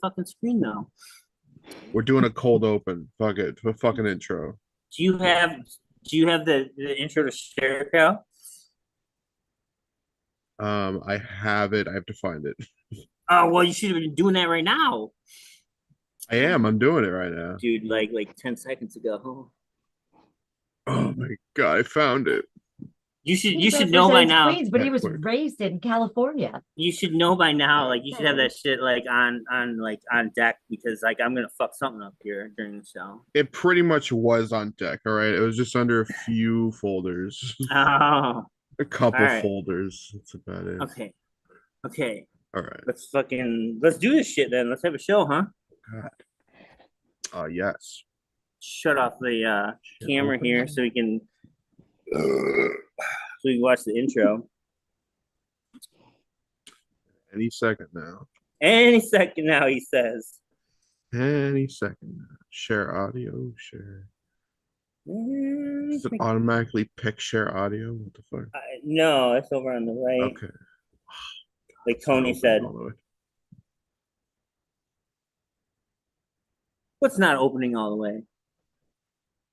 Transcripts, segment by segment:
fucking screen though. We're doing a cold open. Fuck it. A fucking intro. Do you have do you have the intro to share, Cal? I have it. I have to find it. Oh well, you should have been doing that right now, I am. I'm doing it right now. dude. Like 10 seconds ago. Oh my god, I found it. You He's should know by represents now. Queens, but he was Network. raised in California. You should know by now. Like you should have that shit like on deck because like I'm gonna fuck something up here during the show. It pretty much was on deck. All right. It was just under a few folders, Oh, a all couple right. folders. That's about it. Okay. Okay. All right. Let's do this shit then. Let's have a show, huh? God. Yes. Shut off the camera Open. here so we can watch the intro. Any second now. Any second now, he says. Any second now. Share audio. Share. Does it Uh, automatically pick share audio? What the fuck? no, it's over on the right. Okay. Like Tony said. What's not opening all the way?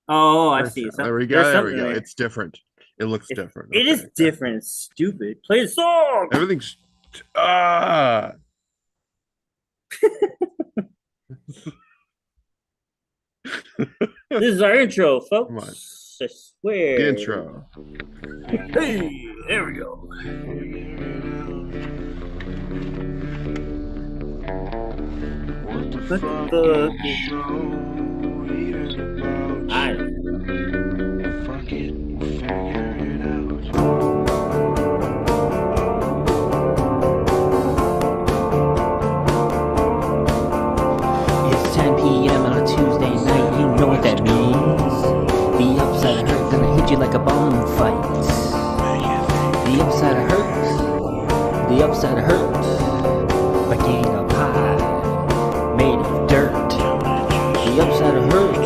Oh, I see. There we go. There we go. It's different. It looks different. It is different. It's stupid. Play the song. Everything's ah. This is our intro, Come on. folks. I swear. The intro. Hey, there we go. What the fuck? I don't know. Fucking figure it out. It's 10 p.m. on a Tuesday night, you know what that means. The upside hurt, gonna hit you like a bum fight. The upside hurts, the upside hurts. Like eating a pie made of dirt. The upside hurts,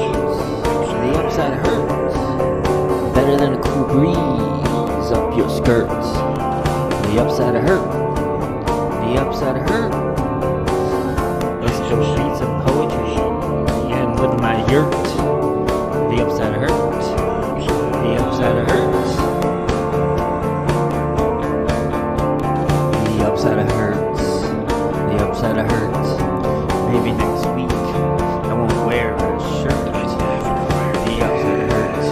the upside hurts. Better than a cool breeze up your skirts. The upside hurt, the upside hurt. Let's go read some poetry and live in my yurt. The upside hurt. The upside hurts. The upside hurts. The upside hurts. Maybe next week I won't wear a shirt. The upside hurts.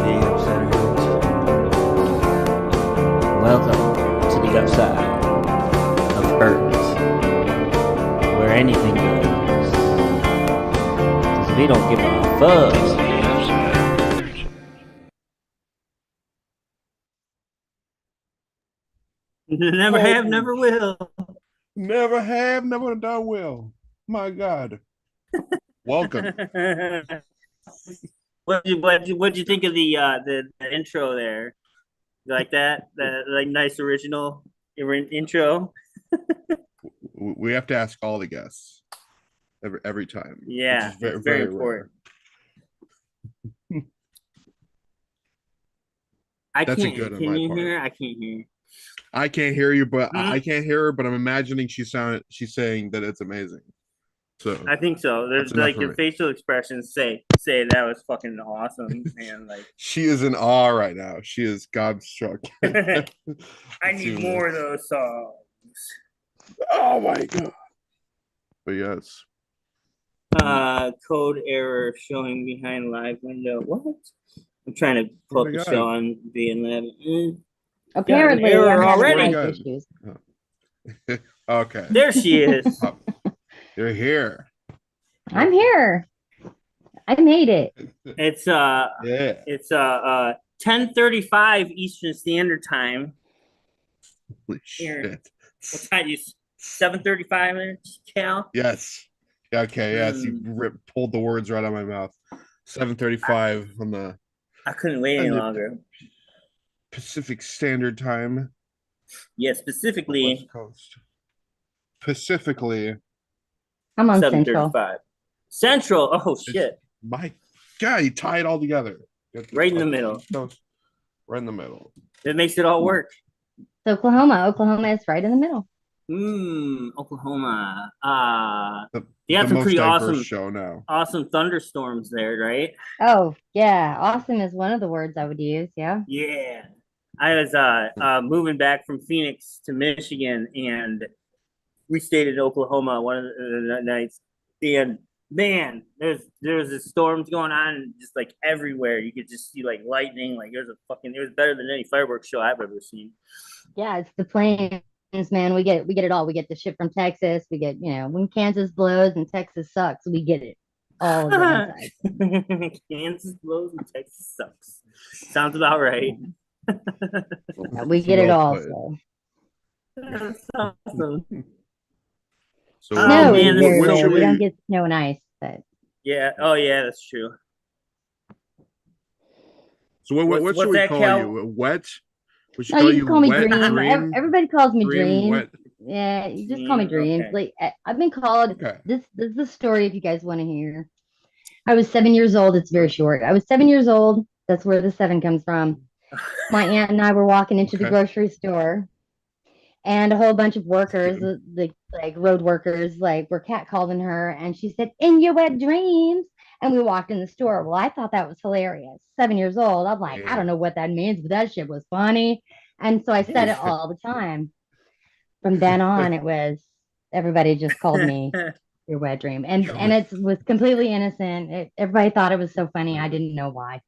The upside hurts. Welcome to the upside of Earth, where anything goes, 'cause we don't give a fuck. Never have, never will. Never have, never done will. My God. Welcome. What'd you think of the intro there? You like that? That like nice original intro? We have to ask all the guests every time. Yeah, Which is it's very important. I That's can't. a good on Can my you part. hear? I can't hear. I can't hear you, but Mhm. I can't hear her, but I'm imagining she's saying that it's amazing. So I think so. There's That's enough like for the me. facial expressions say that was fucking awesome and like she is in awe right now. She is gobstruck. I need more of those songs. Oh my God. But yes. Code error showing behind live window. What? I'm trying to pull Oh up my the God. show on VN11. Apparently, error I'm having already. mic issues. Okay. There she is. Oh, you're here. I'm here. I made it. It's Yeah. it's 10:35 Eastern Standard Time. Holy Here. shit. What time you 7:35 minutes, Cal? Yes. Yeah, okay, yes. You pulled the words right out of my mouth. 7:35 on the I couldn't wait any longer. Pacific Standard Time. Yeah, specifically West Coast. Specifically, I'm on Central. 7:35. Central. Oh shit. my God, you tie it all together. Right in the middle. Right in the middle. It makes it all work. Oklahoma. Oklahoma is right in the middle. Oklahoma. They The got some most pretty diverse awesome, show now. awesome thunderstorms there, right? Oh, yeah. Awesome is one of the words I would use. Yeah. Yeah. I was moving back from Phoenix to Michigan, and we stayed in Oklahoma one of the nights. And man, there's the storms going on just like everywhere. You could just see like lightning. Like it was better than any fireworks show I've ever seen. Yeah, it's the plains, man. We get it all. We get the shit from Texas. We get, when Kansas blows and Texas sucks, we get it all of the inside. Kansas blows and Texas sucks. Sounds about right. Yeah, we get it Well all. put. So That's awesome. So Oh, snow man, is this very is what rare. should We don't we? get snow and ice, but Yeah. Oh yeah, that's true. So what What's should we that, call Cal? you? Wet? We should no, call you you just call me Wet Dream. Dream. Everybody calls me Dream Dream. Wet. Yeah, you just call me Dreams. Okay. Like I've been called Okay. this is the story if you guys want to hear. I was 7 years old. It's very short. I was 7 years old. That's where the seven comes from. My aunt and I were walking into the Okay. grocery store, and a whole bunch of workers, the like road workers, like were catcalling her, and she said, "In your wet dreams." And we walked in the store. Well, I thought that was hilarious. 7 years old. I'm like, I Yeah. don't know what that means, but that shit was funny. And so I said it all the time. From then on, it was everybody just called me your wet dream, and it was completely innocent. Everybody thought it was so funny. I didn't know why.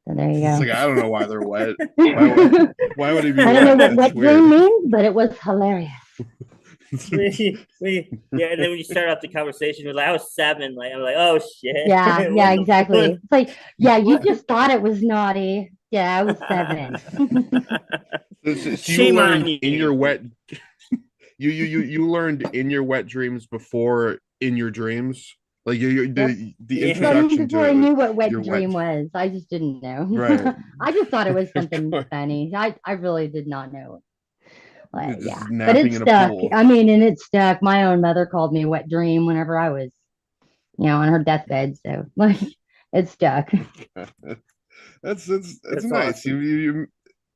So there you It's go. like I don't know why they're wet. I Why would it be don't know wet? what That's wet dream weird. means, but it was hilarious. Yeah, and then when you start off the conversation, you're like, I was 7. Like I'm like, oh shit. Yeah, What the exactly. fuck? It's like, yeah, you What? just thought it was naughty. Yeah, I was 7. So you Shame on learned in your you. wet. You learned in your wet dreams before in your dreams. Like the Yeah. introduction Before to I it was knew what wet your wet. dream was, I just didn't know. Right. I just thought it was something funny. I really did not know. But Just yeah, but napping it in a stuck. pool. I mean, and it stuck. My own mother called me wet dream whenever I was, on her deathbed. So like, it stuck. That's That's nice. awesome. You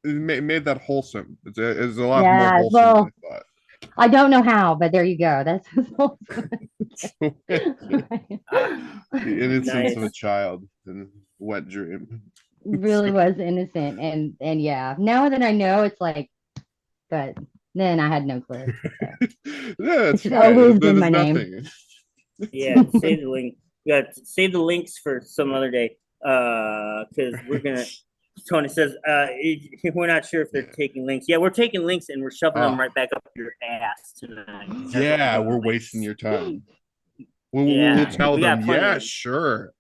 made that wholesome. It's a lot more Yeah, wholesome well, than I thought. I don't know how, but there you go. That's So, the innocence of a Nice. child and wet dream. really was innocent, and yeah. Now that I know, it's like, but then I had no clue. So. Yeah, it's It's fine. always been There's my name. nothing. Yeah, save the link. You got to save the links for some other day. Because we're gonna. Tony says, we're not sure if they're Yeah. taking links. Yeah, we're taking links and we're shoving them Oh. right back up your ass tonight. That's what Yeah, doing, we're links. wasting your time. We'll Yeah, tell we got them, plenty yeah, of- sure.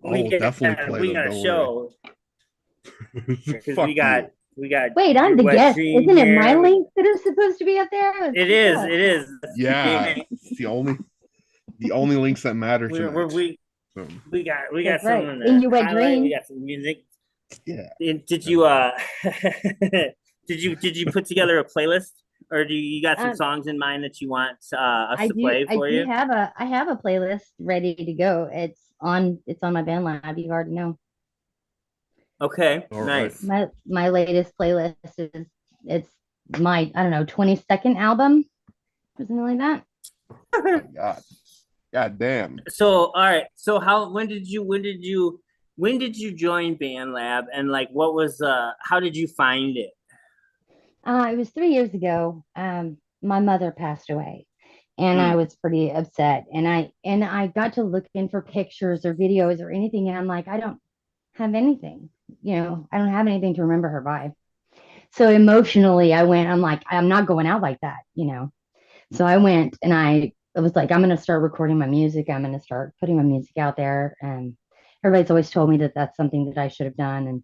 We We'll got, definitely play we them. got a Don't show worry. because Fuck we got Wait, I'm your the wet guest. dream Isn't it my here. links that are supposed to be up there? It is. It is. Yeah, it's the only links that matter We're, tonight. we So, we got That's some right. in In the your wet highlight. dream. We got some music. yeah. And did you did you put together a playlist, or do you got some songs in mind that you want us I to do. play I for do you? have a playlist ready to go. It's on my band lab. You already know. Okay, All right. nice. My latest playlist is it's my, I don't know, 22nd album or something like that. Oh my God. God damn. So all right. So when did you join Band Lab, and like what was how did you find it? It was 3 years ago. My mother passed away, and I Hmm. was pretty upset. And I got to looking for pictures or videos or anything, and I'm like, I don't have anything. I don't have anything to remember her by. So emotionally, I'm like, I'm not going out like that. So I went and I was like, I'm going to start recording my music. I'm going to start putting my music out there. And everybody's always told me that that's something that I should have done. And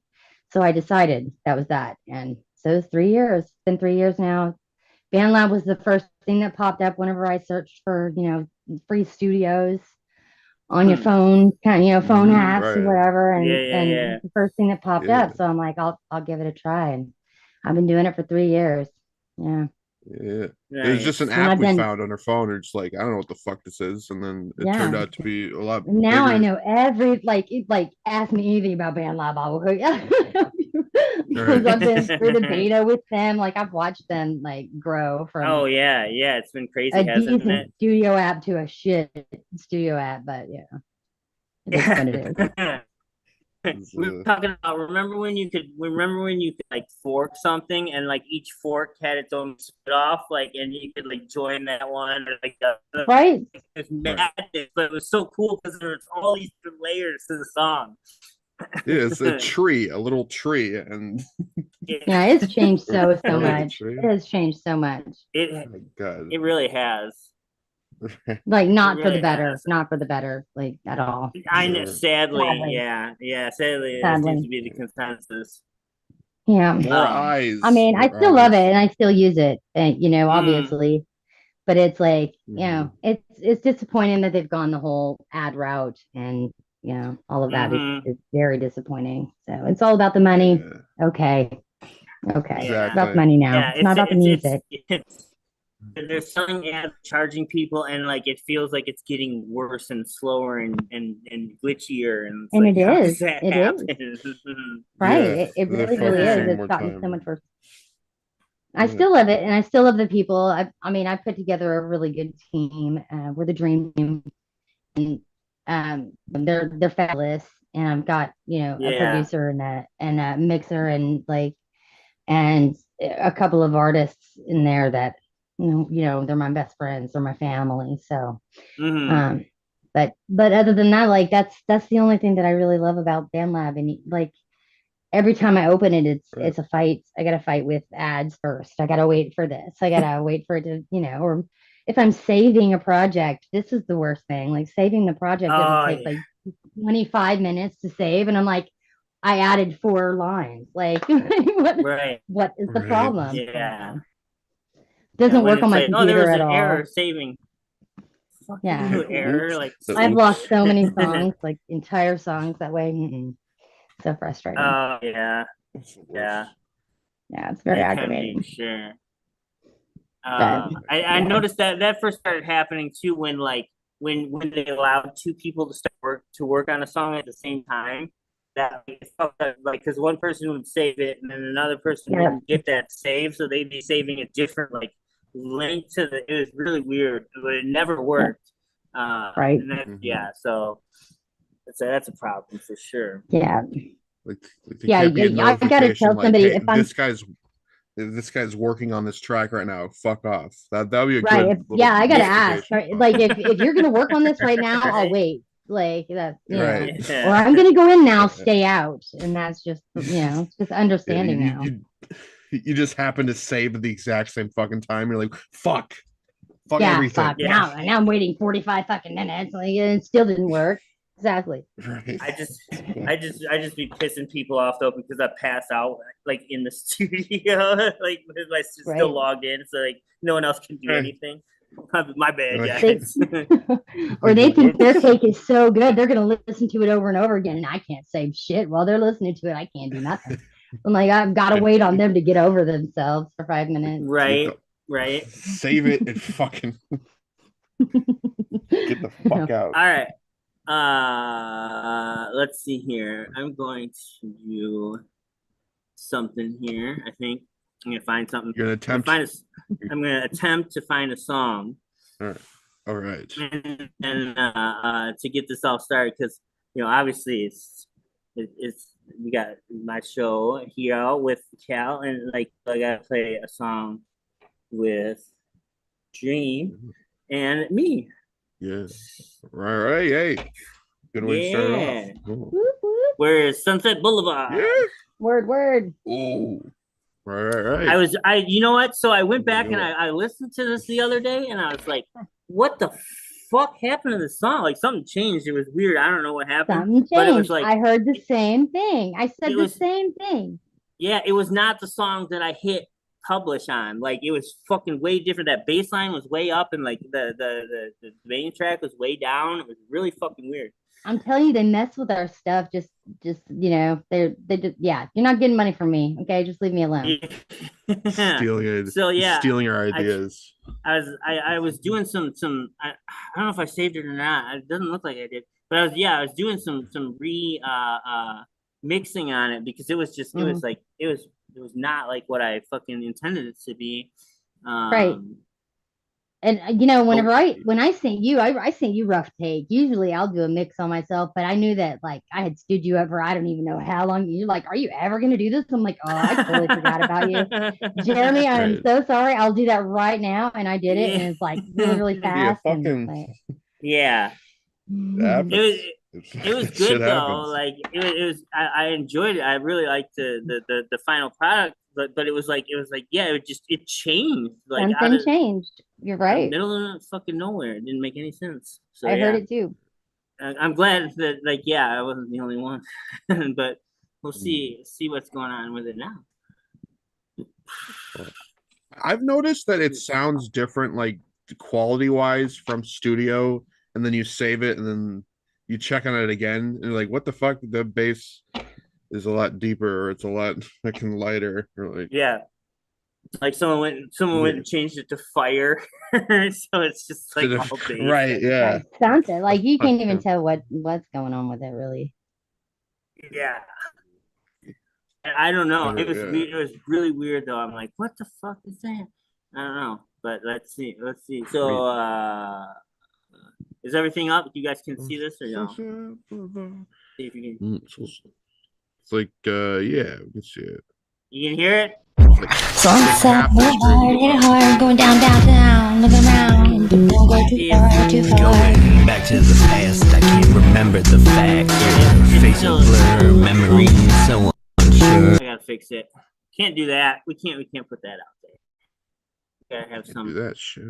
so I decided that was that. And so it's 3 years. It's been 3 years now. BandLab was the first thing that popped up whenever I searched for, free studios on your phone, phone apps or Right. whatever. And, Yeah, yeah, and yeah. the first thing that popped Yeah. up. So I'm like, I'll give it a try. And I've been doing it for 3 years. Yeah. Yeah. It was just an Nice. And app I've we been, found on our phone. Or just like, I don't know what the fuck this is. And then it turned yeah. out to be a lot Now I bigger. know ask me anything about band lab. I will because I've been through the beta with them. Like I've watched them like grow from Oh yeah, it's been crazy, a hasn't decent it? studio app to a shit studio app, but yeah, it is what it is. We were talking about remember when you could like fork something and like each fork had its own split off, like, and you could like join that one or like Right? it's madness, but it was so cool because there was all these different layers to the song. Yeah, it's a tree, a little tree, and Yeah, it's changed so Oh, much. tree. It has changed so much. Oh It my God. it really has. Like not It for the really better, has. not for the better, like at all. I know, Sure. sadly, Sadly. sadly, that seems Sadly. to be the consensus. Yeah. More Um, eyes. I mean, I more still love it eyes. and I still use it, and Mm. obviously, but it's like, Mhm. it's disappointing that they've gone the whole ad route, and all of that Mhm. is very disappointing. So it's all about the money. Yeah, Okay. Okay. It's Yeah, about the exactly. money now. yeah, It's not about the music. it's they're selling ads, charging people, and like it feels like it's getting worse and slower and glitchier, and it's And like, it how does is. that It is. happen? Right. Yeah, It they're really, really is. focusing It's more gotten so time. much worse. I Yeah. still love it, and I still love the people. I mean, I put together a really good team. We're the dream team, and they're fabulous. And I've got a Yeah. producer and a mixer and and a couple of artists in there that they're my best friends, they're my family. So, Hmm. um, but other than that, like that's the only thing that I really love about BandLab, and like every time I open it, it's Right. it's a fight. I got to fight with ads first. I got to wait for this. I got to wait for it to, or if I'm saving a project, this is the worst thing. Like saving the project, it'll Oh take yeah. like 25 minutes to save. And I'm like, I added 4 lines. Like, Right. what is the Right. problem? Yeah. Doesn't When work on it's my like, oh, there computer was at an all. error saving. Fuck Yeah. you, error. Oops. Like, The I've oops. lost so many songs, like entire songs that way. So frustrating. oh yeah, That's the yeah. worst. Yeah, it's very It can be, aggravating. sure. But I yeah. noticed that first started happening too when like when they allowed two people to work on a song at the same time. That like, it felt like because one person would save it and then another person Yeah. wouldn't get that save, so they'd be saving a different like link to the. It was really weird, but it never Yeah. worked. Right. And that, Mhm. yeah, so that's a problem for sure. Yeah. Like there Yeah. can't be a I gotta notification tell like, somebody "Hey, if I'm this guy's working on this track right now. Fuck off." That would be a right. good little I gotta ask. notification. Right, like if you're gonna work on this right now, I'll Right? wait. Like that, Right. or Yeah. I'm gonna go in now, Yeah. stay out. And that's just it's just Yeah, understanding now. you just happen to save at the exact same fucking time. You're like, fuck Yeah, everything. fuck. Yeah. Now I'm waiting 45 fucking minutes. Like it still didn't work. Exactly. Right. I just be pissing people off though because I pass out like in the studio, like with my still Right. logged in, so like no one else can do Right. anything. My bad, Right. They, guys. or they think their take is so good, they're gonna listen to it over and over again, and I can't save shit while they're listening to it. I can't do nothing. I'm like, I've got to wait on them to get over themselves for 5 minutes. Right, right. Save it and fucking get the fuck out. All right. Let's see here. I'm going to do something here. I think I'm gonna find something. You're gonna attempt. I'm gonna attempt to find a song. All right. And to get this all started, because obviously it's we got my show here with Cal, and like I gotta play a song with Dream and me. Yeah. Right. Hey. Good way to start Yeah. it off. Cool. Whoop, whoop. Where's Sunset Boulevard? Yeah. Word. Oh. Right. You know what? So I went back and I listened to this the other day, and I was like, what the fuck happened to the song? Like something changed. It was weird. I don't know what happened. Something changed. But it was like I heard the same thing. I said the same thing. Yeah, it was not the song that I hit publish on. Like it was fucking way different. That bass line was way up, and like the main track was way down. It was really fucking weird. I'm telling you, they mess with our stuff. Just they just you're not getting money from me. Okay, just leave me alone. Stealing it. So yeah, stealing our ideas. I was doing some I don't know if I saved it or not. It doesn't look like I did, but I was doing some mixing on it because it was just it was like it was not like what I fucking intended it to be. Right. And whenever when I sent you, I sent you rough take. Usually I'll do a mix on myself, but I knew that like I had stood you up for I don't even know how long. You're like, are you ever gonna do this? I'm like, oh, I totally forgot about you. Jeremy, I am so sorry. I'll do that right now. And I did it, and it's like really, really fast. Yeah, and fucking like, Yeah. happens. It was Shit good though. happens. Like it was I enjoyed it. I really liked the final product, but it was like yeah, it changed like out something of changed. You're the right. middle of fucking nowhere. It didn't make any sense. So I heard yeah, it too. I'm glad that like yeah, I wasn't the only one. But we'll see what's going on with it now. I've noticed that it sounds different, like quality wise from studio, and then you save it and then you check on it again, and you're like, what the fuck? The bass is a lot deeper, or it's a lot fucking lighter, or like Yeah. Like someone went and changed it to fire. So it's just like all bass. right, yeah. Right. Something like you can't even tell what's going on with it really. Yeah. I don't know. It was Yeah. weird. It was really weird though. I'm like, what the fuck is that? I don't know. But let's see. Let's see. So is everything up? You guys can see this or no? See if you can It's like yeah, we can see it. you can hear it? Sunset, hit it hard, going down, down, down, looking around, don't go too far, too far. Going back to the past, I can't remember the fact. Face a blur, memories so unsure. I gotta fix it. Can't do that. We can't put that out there. We gotta have Do some that shit.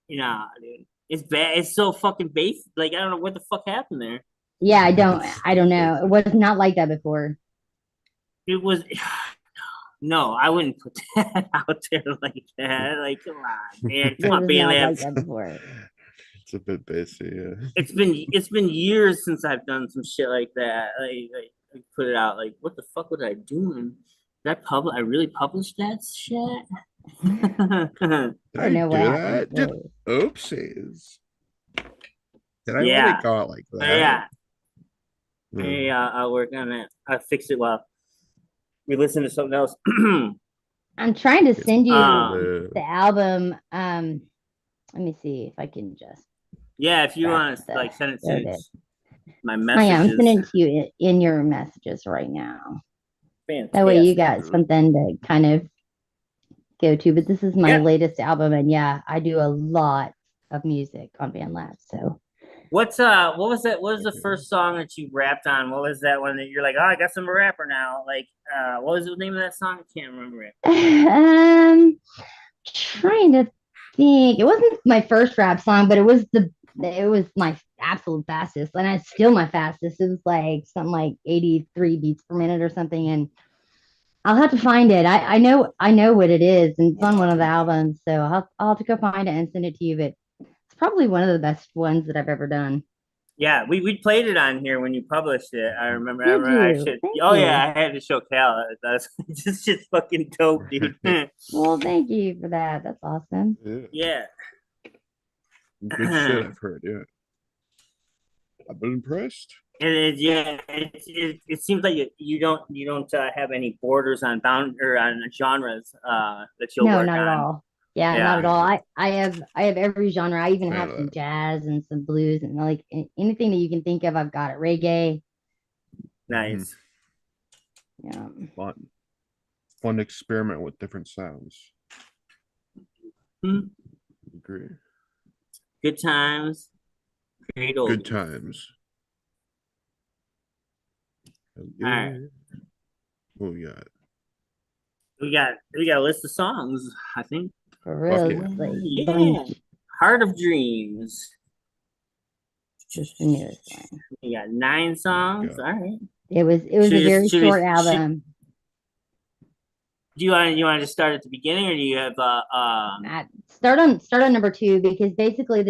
dude. It's bad. It's so fucking base. Like I don't know what the fuck happened there. Yeah, I don't know. It was not like that before. It was no, I wouldn't put that out there like that. Like, come on, man. Come on, It was not like Bandlabs. that before. It's a bit bassy, yeah. It's been years since I've done some shit like that. I put it out. Like, what the fuck was I doing? Did I really published that shit? Did I know do what happened, that? Did really. oopsies. Did I Yeah. really call it like that? Yeah. Hmm. Hey, I'll work on that. I'll fix it while we listen to something else. I'm trying to send you Um, the album. Let me see if I can just. Yeah, if you That's want to like send it there it to is. my Oh yeah, I'm sending messages. it to you in your messages right now. Fantastic. That way you got something to kind of go to. But this is my Yeah. latest album, and yeah, I do a lot of music on BandLab. So What was that? What was the first song that you rapped on? What was that one that you're like, oh, I guess I'm a rapper now? Like, what was the name of that song? I can't remember it. trying to think. It wasn't my first rap song, but it was my absolute fastest, and it's still my fastest. It was like something like 83 beats per minute or something, and I'll have to find it. I know what it is, and it's on one of the albums, so I'll have to go find it and send it to you. But it's probably one of the best ones that I've ever done. Yeah, we played it on here when you published it. I remember. Did you? Thank Oh you. yeah, I had to show Cal. That's just fucking dope, dude. Well, thank you for that. That's awesome. Yeah. Yeah. Good shit, I've heard, yeah. I've been impressed. Yeah, it seems like you don't have any borders on on genres that you'll No, work not at on. all. Yeah, Yeah. not at all. I have every genre. I even have Yeah. some jazz and some blues and like anything that you can think of. I've got it. Reggae. Nice. Yeah. Fun to experiment with different sounds. Hmm. Agree. Good times. Great old. Good times. All right. What we got? We got a list of songs, I think. For real. yeah. It's like Yeah. Heart of Dreams. just the newest one. We got 9 songs. go. All right. It was Should we a very just- should we- short should- album. Do you want to just start at the beginning, or do you have Start on number 2 because basically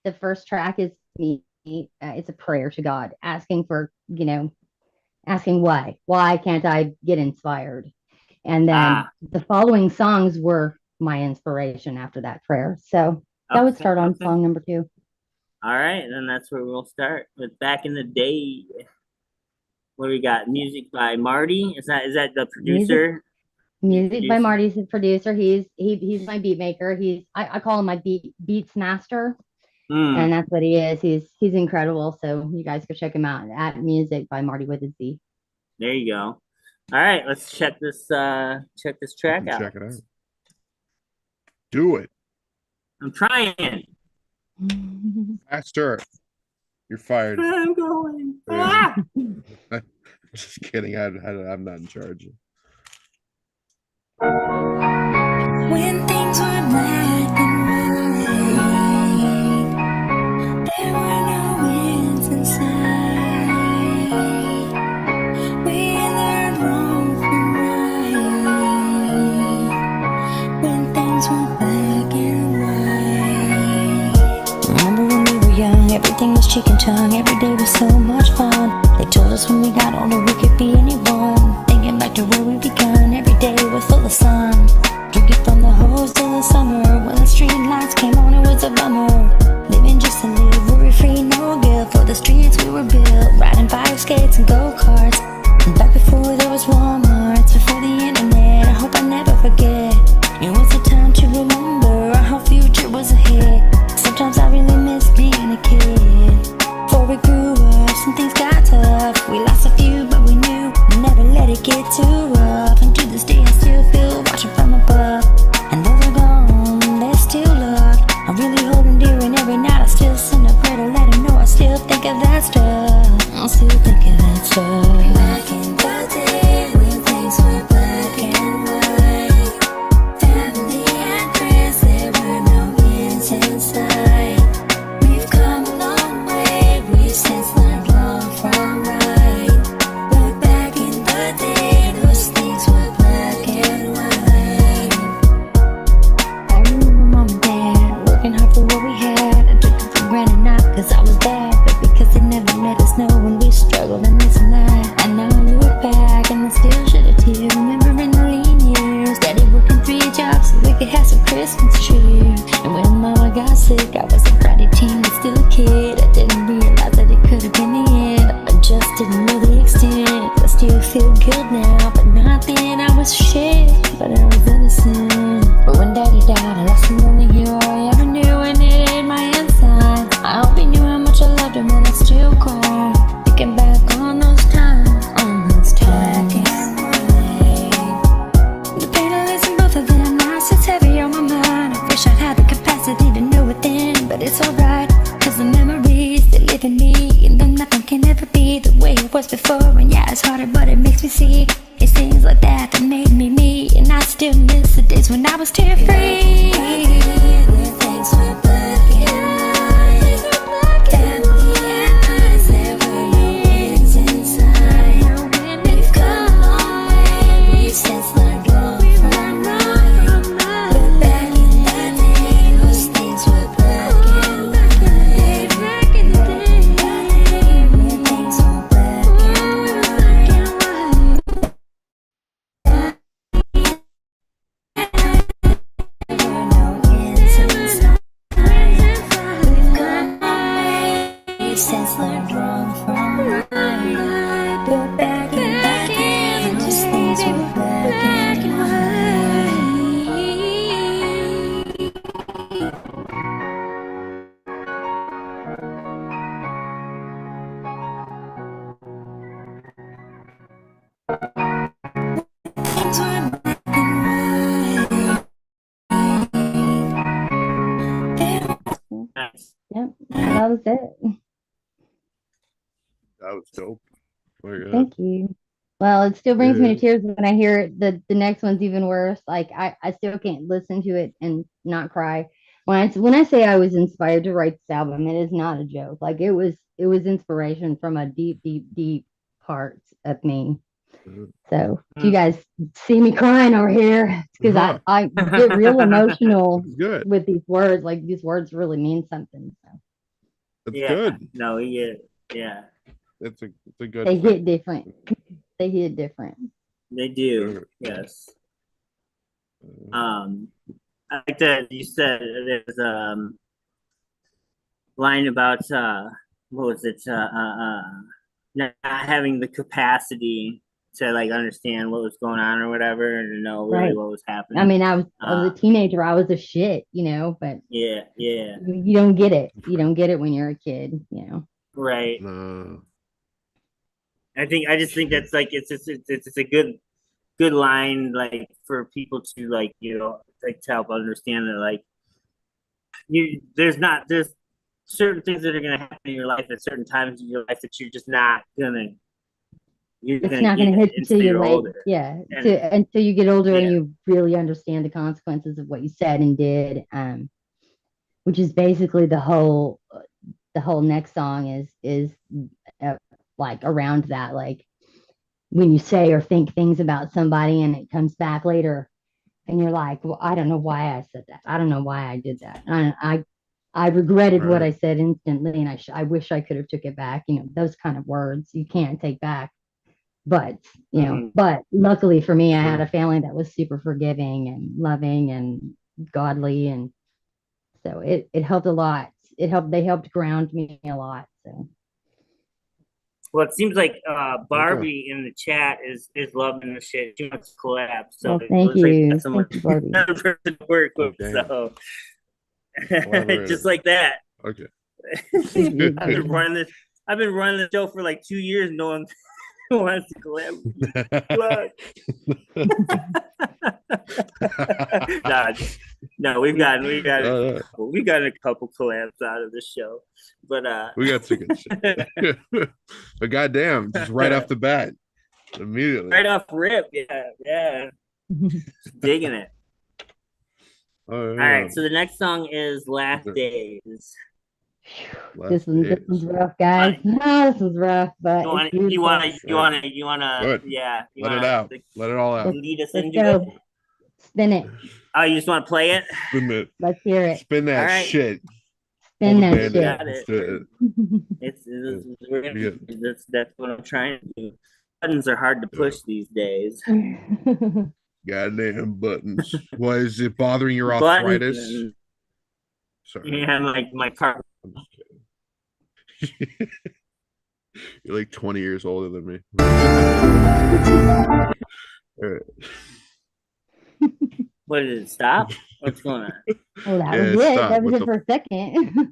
the first track is me. It's a prayer to God, asking for asking why can't I get inspired, and then the following songs were my inspiration after that prayer. So that would start on song number 2. All right, then that's where we'll start with Back in the Day. What do we got? Music by Marty. Is that the producer? Music by Producer? Marty's the producer. He's my beat maker. I call him my beats master, Mm, and that's what he is. He's incredible. So you guys go check him out at Music by Marty with a Z. there you go. All right, let's check this track out. Check it out. Do it I'm trying. faster. You're fired. I'm going. Yeah. Ah! Just kidding. I'm not in charge. When things were black and white, there were no winds in sight. We learned wrong from right. When things were black and white. Remember when we were young, everything was chicken tongue. Every day was so much fun. They told us when we got older we could be anyone. Thinking back to where we begun, every day was full of sun. Drinking from the hose till the summer. When the street lights came on, it was a bummer. Living just to live, worry free, no guilt. For the streets we were built, riding bike skates and go-karts. And back before there was Walmarts, before the internet, I hope I never forget. It was a time to remember, our whole future was ahead. Sometimes I really miss being a kid. Before we grew up, some things got tough. We lost a few, but we knew never let it get too rough. And to this day I still feel watching from above. And though they're gone, there's still love. I really hold them dear, and every night I still send a prayer to let them know I still think of that stuff. I still think of that stuff. Back in the day when things were black and white, family and friends, there were no ends in sight. We've come a long way, we've since learned wrong from right. But back in the day, those things were black and white. I remember mom and dad working hard for what we had. I took it for granted, not because I was bad, but because they never let us know when we struggled and this and that. And now I look back and I still shed a tear, remembering the lean years. Daddy working 3 jobs so we could have some Christmas cheer. And when mama got sick, I was a bratty teen but still a kid. I didn't realize that it could have been the end. I just didn't know the extent. I still feel good now, but not then. I was shit, but I was innocent. But when daddy died, I lost the only hero I ever knew, and it ate my insides. I hope he knew how much I loved him, and I still call. Thinking back on those times, The pain I lives in both of them now sits heavy on my mind. I wish I'd had the capacity to know it then, but it's alright, cause the memories, they live in me. And then nothing can ever be the way it was before. And yeah, it's harder, but it makes me see it's things like that that made me me. And I still miss the days when I was tear-free. When things were black and white, family and friends, there were no ends inside. We've come a long way, we've since learned wrong from right. But back in the day, those things were black and white. Back in the day, when things were black and white. There were no ends inside. We've come a long way, we've since learned wrong from right. But back in the day, those things were black and white. Things were black and white. Nice. Yep, that was it. That was dope. Very good. Thank you. Well, it still brings me Yeah. to tears when I hear it. The next one's even worse. Like I still can't listen to it and not cry. When I say I was inspired to write this album, it is not a joke. Like it was inspiration from a deep, deep, deep parts of me. Mhm. So if you guys see me crying over here, it's because Uh-huh. I get real emotional It's good. with these words. Like these words really mean something. So It's Yeah. good. No, yeah. It's a good they thing. hit different. They hit different. They do. Yes. I like that you said there's line about what was it? not having the capacity to like understand what was going on or whatever, and to know really Right. what was happening. I mean, I was a teenager. I was a shit, but Yeah, you don't get it. You don't get it when you're a kid. right. No. I just think that's like it's a good line like for people to like like to help understand that like there's certain things that are gonna happen in your life at certain times in your life that you're just not gonna It's not going to get hit until you're late. older. Yeah, And until you get older and yeah. you really understand the consequences of what you said and did. Which is basically the whole next song is uh, like around that, like when you say or think things about somebody and it comes back later and you're like, well, I don't know why I said that. I don't know why I did that. I regretted what I Right. said instantly, and I wish I could have took it back. Those kind of words you can't take back. But but luckily for me, I had Sure. a family that was super forgiving and loving and godly, and so it helped a lot. They helped ground me a lot. So Well, it seems like Okay. Barbie in the chat is loving the shit. She wants to collab, so well, it thank looks like we got you, someone thank you, Barbie. another person to work Oh, with. damn. So Collaborator. just like that, Okay. I've been running this. I've been running the show for like 2 years. No one wants to collab. Nah, no, we've gotten We a couple collabs out of this show, but got some good shit. But goddamn, just right off the bat, immediately. right off rip, yeah, digging it. Oh, All right, so the next song is "Last Sure. Days." This one's rough, guys. No, this was rough, but it's beautiful. Yeah, Let it out. Let it all out. lead us Let's into go. it. Spin it. Oh, you just want to play it? Spin that. Let's hear it. Spin that All right. shit. Spin Hold the that band shit. Got it. Let's do it. That's what I'm trying to do. Buttons are hard to push these days. Goddamn buttons. Why is it bothering your Buttons arthritis? and- Sorry. Yeah, my car. I'm just kidding. You're like 20 years older than me. All right. What did it stop? What's going on? Oh, that Yeah, was it. stop. That was What it for a second.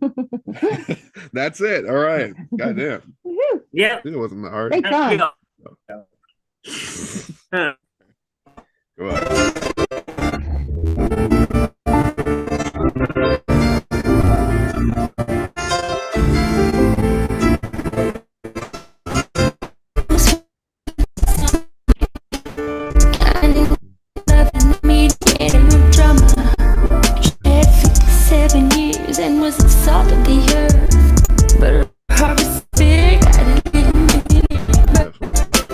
That's it. All right. Goddamn. Woohoo. Yeah. It wasn't that hard. Great song. Go on. I knew loving me did no drama. She had 57 years and was the salt of the earth. But her heart was big, I didn't leave me. But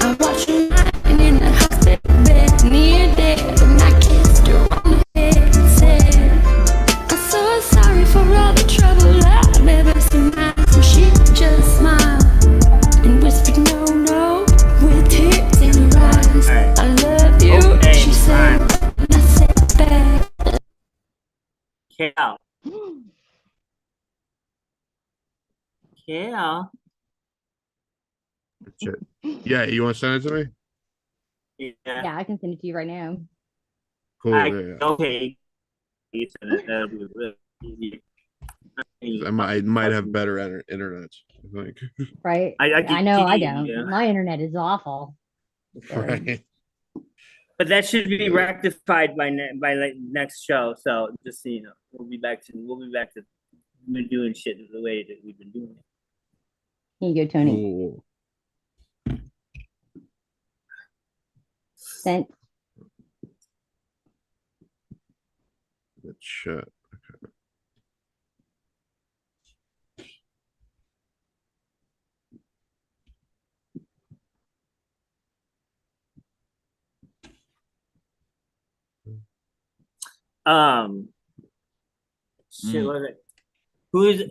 I watched her lying in the hospital bed, near dead, and I kissed her on the head and said, I'm so sorry for all the trouble I've ever seen. So she just smiled and whispered, no, no, with tears in her eyes. Alright. I love you, Okay, she said, and I said back. Cal. Cal. Shit. Yeah, you want to send it to me? Yeah. Yeah, I can send it to you right now. Cool. I- Yeah, yeah. Okay. You said it, that'll be really easy. I might have better internet. I think. Right? I can know I see, don't. yeah. My internet is awful. So, Right. But that should be rectified by like next show. So just so you know, we'll be back to doing shit the way that we've been doing it. Here you go, Tony. Cool. Sent. Good shit. Shit, what was it? Who's?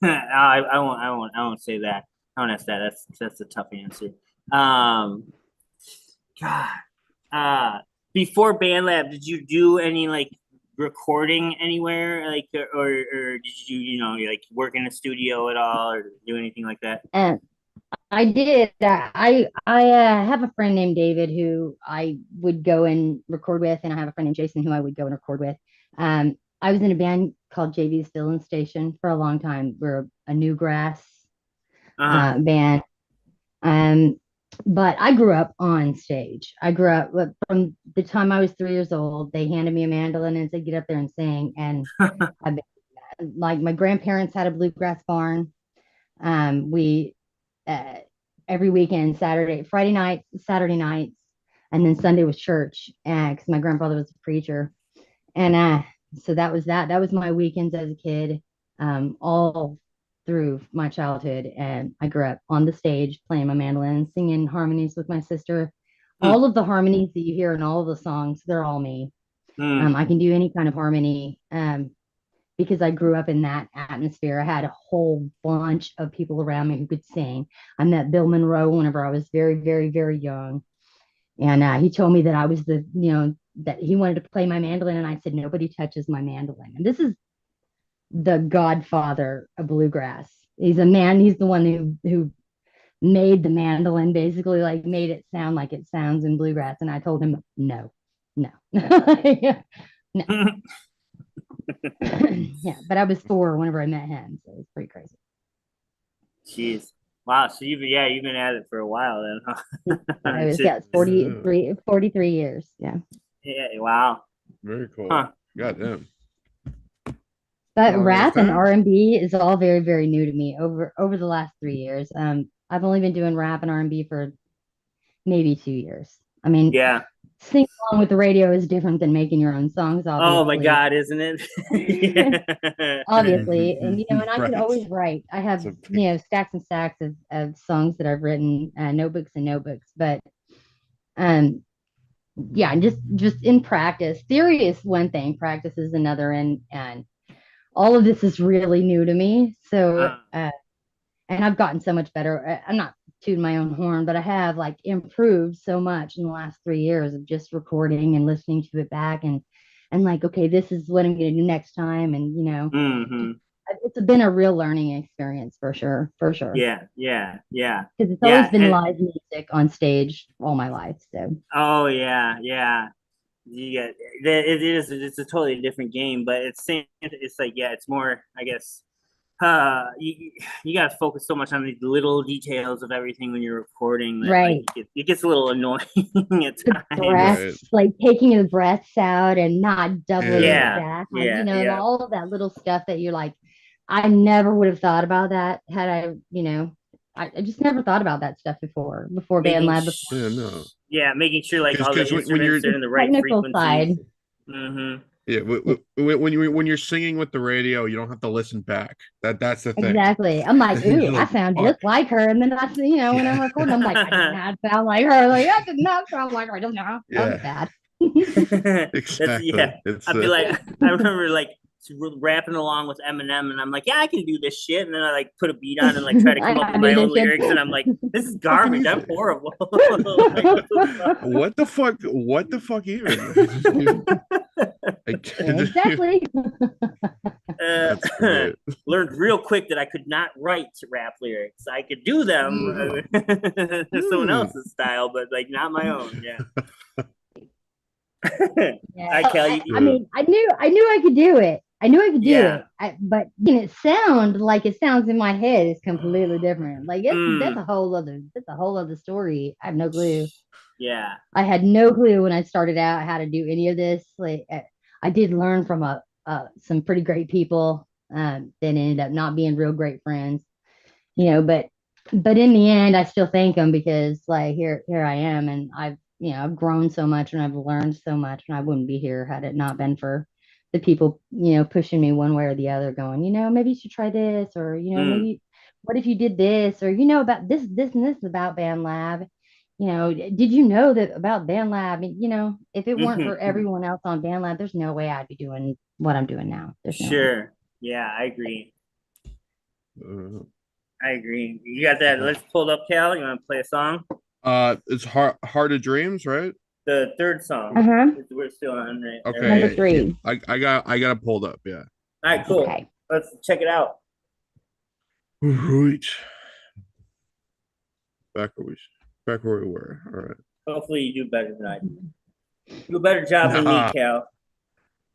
I won't say that. I won't ask that. That's a tough answer. God. Before Band Lab, did you do any like recording anywhere, like, or did you like work in a studio at all, or do anything like that? And I did. Have a friend named David who I would go and record with, and I have a friend named Jason who I would go and record with. I was in a band called JV's Filling Station for a long time. We're a newgrass Uh-huh. band. Um, but I grew up on stage. I grew up from the time I was 3 years old. They handed me a mandolin and said, "Get up there and sing." And I've been, like my grandparents had a bluegrass barn. We uh, every weekend, Friday nights, Saturday nights, and then Sunday was church. And because my grandfather was a preacher, and so that was that. That was my weekends as a kid, all through my childhood. And I grew up on the stage playing my mandolin, singing harmonies with my sister. Hmm. All of the harmonies that you hear in all of the songs, they're all me. Hmm. I can do any kind of harmony. Because I grew up in that atmosphere. I had a whole bunch of people around me who could sing. I met Bill Monroe whenever I was very, very, very young. And he told me that I was that he wanted to play my mandolin. And I said, nobody touches my mandolin. And this is the godfather of bluegrass. He's the one who made the mandolin, basically like made it sound like it sounds in bluegrass. And I told him, no, no, no. Yeah, but I was 4 whenever I met him, so it's pretty crazy. Jeez. Wow. So you've been at it for a while then, huh? I was, yeah, it's 43 years. Yeah. Yeah. Wow. Very cool. Huh. Goddamn. But Long ass rap and time. R&B is all very, very new to me over the last 3 years. I've only been doing rap and R&B for maybe 2 years. I mean, Yeah. singing along with the radio is different than making your own songs, Oh my obviously. God, isn't it? Yeah. Obviously, and and I could Right. always write. I have, It's a big- stacks and stacks of songs that I've written, notebooks and notebooks. But um, yeah, just in practice, theory is one thing, practice is another, and all of this is really new to me. So Uh, and I've gotten so much better. I'm not tooting my own horn, but I have like improved so much in the last 3 years of just recording and listening to it back, and like, okay, this is what I'm going to do next time. And hmm. it's been a real learning experience for sure. Yeah. Yeah. Yeah. Because it's always Yeah. been And live music on stage all my life. So oh yeah. Yeah. You get it is it's a totally different game, but it's like yeah, it's more I guess you got to focus so much on these little details of everything when you're recording that like right, it gets a little annoying at the times. Right. breaths, like taking the breaths out and not doubling Yeah. it Yeah. back, like Yeah. Yeah. all of that little stuff that you're like, I never would have thought about that had I just never thought about that stuff before band Making lab, sh- before Yeah, no. yeah, making sure like all the Because when you're instruments are in the right technical frequencies. side. Mm-hmm. yeah when you're singing with the radio, you don't have to listen back. That's the thing. Exactly. I'm like, You're ooh, I like, sound fuck. just like her. And then when I'm Yeah. recording, I'm like, I did not sound like her. Like, I did not sound like her. I don't know. That was Yeah. bad. That's yeah. Exactly. It's I'd be like, I remember like rapping along with Eminem, and I'm like, yeah, I can do this shit. And then I like put a beat on and like try to come up I with my do own this shit. lyrics, and I'm like, this is Fucking garbage. I'm easy. horrible. Like, What the fuck? What the fuck even? I can't- Exactly. That's great. learned real quick that I could not write rap lyrics. I could do them someone else's style, but like not my own. Yeah. Yeah. I tell you, I mean, I knew I could do it. I knew I could do yeah. it. But it sound like it sounds in my head is completely different. Like that's Mm, a whole other story. I have no clue. yeah. I had no clue when I started out how to do any of this. Like I did learn from some pretty great people that ended up not being real great friends. But in the end, I still thank them because like here I am, and I've grown so much and I've learned so much, and I wouldn't be here had it not been for the people pushing me one way or the other, going, maybe you should try this, or Mm, maybe what if you did this, or about this and this about Band Lab. Did you know that about Band Lab? And, if it weren't for mhm. everyone else on Band Lab, there's no way I'd be doing what I'm doing now. There's no way. Sure. Yeah, I agree. Uh, I agree. You got that? Let's pull it up, Cal. You want to play a song? it's Heart of Dreams, right? The third song. Uh-huh. We're still on right. Okay. Number Right? 3. I got it pulled up. Yeah. All right, cool. Okay. Let's check it out. Right. back where we were. All right. Hopefully you do better than I do. Do a better job than me, Nah. Cal.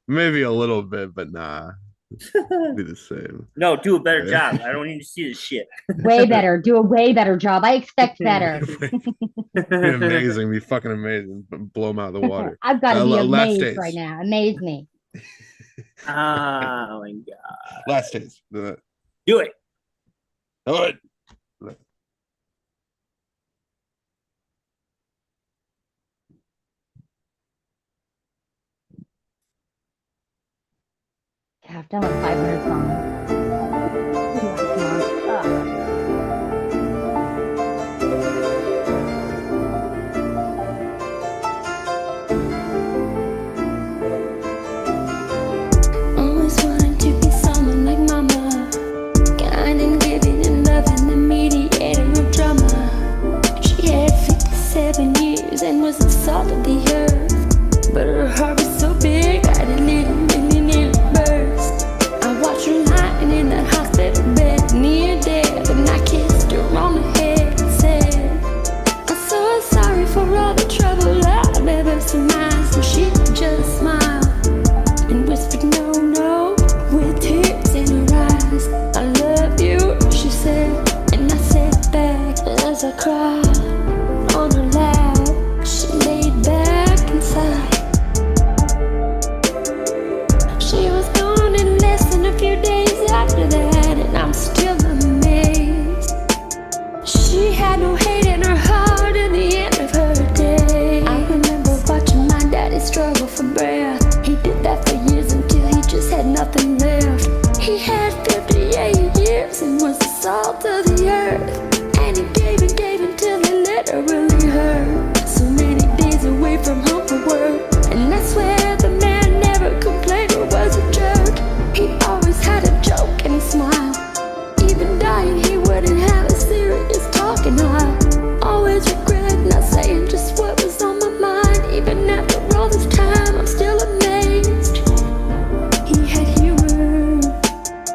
Maybe a little bit, but nah. Be the same. No, do a better Yeah. job. I don't need to see this shit. Way better. Do a way better job. I expect better. Be amazing. Be fucking amazing. Blow them out of the water. I've got to be Last amazed days. right now. Amaze me. Oh my god. Last days. Do it. All right. God, I've done like 500 songs. Ugh. Always wanted to be someone like mama, kind and giving and loving, the mediator of drama. She had 57 years and was the salt of the earth, but her heart was so big that it nearly burst. I watched her lying in that hospital bed near death, and I kissed her on the head and said, I'm so sorry for all the trouble I've ever surmised. And she just smiled and whispered no, no, with tears in her eyes. I love you, she said, and I said back as I cried on her lap. She laid back inside. She was gone in less than a few days after that, and I'm still amazed. She had no hate in her heart at the end of her day. I remember watching my daddy struggle for breath. He did that for years until he just had nothing left. He had 58 years and was the salt of the earth, and he gave until it literally hurt. So many days away from home for work, and I swear the man never complained or was a jerk. He always had a joke and a smile. Even dying, he wouldn't have a serious talk, and I always regret not saying just what was on my mind. Even after all this time, I'm still amazed. He had humor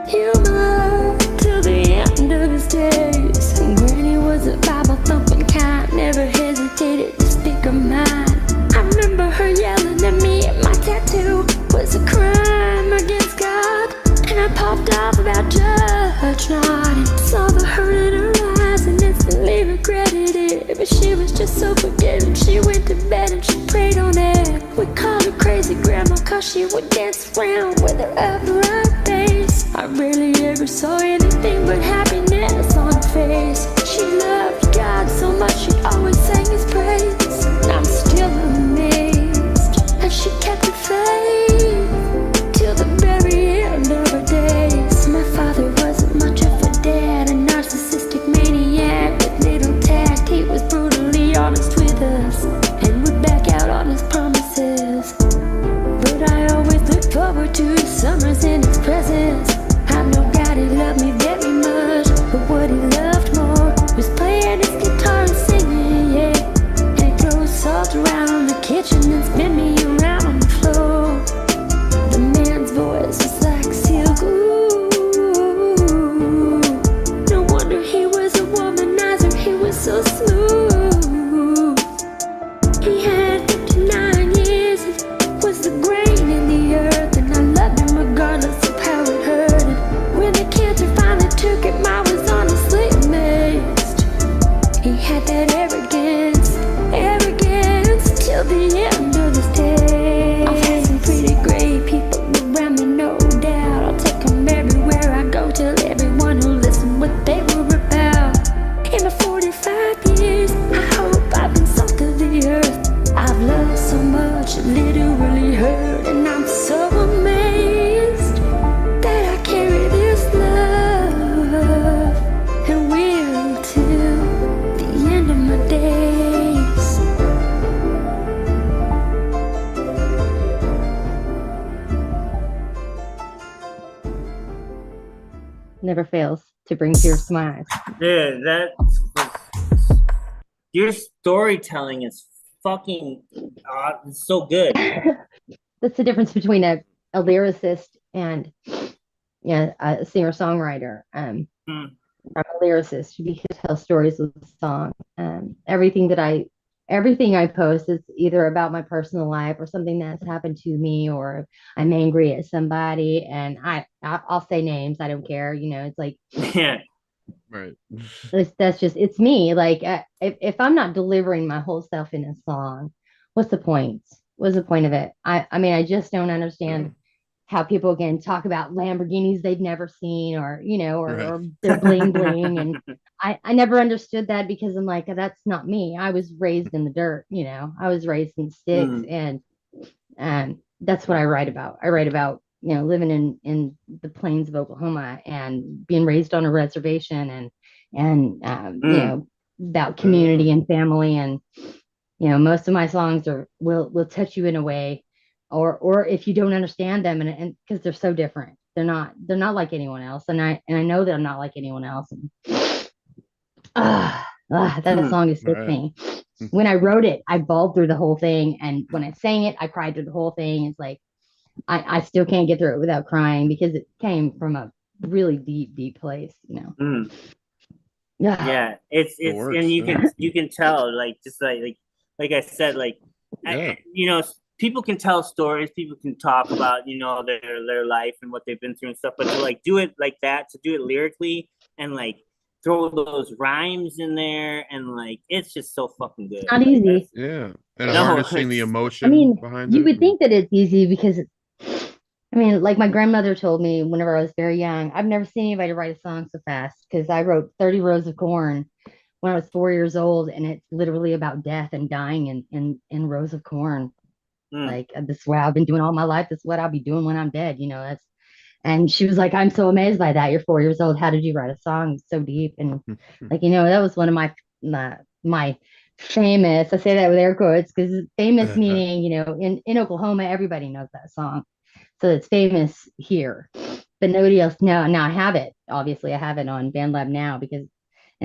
till the end of his days. And Granny was a Bible thumping kind, never hesitated to speak her mind. I remember her yelling at me at my tattoo was a crime against God, and I popped off about judge not, and saw the hurt in her eyes and instantly regretted it. But she was just so forgiving. She went to bed and she prayed on it. We called her crazy grandma cause she would dance around with her upright face. I rarely ever saw anything but happiness on her face. She loved God so much she always sang his praise, and I'm still amazed. And she kept her faith till the very end of her days. My father wasn't much of a dad, a narcissistic maniac with little tact. He was brutally honest with us and would back out on his promises. But I always looked forward to his summers in his presence. I know God, he loved me very much, but what he loved more was playing his guitar and singing, yeah. And he'd throw salt around the kitchen and spin me around on the floor. The man's voice was like silk, ooh. No wonder he was a womanizer, he was so smooth. He had 59 years and was the grain in the earth, and I loved him regardless of how it hurt. And when the cancer finally took him, I was honestly amazed. He had that arrogance till the end of his day. I've had some pretty great people around me, no doubt. I'll take them everywhere I go, tell everyone who listened what they were about. In my 45 years, I hope I've been salt of the earth. I've loved so much, it literally hurt, and I'm so amazed that I carry this love and will till the end of my days. Never fails to bring tears to my eyes. Dude, your storytelling is fucking so good. That's the difference between a lyricist and a singer-songwriter. I'm a lyricist. You can tell stories with a song. everything I post is either about my personal life or something that's happened to me, or I'm angry at somebody, and I'll say names. I don't care. It's like Yeah. Right. it's me. Like if I'm not delivering my whole self in a song, what's the point? What's the point of it? I mean, I just don't understand how people can talk about Lamborghinis they've never seen, or Right. or their bling bling, and I never understood that, because I'm like, that's not me. I was raised in the dirt. I was raised in sticks, Mm. and that's what I write about. I write about living in the plains of Oklahoma and being raised on a reservation, and Mm. about community and family, and most of my songs will touch you in a way, or if you don't understand them, and because they're so different, they're not like anyone else, and I know that I'm not like anyone else. And that Hmm. song is All with right. me. When I wrote it, I bawled through the whole thing, and when I sang it, I cried through the whole thing. It's like I still can't get through it without crying, because it came from a really deep, deep place. Mm. Yeah. Yeah, it's It it's works. and you Yeah. can tell, like, just like I said, like Yeah. people can tell stories, people can talk about their life and what they've been through and stuff, but to like do it like that, to do it lyrically and like throw those rhymes in there, and like it's just so fucking good. Not easy. Yeah. And No, harnessing the it's- I emotion mean, behind you it. would think that it's easy, because I mean, like my grandmother told me whenever I was very young, I've never seen anybody write a song so fast, because I wrote 30 Rows of Corn when I was 4 years old, and it's literally about death and dying in rows of corn. Mm. Like, this is what I've been doing all my life. This is what I'll be doing when I'm dead. That's, and she was like, I'm so amazed by that. You're 4 years old. How did you write a song so deep? And like, that was one of my famous, I say that with air quotes, because famous meaning, in Oklahoma, everybody knows that song. So it's famous here, but nobody else. Now I have it. Obviously, I have it on BandLab now, and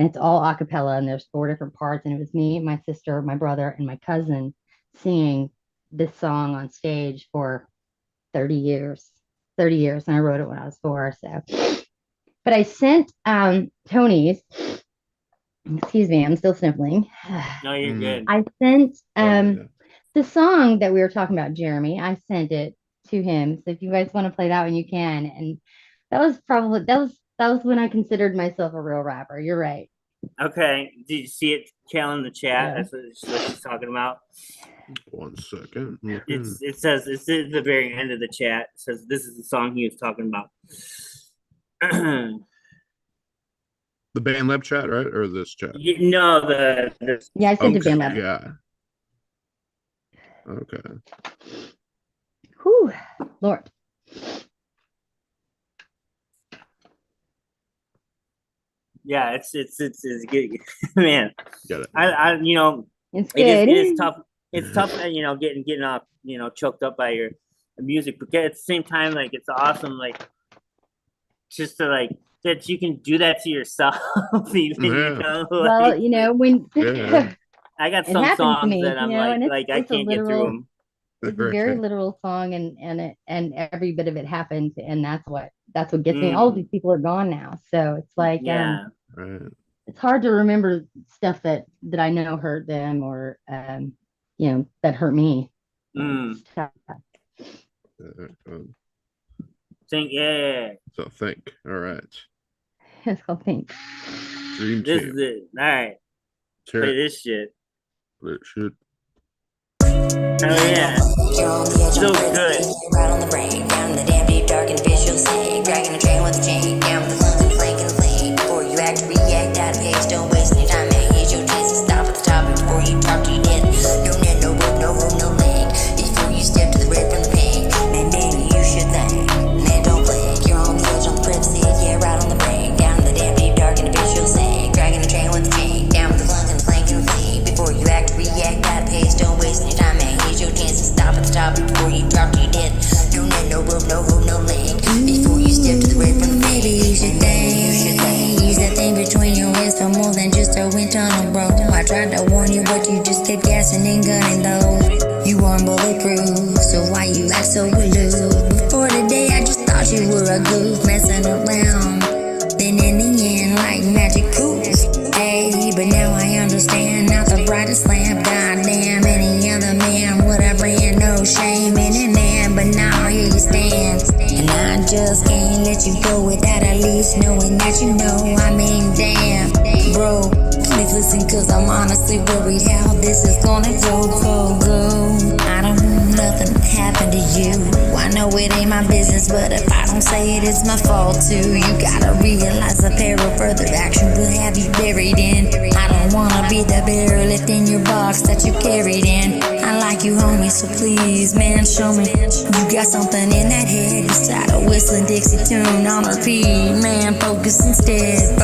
it's all a cappella, and there's 4 different parts, and it was me, my sister, my brother, and my cousin singing this song on stage for 30 years. 30 years, and I wrote it when I was 4. So, but I sent Tony's. Excuse me, I'm still sniffling. No, you're good. I sent Yeah. the song that we were talking about, Jeremy. I sent it to him. So if you guys want to play that one, you can. And that was when I considered myself a real rapper. You're right. Okay, did you see it, Cal, in the chat? Yeah. That's what she's talking about. 1 second. It says it's at the very end of the chat. It says this is the song he was talking about. The BandLab chat, right? Or this chat? No, the Yeah, I sent it to Okay. BandLab. Yeah. Okay. Whew, Lord. yeah, it's good. Man, Got it. I It's it is good. it is tough. It's tough, getting off, choked up by your music, but at the same time, like it's awesome, like just to like that you can do that to yourself. Even, Yeah. Well, when Yeah. I got it some happened to songs me, that I'm and like I it's a can't get through literal, them. it's a very Right. literal song, and every bit of it happened, and that's what gets me. All of these people are gone now, so it's like Yeah. Right. it's hard to remember stuff that I know hurt them, or that hurt me. Mm. It's tough. Think, yeah. So think. All right. It's called Pink. Dream This team. is it. All right. Tear Play it. this shit. It should. Oh yeah. So good. Right on the brain, down in the damn deep dark and visual state. Dragging a train with a chain, down with the funk and flank and flame. Before you act or react out of pace, don't waste any time, man. Use your chance to stop at the topic before you talk to your dead. No net, no rope, no room, no leg. Before you step to the red from the pain, man, baby, you should think. Man, don't blink. You're on the edge, on the privacy, yeah, right on the brain. Down in the damn deep dark and visual state. Dragging a train with a chain, down with the funk and flank and flame. Before you act or react out of pace, don't waste any time, man. Use your chance to stop at the topic before you drop to your dead. No net, no rope, no room, no link. Before you step to the red from the baby, you should think. Use that thing between your ears for more than just a wind tunnel, bro. I tried to warn you, but you just kept gassing and gunning, though. You aren't bulletproof, so why you act so aloof? Before today, I just thought you were a goof, messing around. Then in the end, like magic poof. Hey, but now I understand. stand, not the brightest lamp. Goddamn, any other man would have ran, no shame in it, man. But now here you stand, and I just can't let you go without at least knowing that you know. I mean, damn, bro. Please listen, cause I'm honestly worried how this is gonna go. I don't want nothing to happen to you. I know it ain't my business, but if I don't say it, it's my fault too. You gotta realize the peril further action will have you buried in. I don't wanna be the bear left in your box that you carried in. I like you, homie, so please, man, show me you got something in that head. You start a whistling Dixie tune on repeat, man. Focus instead.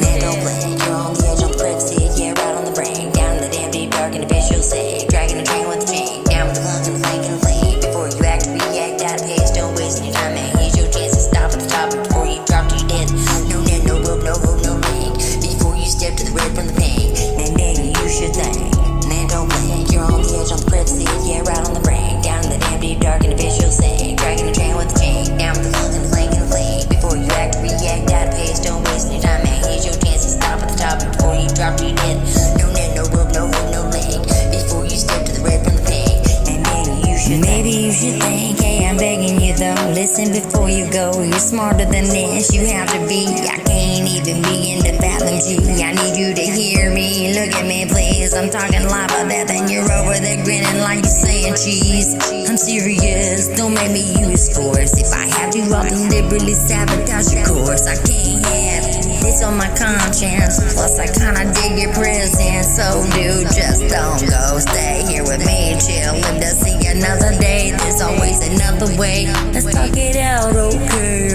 Man, don't play. You're on the edge, on the precipice, yeah, right on the brain. Down in the damn deep dark and the visual say, dragging the train with the chain. Down with the lungs and the flank and the flame. Before you act, react, out of pace, don't waste any time, man. Here's your chance to stop at the top before you drop to your death. No net, no rope, no hope, no link. Before you step to the red from the pain, man, baby, you should think. Man, don't blink. You're on the edge, on the precipice, yeah, right on the brain. Down in the damn deep dark and the visual say, dragging the train with the chain. Down with the lungs and the flank and the flame. Before you act, react, out of pace, don't waste any time, man. Here's your chance to stop at the top before you drop to your death. No net, no rope, no hope, no link. Before you step to the red from the pain, and maybe you should think, hey, I'm begging you though, listen before you go. You're smarter than this, you have to be. I can't even begin to fathom G. I need you to hear me, look at me please. I'm talking live about that, then you're over there grinning like you're saying cheese. I'm serious, don't make me use force. If I have to, I'll deliberately sabotage your course. I can't have this on my conscience. Plus, I kinda dig your presence. So, dude, just don't go. Stay here with me, chill, live to see another day. There's always another way. Let's talk it out, okay.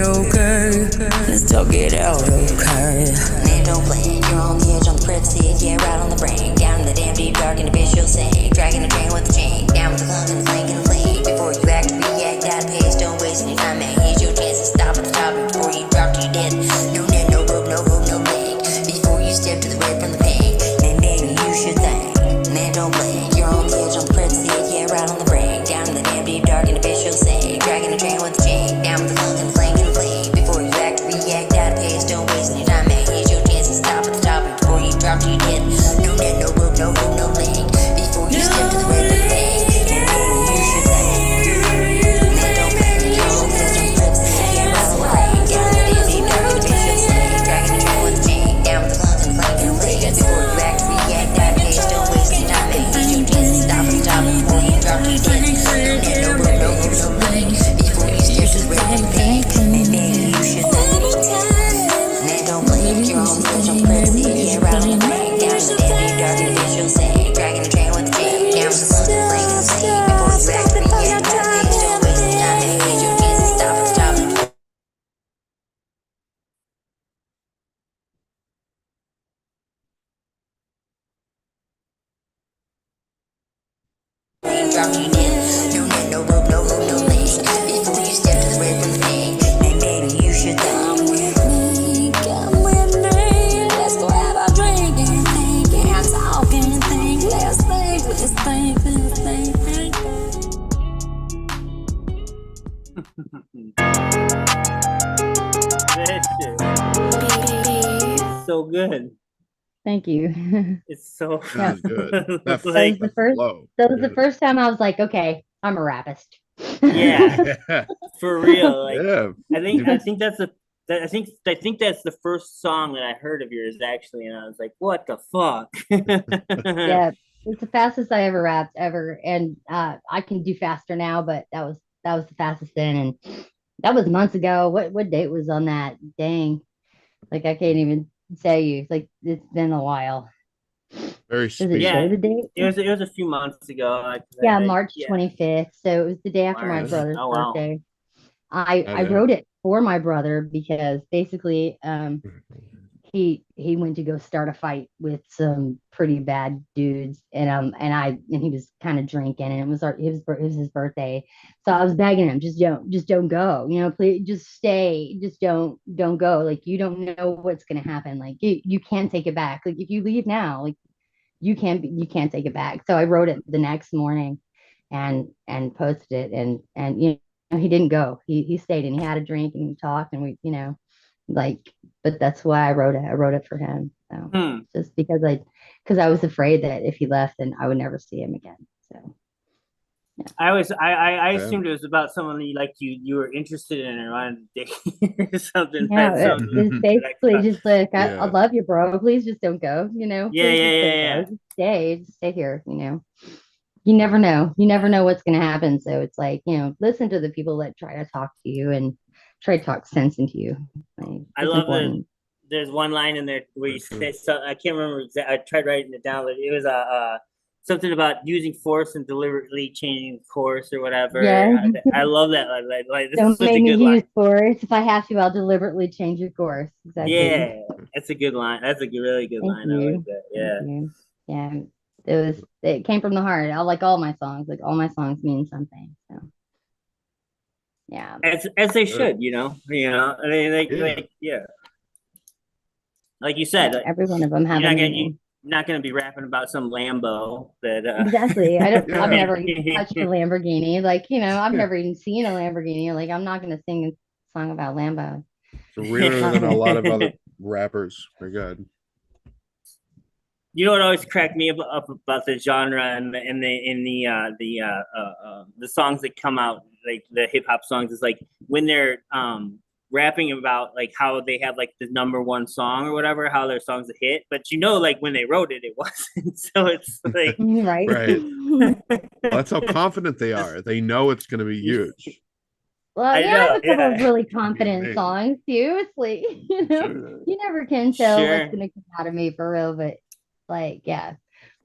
Let's talk it out, okay. Man, don't play. You're on the edge, on the precipice, yeah, right on the brain. Down in the damn deep dark and the visual say, dragging the train with the chain. Down with the lungs and the flank and the flame. Before you act, react, out of pace, don't waste any time, man. Here's your chance to stop at the top before you drop to your death. No net, no rope, no hope, no link. Before you step to the red from the pain, man, baby, you should think. Man, don't blink. You're on the edge, on the precipice, yeah, right on the brain. Down in the damn deep dark and the visual say, dragging the train with the chain. Down with the lungs and the flank and the flame. Before you act, react, out of pace, don't waste any time, man. Here's your chance to stop at the top before you drop to your death. No net, no rope, no hope, no link. Before you step to the red from the pain, man, baby, you should think. Man, don't blink. You're on the edge, on the precipice, yeah, right on the brain. Down in the damn deep dark and the visual say, dragging the train with the chain. Down with the lungs and the flank and the flame. Before you act, react, out of pace, don't waste any time, man. Here's your chance to stop at the top before you drop to your death. No net, no rope, no hope, no link. Before you step to the red from the pain, man, baby, you should think. Man, don't blink. You're on the edge, on the precipice, yeah, right on the brain. Down in the damn deep dark and the visual say, dragging the train with the chain. Down with the lungs and the flank and the flame. Before you act, react, out of pace, don't waste any time, man. Here's your chance to stop at the top before you drop to your death. No net, no rope, no hope, no link. Before you step to the red from the pain, man, baby, you should think. Come with me, let's go have a drink and think and talk and think. Let's think. That shit. So good. Thank you. It's so Yeah. That was good. That like, the first- flow. That was the first time I was like, okay, I'm a rapist. Yeah. Yeah. for real. Like Yeah. I think that's I think that's the first song that I heard of yours actually, and I was like, what the fuck? Yeah, it's the fastest I ever rapped ever, and I can do faster now, but that was the fastest then, and that was months ago. What date was on that? Dang, like I can't even tell you. Like it's been a while. Very Does it speedy. show the date? It was a few months ago. Yeah, March yeah. 25th. So it was the day after my March. brother's Oh, wow. birthday. I Okay. wrote it for my brother because basically he went to go start a fight with some pretty bad dudes and he was kind of drinking and it was his birthday, so I was begging him, just don't go, please just stay, just don't go, like you don't know what's gonna happen, like you can't take it back, like if you leave now, like you can't take it back. So I wrote it the next morning and posted it, and he didn't go, he stayed and he had a drink and he talked and we like, but that's why I wrote it for him. So just because because I was afraid that if he left, then I would never see him again. So I Yeah. assumed it was about someone you like you were interested in and wanted to date or something. yeah, That's it, something it's that basically just like I Yeah. love you, bro. Please just don't go. Yeah, Please yeah, just yeah, don't yeah. go. Just stay here. You never know. You never know what's going to happen. So it's like, listen to the people that try to talk to you and try to talk sense into you. Like, I it's love that important. there's one line in there where you For say so I can't remember exactly. I tried writing it down, but it was something about using force and deliberately changing course or whatever. Yeah. I love that. This is Don't such make a me good use line. force. If I have to, I'll deliberately change your course. Exactly. Yeah, that's a good line. That's a really good Thank line. I like you. that. Thank Yeah. you. Yeah. It came from the heart. I like all my songs. Like all my songs mean something. So yeah. As they sure. should, I mean, Yeah. yeah, like you Yeah. said, Every one of them have you're a not gonna you, meaning. you're not gonna be rapping about some Lambo that Exactly. I've Yeah. never even touched a Lamborghini. Like, I've never even seen a Lamborghini. Like, I'm not gonna sing a song about Lambo. So rarer than a lot of other rappers. My God. You know what always cracked me up about the genre and the songs that come out, like the hip hop songs, is like when they're rapping about like how they have like the number one song or whatever, how their song's a hit, but like when they wrote it, it wasn't. So it's like Right. Right. Well, that's how confident they are. They know it's going to be huge. Well, I yeah, I have know, a couple of yeah, really It'd be confident amazing. songs too. It's like, Sure. you never can tell what's sure, gonna come out of me for real, but like, yeah.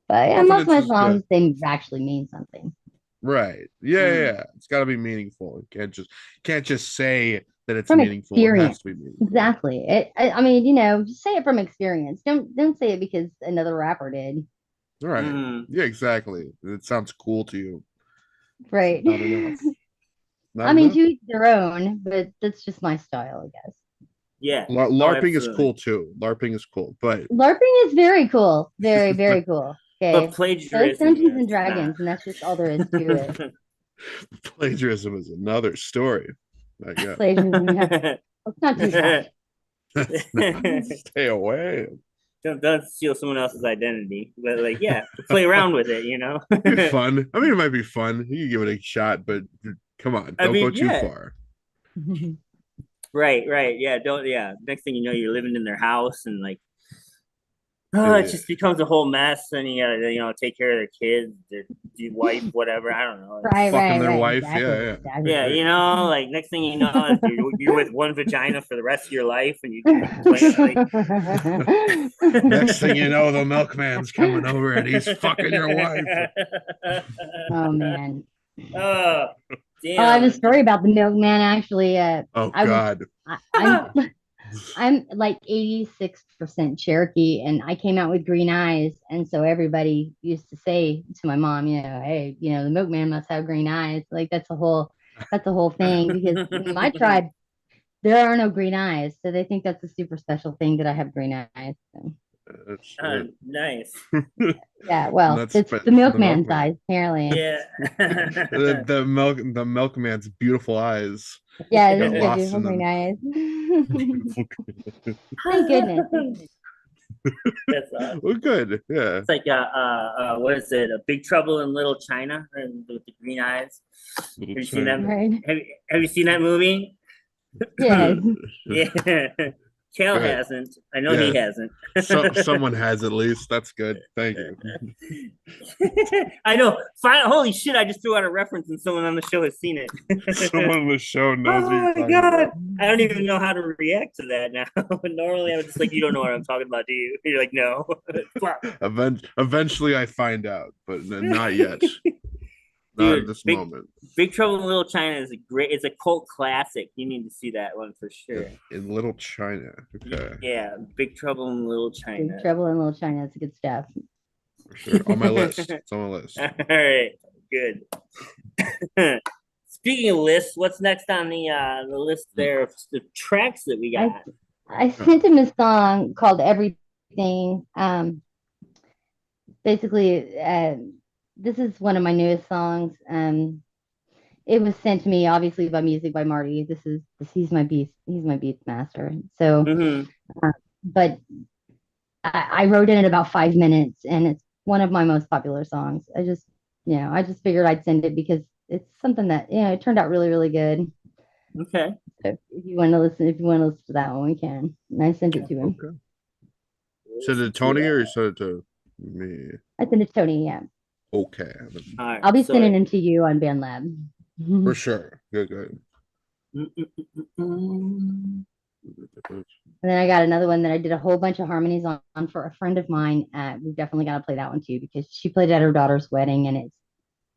But yeah, most of Confidence my is good. songs they actually mean something. Right. Yeah, yeah, mm, yeah. It's got to be meaningful. It can't just say that it's From meaningful. It has experience. to be meaningful. Exactly. I mean, just say it from experience. Don't say it because another rapper did. All right. mm, Yeah, exactly. It sounds cool to you. It's Right. not enough. Not I mean, to enough. each their own, but that's just my style, I guess. yeah, oh, LARPing is absolutely. cool too. LARPing is cool, but LARPing is very cool. Very, very cool. But Okay. So it's plagiarism Dungeons and is not. Dragons, and that's just all there is to it. plagiarism is another story. My God. Plagiarism, yeah. Let's not do that. That's not, stay away. Don't steal someone else's identity, but like, yeah, play around with it, It'd be fun. I mean, it might be fun. You can give it a shot, but come on, I don't go mean, too yeah, far. right, yeah, don't, yeah. Next thing you know, you're living in their house, and like, oh, it Yeah. just becomes a whole mess. And you gotta, take care of their kids, their wife, whatever. I don't know. Right, Fucking right, their right. wife. Exactly. Yeah, yeah. Yeah, Exactly. Great. like next thing you know, you're with one vagina for the rest of your life, and you complain like, Next thing you know, the milkman's coming over and he's fucking your wife. Oh man. oh, Oh, I have a damn. story about the milkman actually. Oh I was God. I'm I'm like 86% Cherokee and I came out with green eyes. And so everybody used to say to my mom, hey, the milkman must have green eyes. Like that's a whole thing because in my tribe there are no green eyes. So they think that's a super special thing that I have green eyes. So, Shit. Nice. yeah, And well, that's it's the the milkman's milkman. eyes, apparently. Yeah. The milkman's beautiful eyes Yeah, got this good, lost beautiful in green them. eyes. Beautiful. Thank goodness. That's awesome. Well, good. Yeah. It's like what is it? A Big Trouble in Little China, and with the green eyes. Little Have you seen that? China. Right. Have you seen that movie? Yes. Yeah. Cal Good. hasn't. I know he Yeah. hasn't. Someone has at least. That's good. Thank you. I know. Holy shit! I just threw out a reference, and someone on the show has seen it. Someone on the show knows Oh what you're my talking god! about. I don't even know how to react to that now. Normally, I would just like, you don't know what I'm talking about, do you? You're like, no. Fuck. Eventually, I find out, but not yet. Not Dude, at this moment. Big Trouble in Little China is it's a cult classic. You need to see that one for sure. In Little China. Okay. Yeah, Big Trouble in Little Big China. Trouble in Little China. That's good stuff. For sure. On my list. It's on my list. All right, good. Speaking of lists, what's next on the list there of the tracks that we got? I sent him a song called Everything. Basically, this is one of my newest songs. It was sent to me obviously by Music by Marty. He's my beast master. So, Mm-hmm. but I wrote in about 5 minutes, and it's one of my most popular songs. I just figured I'd send it because it's something that, it turned out really, really good. Okay. So if you want to listen, to that one, we can. And I sent it to him. Okay. Send it to Tony or you send it to me? I sent it to Tony. Yeah, Okay. All right. I'll be so- sending him to you on BandLab. For sure. Good. Mm. And then I got another one that I did a whole bunch of harmonies on for a friend of mine. We've definitely got to play that one too because she played at her daughter's wedding and it's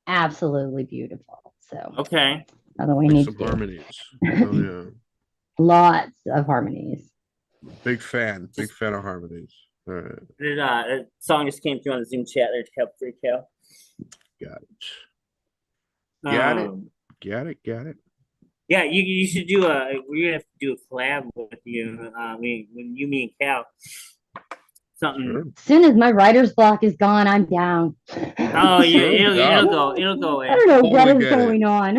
absolutely beautiful. So Okay. another one we Like need some to do. harmonies. Oh yeah. Lots of harmonies. Big fan of harmonies. All right. A song just came through on the Zoom chat there to help free Cal. Got it. Got it. Um, Got it. Yeah, you should do we're gonna have to do a collab with you. When you, me, and Cal. Something. Sure. As soon as my writer's block is gone, I'm down. Oh, Sure, it'll yeah. go away. I don't know what Totally is get it. going on.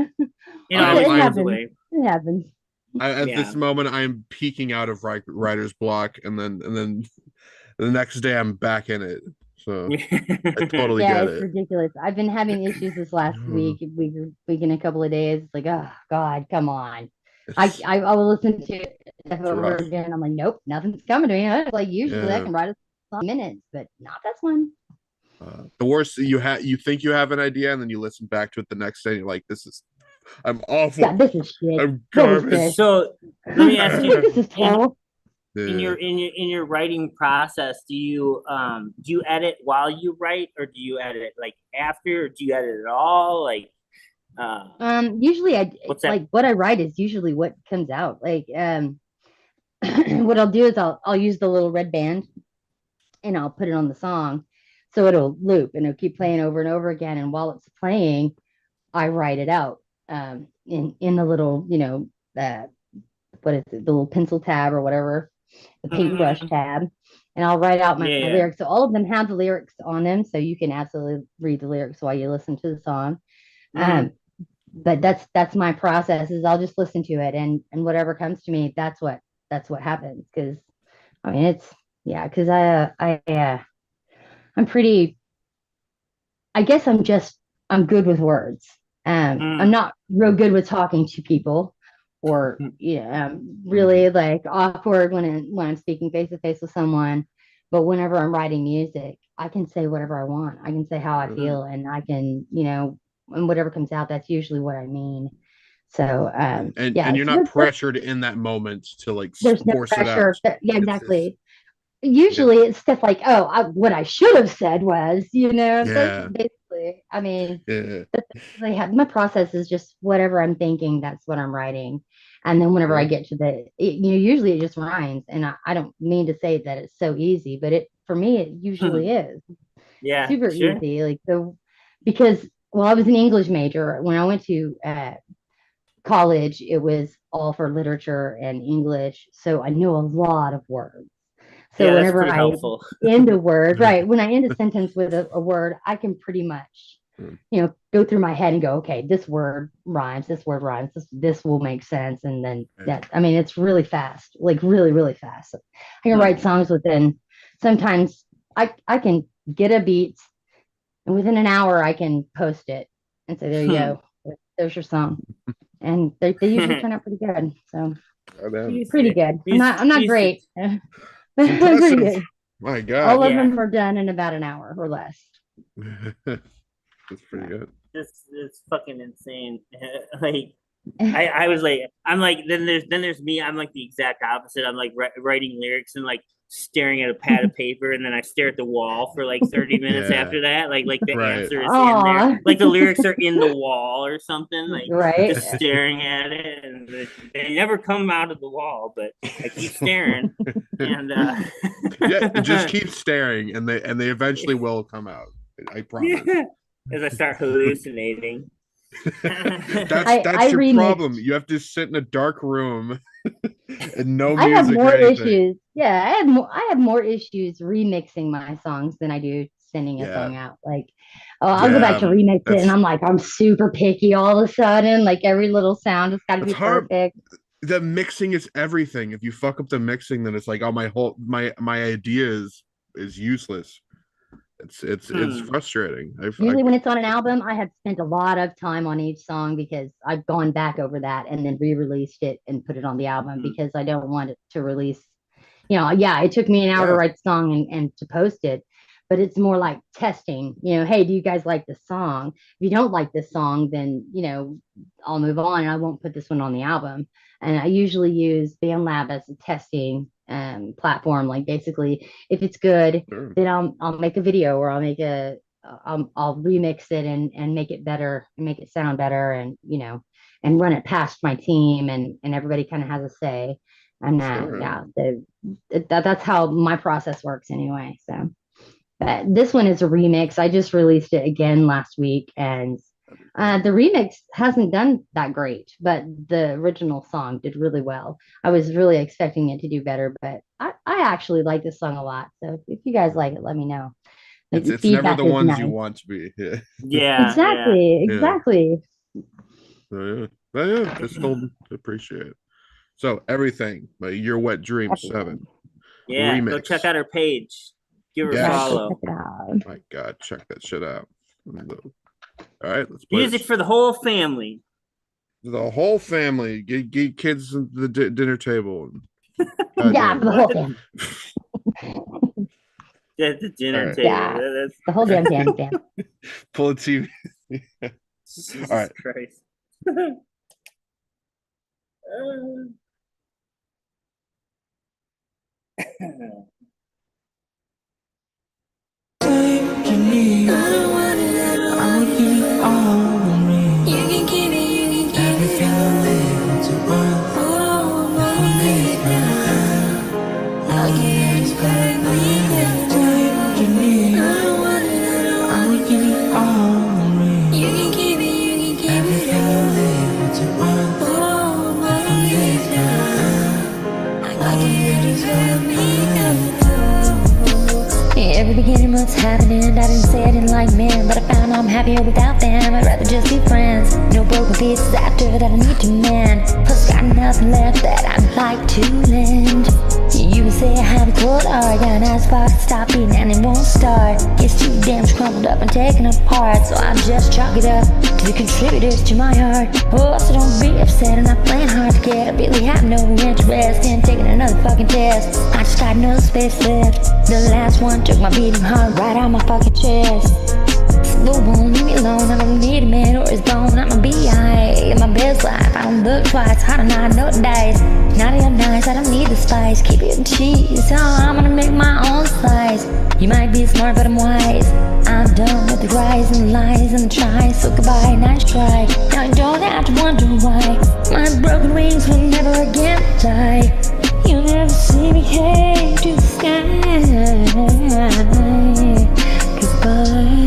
It always It goes happens. away. It happens. At Yeah. this moment, I'm peeking out of writer's block, and then the next day I'm back in it. So I totally Yeah, get it's it. ridiculous. I've been having issues this last week in a couple of days. It's like, oh God, come on. I will listen to it over rough. again. I'm like, nope, nothing's coming to me. Like usually I Yeah. can write a song in minutes, but not this one. The worst you think you have an idea, and then you listen back to it the next day, and you're like, I'm awful. Yeah, this is shit. I'm What is garbage. this? So let me ask you, This is terrible. in Yeah. your writing process, do you edit while you write, or do you edit like after, or do you edit at all? Like, Usually What's that? like what I write is usually what comes out. Like what I'll do is I'll use the little red band and I'll put it on the song so it'll loop and it'll keep playing over and over again. And while it's playing, I write it out in the little, what is it, the little pencil tab or whatever, the paintbrush tab. And I'll write out my Yeah. lyrics. So all of them have the lyrics on them. So you can absolutely read the lyrics while you listen to the song. But that's my process is I'll just listen to it and whatever comes to me, that's what happens. Cause I mean, cause I'm pretty, I guess I'm good with words. I'm not real good with talking to people or, really like awkward when I'm speaking face to face with someone. But whenever I'm writing music, I can say whatever I want. I can say how I feel and I can, and whatever comes out, that's usually what I mean. So, And yeah, you're not pressured in that moment to like there's no force it pressure. out. Yeah, It's exactly. Usually it's stuff like, what I should have said was, Yeah. that's basically, I mean, Yeah. my process is just whatever I'm thinking, that's what I'm writing. And then whenever I get to usually it just rhymes. And I don't mean to say that it's so easy, but for me, it usually is Yeah, super sure. easy. Like, because, well, I was an English major. When I went to college, it was all for literature and English. So I know a lot of words. So Yeah, that's whenever pretty I helpful. end a word, right, when I end a sentence with a word, I can pretty much, go through my head and go, okay, this word rhymes, this will make sense. And then it's really fast, like really, really fast. I can write songs sometimes I can get a beat and within an hour I can post it and say, there you go, there's your song. And they usually turn out pretty good. So pretty good. I'm not great. Pretty Impressive. good. My All God. of Yeah. them are done in about an hour or less. That's pretty good. It's fucking insane. Like I was like, I'm like, then there's me. I'm like the exact opposite. I'm like writing lyrics and like staring at a pad of paper, and then I stare at the wall for like 30 minutes Yeah. after that. Like the Right. answer is in Aw. there. Like the lyrics are in the wall or something. Like Right. just staring at it, and they never come out of the wall, but I keep staring. And Yeah, just keep staring, and they eventually will come out. I promise. as I start hallucinating. That's your remix- problem. You have to sit in a dark room and no I have music more or anything. issues. Yeah, I have more issues remixing my songs than I do sending a Yeah. song out. Like, I'll go back to Yeah, remix it, that's- and I'm like, I'm super picky all of a sudden. Like every little sound has got to be It's hard. perfect. The mixing is everything. If you fuck up the mixing, then it's like, oh, my idea is is useless. It's frustrating. Usually when it's on an album, I have spent a lot of time on each song because I've gone back over that and then re-released it and put it on the album because I don't want it to release. Yeah, it took me an hour to write the song and to post it, but it's more like testing. Hey, do you guys like this song? If you don't like this song, then I'll move on and I won't put this one on the album. And I usually use BandLab as a testing platform. Like basically, if it's good, then I'll make a video or I'll remix it and make it better and make it sound better and and run it past my team and everybody kind of has a say. And that's how my process works anyway. So, but this one is a remix. I just released it again last week, and the remix hasn't done that great, but the original song did really well. I was really expecting it to do better, but I actually like this song a lot. So if you guys like it, let me know. It's never the ones you want to be. Yeah. Exactly. But yeah, just still appreciate it. So everything, Your Wet Dream 7. Yeah, remix. Go check out her page. Give her a follow. My God, check that shit out. All right, let's play music for the whole family. The whole family. Get kids at the dinner table. Yeah, for the whole family. The dinner table. Yeah, the whole damn family. Pull a TV. Jesus All right. Christ. Every beginning, what's happening? I didn't say I didn't like men, but I found I'm happier without them. I'd rather just be friends. No broken pieces after that I need to mend. Plus, got nothing left that I'd like to lend. You say I have a cold heart, got a nice spark, stop beating and it won't start. It's too damn crumpled up and taken apart, so I just chalk it up to the contributors to my art. Oh, so don't be upset, I'm not playing hard to get. I really have no interest in taking another fucking test. I just got no space left. The last one took my beating heart right out my fucking chest. Slow won't leave me alone, I don't need a man or his bone. I'm a B.I. in my best life, I don't look twice, hot or not, no dice. Naughty or nice, I don't need the spice, keep it cheese, so I'm gonna make my own slice. You might be smart, but I'm wise. I'm done with the cries and the lies and the tries, so goodbye, nice try. Now you don't have to wonder why my broken wings will never again fly. You'll never see me head to the sky. Goodbye.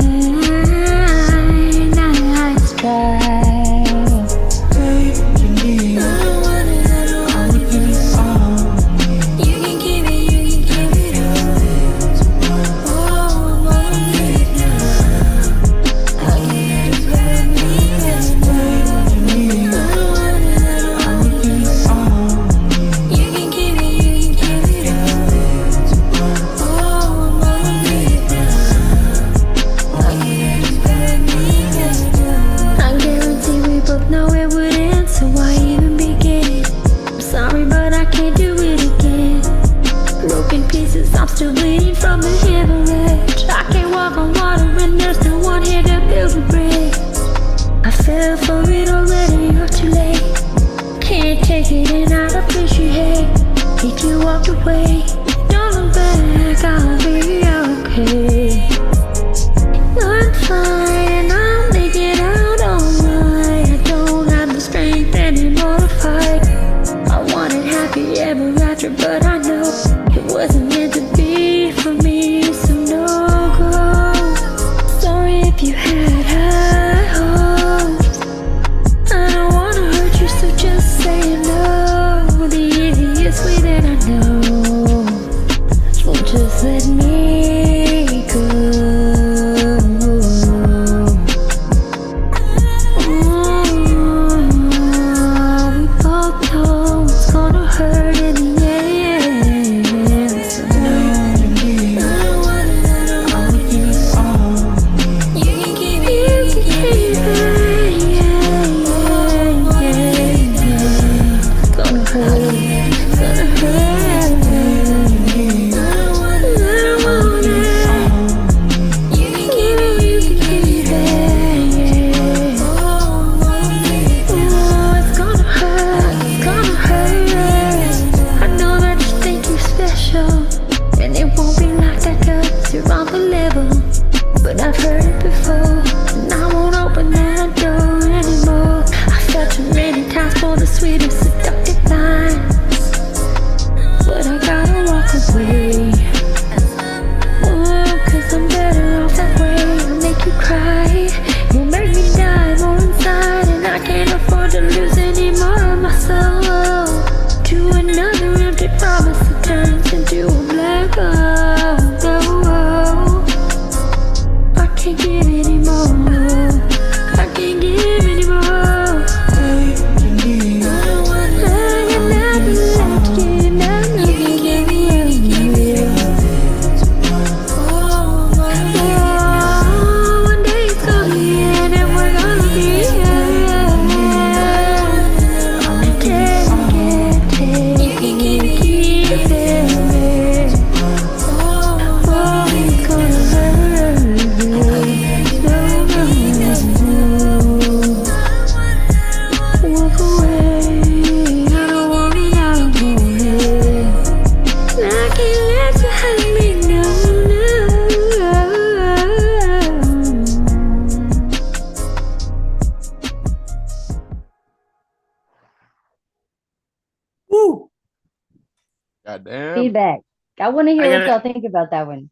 God damn. Feedback. I want to hear I what gotta- y'all think about that one.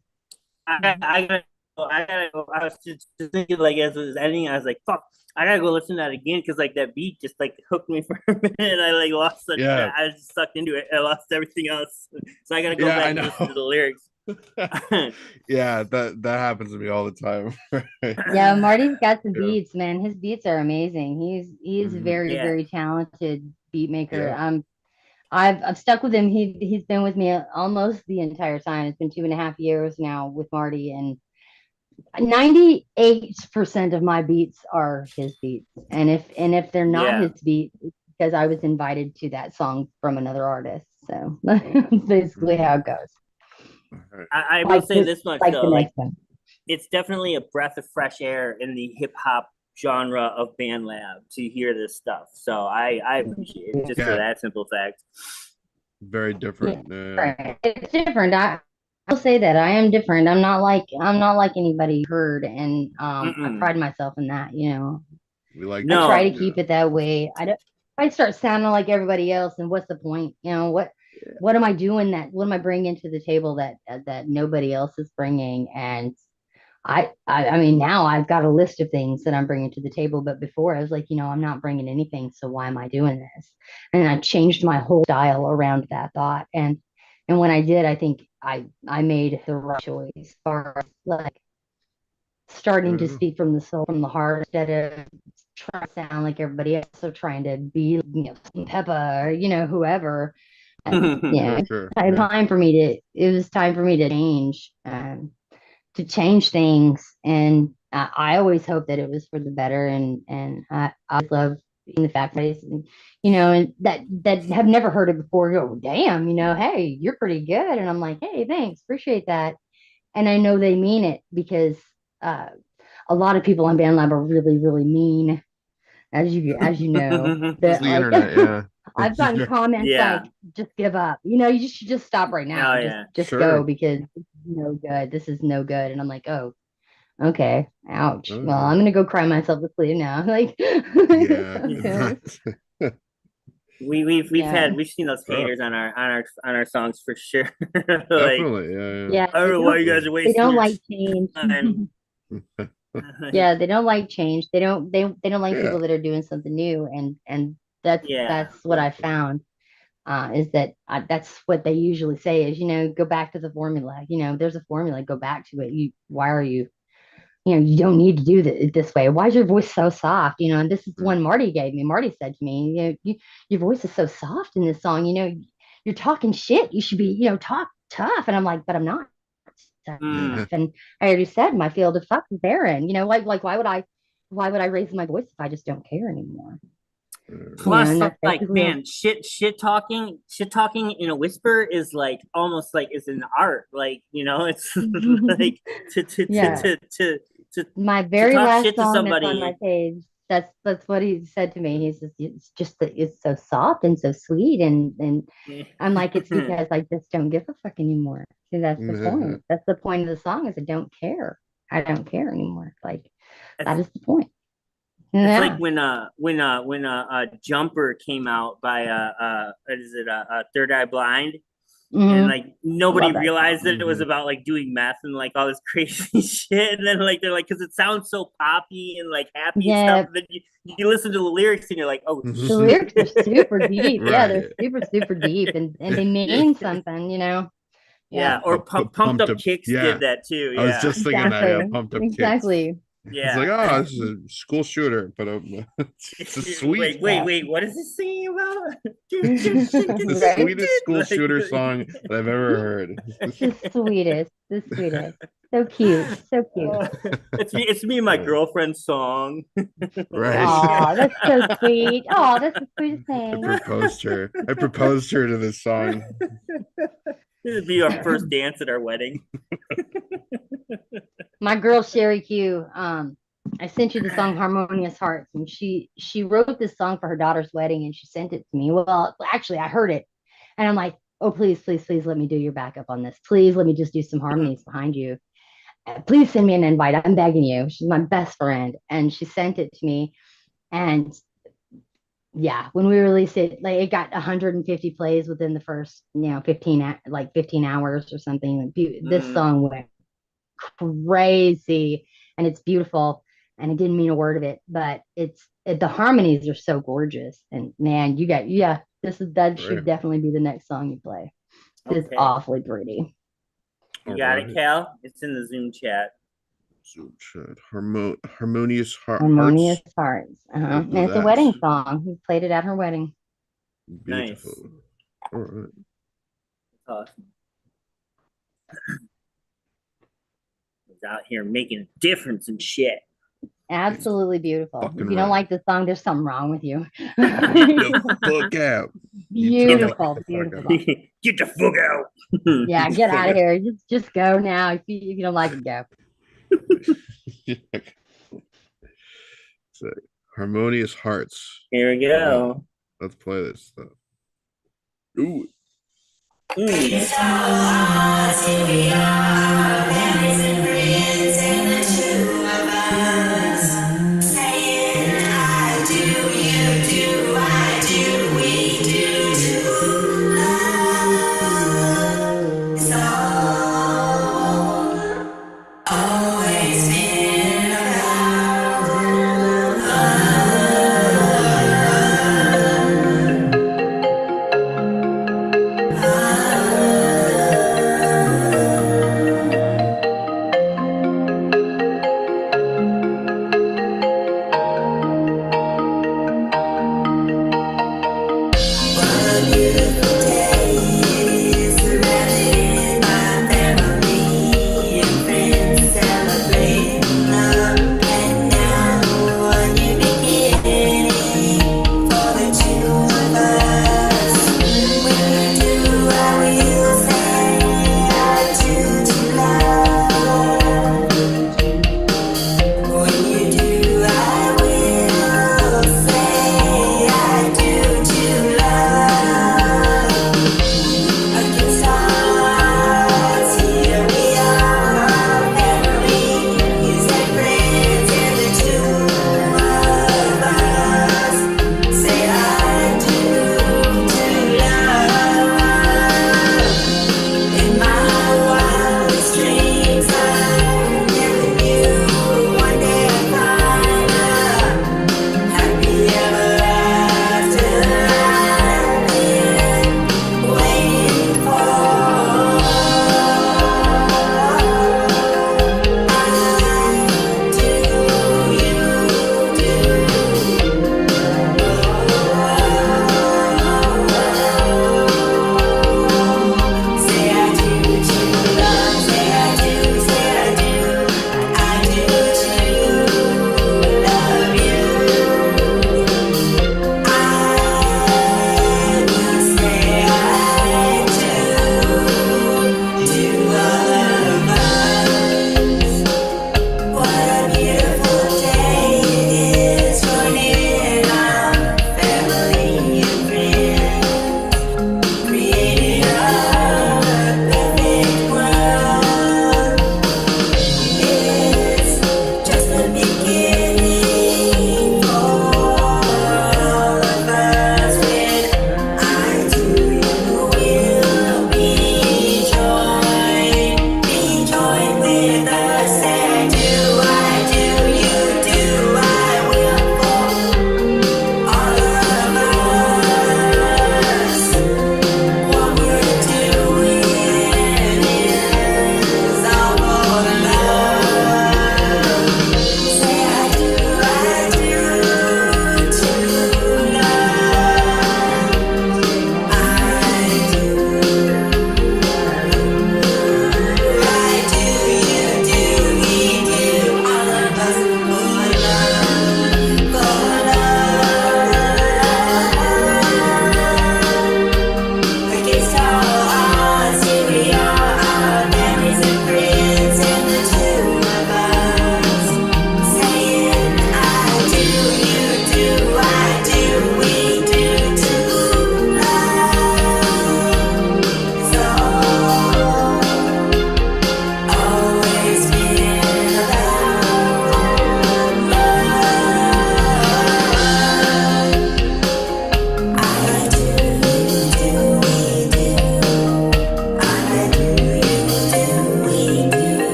I gotta go. I was just thinking, like, as it was ending, I was like, fuck, I gotta go listen to that again because, like, that beat just like hooked me for a minute. And I like lost such. Yeah. I was just sucked into it. I lost everything else, so I gotta go Yeah, back I and know. listen to the lyrics. Yeah, that happens to me all the time. Yeah, Marty's got some Yeah. beats, man. His beats are amazing. He's Mhm. very, Yeah. very talented beat maker. Yeah. I've stuck with him. He's been with me almost the entire time. It's been 2.5 years now with Marty, and 98% of my beats are his beats. And if they're not Yeah. his beats, it's because I was invited to that song from another artist. So that's basically how it goes. I will say this much Like though, the like next one. it's definitely a breath of fresh air in the hip hop genre of Band Lab to hear this stuff. So I appreciate it just for Yeah. that simple fact. Very different. Right. It's different. I will say that I am different. I'm not like anybody you heard, and I Mm-mm. pride myself in that. We like No. I try to yeah. keep it that way. I don't. If I start sounding like everybody else, and what's the point? What am I doing? What am I bringing to the table that nobody else is bringing? And I mean, now I've got a list of things that I'm bringing to the table, but before I was like, I'm not bringing anything, so why am I doing this? And I changed my whole style around that thought, and when I did, I think I made the right choice as far as like starting to Mhm. speak from the soul, from the heart, instead of trying to sound like everybody else, or trying to be, Peppa, or whoever. And Sure. it was Yeah. time for me it was time for me to change things. And I always hoped that it was for the better. And I love being the fact face, and that have never heard it before go, damn, hey, you're pretty good. And I'm like, hey, thanks, appreciate that. And I know they mean it, because uh, a lot of people on Band Lab are really, really mean, as you know. It's That the like internet, yeah. I've gotten comments Yeah. like, just give up. You should just stop right now. Oh, Just yeah. just Sure. go, because this is no good. This is no good. And I'm like, oh, okay, ouch. Oh, Well, yeah. I'm gonna go cry myself to sleep now. Like, Yeah. okay. We've Yeah. seen those Tough. haters on our songs for sure. Like, Definitely. Yeah. Yeah, I don't know why you guys are they wasting don't your like change. time. Yeah, they don't like change. They don't like Yeah. people that are doing something new, and that's Yeah. what I found. Is that that's what they usually say is, go back to the formula. There's a formula, go back to it. Why are you, you don't need to do it this way. Why is your voice so soft? And this is the one Marty gave me. Marty said to me, your voice is so soft in this song. You're talking shit. You should be, talk tough. And I'm like, but I'm not tough. Mm. And I already said my field of fuck is barren. Like why would I raise my voice if I just don't care anymore? Plus, And that's like, basically man, shit talking in a whisper is like almost like it's an art. Like, it's like Yeah. to My very talk last shit to song that's on my somebody. page. That's what he said to me. He says, it's just that it's so soft and so sweet, and I'm like, it's because I just don't give a fuck anymore. See, that's the point. That's the point of the song, is I don't care. I don't care anymore. Like, that is the point. It's Yeah. like when Jumper came out by what is it, Third Eye Blind, and Mhm. like nobody Love that realized song. that it was about like doing meth and like all this crazy shit, and then like they're like, because it sounds so poppy and like happy and Yeah, stuff, and then you listen to the lyrics and you're like, oh the shit. lyrics are super deep. Yeah, they're Right. super, super deep, and they mean something. Yeah, Yeah, or Pumped Up Up. Kicks Yeah. did that too. I was Yeah, just thinking that. Yeah. exactly, Pumped up kicks. exactly. It's like, yeah. oh, this is a school shooter, but it's a sweet, Wait, what is this singing about? it's the Right? sweetest school Like- shooter song that I've ever heard. The sweetest, the sweetest. So cute, so cute. It's me and my girlfriend's song. Right. Oh, that's so sweet. Oh, that's the sweetest I thing. proposed her. I proposed her to this song. This would be our first dance at our wedding. My girl Sherry Q, I sent you the song Harmonious Hearts, and she wrote this song for her daughter's wedding, and she sent it to me. Well, actually, I heard it, and I'm like, oh, please, please, please let me do your backup on this. Please let me just do some harmonies behind you. Please send me an invite. I'm begging you. She's my best friend, and she sent it to me, and Yeah, when we released it, like it got 150 plays within the first, 15 hours or something. Like, this Mm. song went crazy, and it's beautiful, and I didn't mean a word of it, but the harmonies are so gorgeous. And man, yeah, that should Right. definitely be the next song you play. It's Okay. awfully pretty. You got it, Alright. Cal? It's in the Zoom chat. Zoom chat. Harmonious Harmonious Hearts. Hearts. What And is it's a that? wedding song. We played it at her wedding. Beautiful. Nice. All right. Awesome. It's out here making a difference and shit. Absolutely beautiful. Fucking If you don't right. like the song, there's something wrong with you. The fuck out. You tell me to Beautiful, get the fuck beautiful. out. Get the fuck out. Yeah, get out of here. Just go now. If you don't like it, go. So, Harmonious Hearts. Here we go. Let's play this stuff. Ooh. Mm.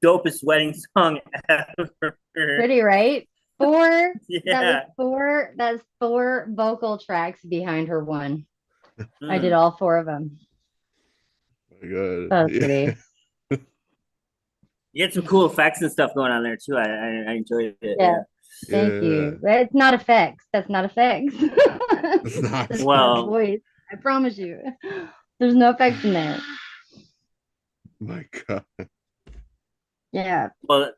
dopest wedding song ever. Pretty, right? Four. Yeah. That's four vocal tracks behind her one. I did Mm. all four of them. My God. That was Yeah. pretty. You had some cool effects and stuff going on there too. I enjoyed it. Yeah. Thank Yeah. you. It's not effects. That's not effects. It's not. That's Well- my voice. I promise you. There's no effects in there. My God. Yeah. Well,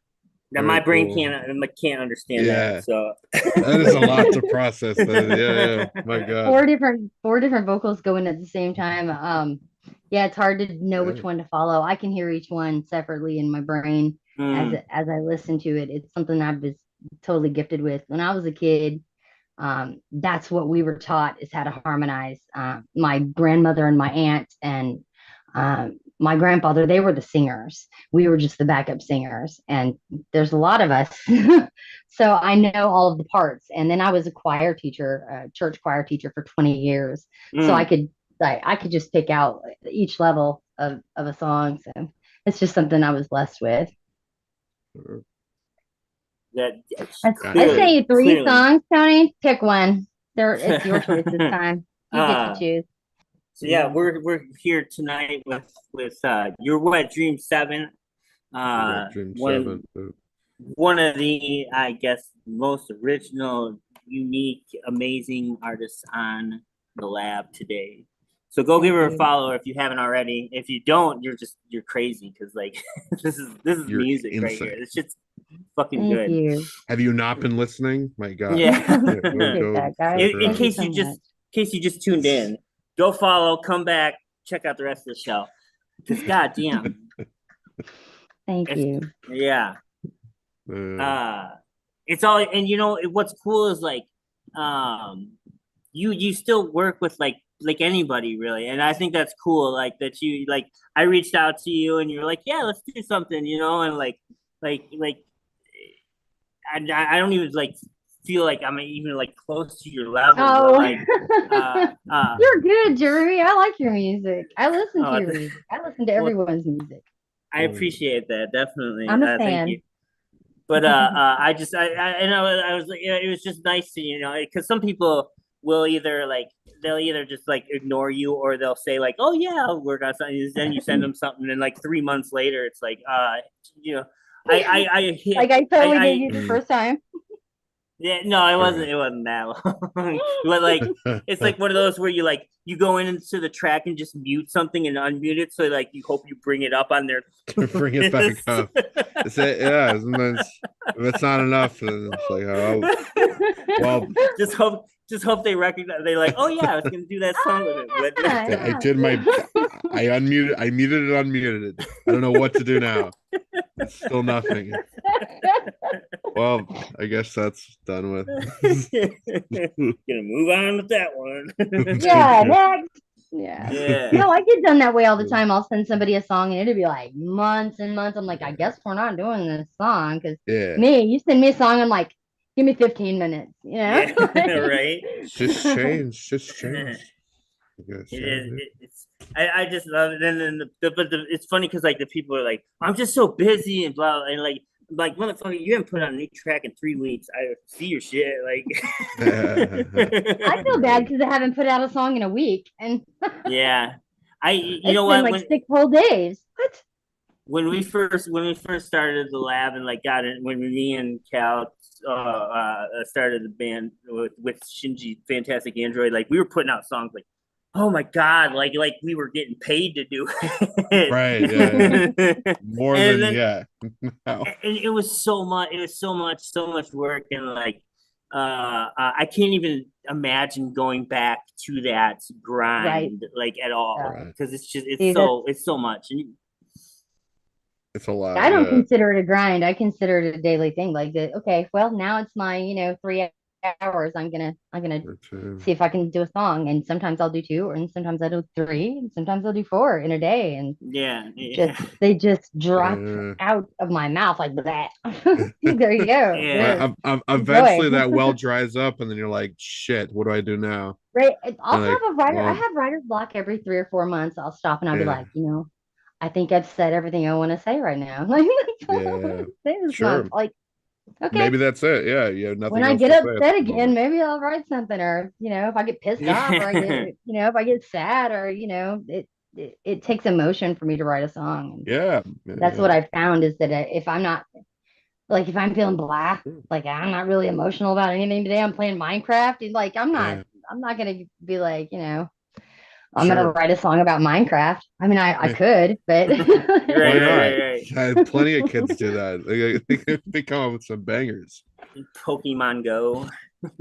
now my Very brain cool. can't understand Yeah. that. So That is a lot to process. Yeah. My God. Four different vocals going at the same time. Yeah, it's hard to know which Yeah. one to follow. I can hear each one separately in my brain mm, as I listen to it. It's something I was totally gifted with. When I was a kid, that's what we were taught is how to harmonize. My grandmother and my aunt and my grandfather, they were the singers. We were just the backup singers. And there's a lot of us. So I know all of the parts. And then I was a choir teacher, a church choir teacher for 20 years. So mm. I could just pick out each level of a song. So it's just something I was blessed with. That I clearly, say you three clearly. songs, Tony. Pick one. It's your choice this time. You get to choose. So yeah, we're here tonight with Your Wet Dream 7. Dream One 7. one of the, I guess, most original, unique, amazing artists on the lab today. So go give her a you. follow if you haven't already. If you don't, you're crazy because like this is You're music right insane. here. It's just fucking Thank good. you. Have you not been listening? My God. Yeah. Appreciate that, guys. check it In out. case so you much. case you just tuned in, go follow, come back, check out the rest of the show. Because goddamn, Thank you. yeah. Uh, It's all, and you know what's cool is like you still work with like anybody really, and I think that's cool, like that you like I reached out to you and you're like, yeah, let's do something, you know, and like I don't even like feel like I'm even like close to your level, but Oh, like you're good, Jeremy. I like your music. I listen Oh, to your music. I listen to well, everyone's music. I appreciate that definitely. I'm a Thank fan. you. But I just I was like, yeah, it was just nice to, you know, because some people will either like they'll either just like ignore you or they'll say like, oh yeah, I'll work on something. Then you send them something and like 3 months later it's like you know I hit Like I totally I did you the first time. yeah, no, it wasn't that long. But like it's like one of those where you go into the track and just mute something and unmute it, so like you hope you bring it up on their bring it back up. It's yeah, sometimes if it's not enough, then it's like, oh well, just hope they recognize. They like, oh yeah, I was gonna do that song with it. yeah, I did my I muted it, unmuted it. I don't know what to do now. It's still nothing. Well, I guess that's done with. Gonna move on with that one. Yeah, next. Yeah. Yeah. No, I get done that way all the time. I'll send somebody a song and it'll be like months and months. I'm like, I guess we're not doing this song because Yeah. you send me a song, I'm like, give me 15 minutes. You know? Yeah, right. Just change. I guess, It's I just love it. And then it's funny because like the people are like, I'm just so busy and blah, and like motherfucker, you haven't put out a new track in 3 weeks. I see your shit. Like I feel bad because I haven't put out a song in a week, and yeah, you it's know been what, like 6 whole days. What? when we first started the lab and like got it, when me and Cal started the band with Shinji Fantastic Android, like we were putting out songs like, oh my god, like we were getting paid to do it. Right, yeah. More And than then- no. and it was so much work, and like I can't even imagine going back to that grind like at all, Right. because it's just See, it's so much. And It's a lot. I don't yeah. consider it a grind. I consider it a daily thing. Like, okay, well, now it's my 3 hours. I'm gonna Or two. see if I can do a song, and sometimes I'll do 2, and sometimes I do 3, and sometimes I'll do 4 in a day, and yeah. they just drop Yeah. out of my mouth like that. There you go. Yeah. Eventually Enjoy. that well dries up, and then you're like, shit, what do I do now? Right. I also Like, have a writer. I well- have writer's block every 3 or 4 months. I'll stop and I'll be Yeah. like, I think I've said everything I want to say right now. Like, that's all I Yeah, wanna say this sure. month. Like, okay, Maybe that's it. Yeah, you have nothing when I else get to say at upset the again, moment. maybe I'll write something, or if I get pissed off, or I get, if I get sad, or it takes emotion for me to write a song. And Yeah, that's yeah. what I've found is that if I'm not like if I'm feeling blah, like I'm not really emotional about anything today. I'm playing Minecraft, and like Yeah, I'm not gonna be like, I'm gonna sure. write a song about Minecraft. I mean, I Yeah. could, but Right, Why not? right. Plenty of kids do that. They come up with some bangers. Pokemon Go.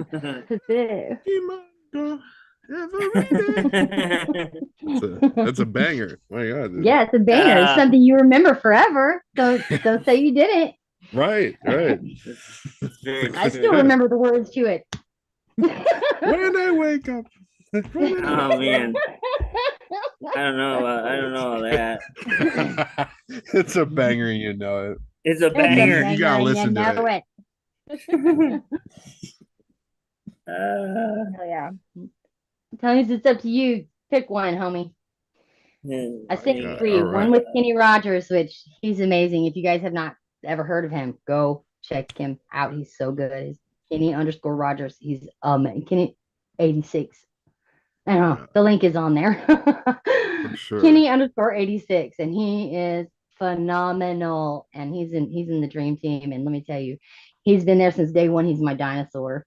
that's it. Go every day. That's a banger. My God, dude. Yeah, it's a banger. It's Uh, something you remember forever. Don't say you didn't. Right, right. it's very I true. still remember the words to it. When I wake up. Oh man, I don't know. I don't know all that. It's a banger, you know it. It's a It's a banger. You gotta banger, listen to know it. it. Uh, Hell yeah. Tony, it's up to you. Pick one, homie. I sent you God, three. all One right. with Kenny Rogers, which he's amazing. If you guys have not ever heard of him, go check him out. He's so good. It's Kenny_Rogers. He's Kenny 86. I don't know. Yeah, The link is on there. for sure. Kenny_86, and he is phenomenal. And he's in the dream team. And let me tell you, he's been there since day one. He's my dinosaur.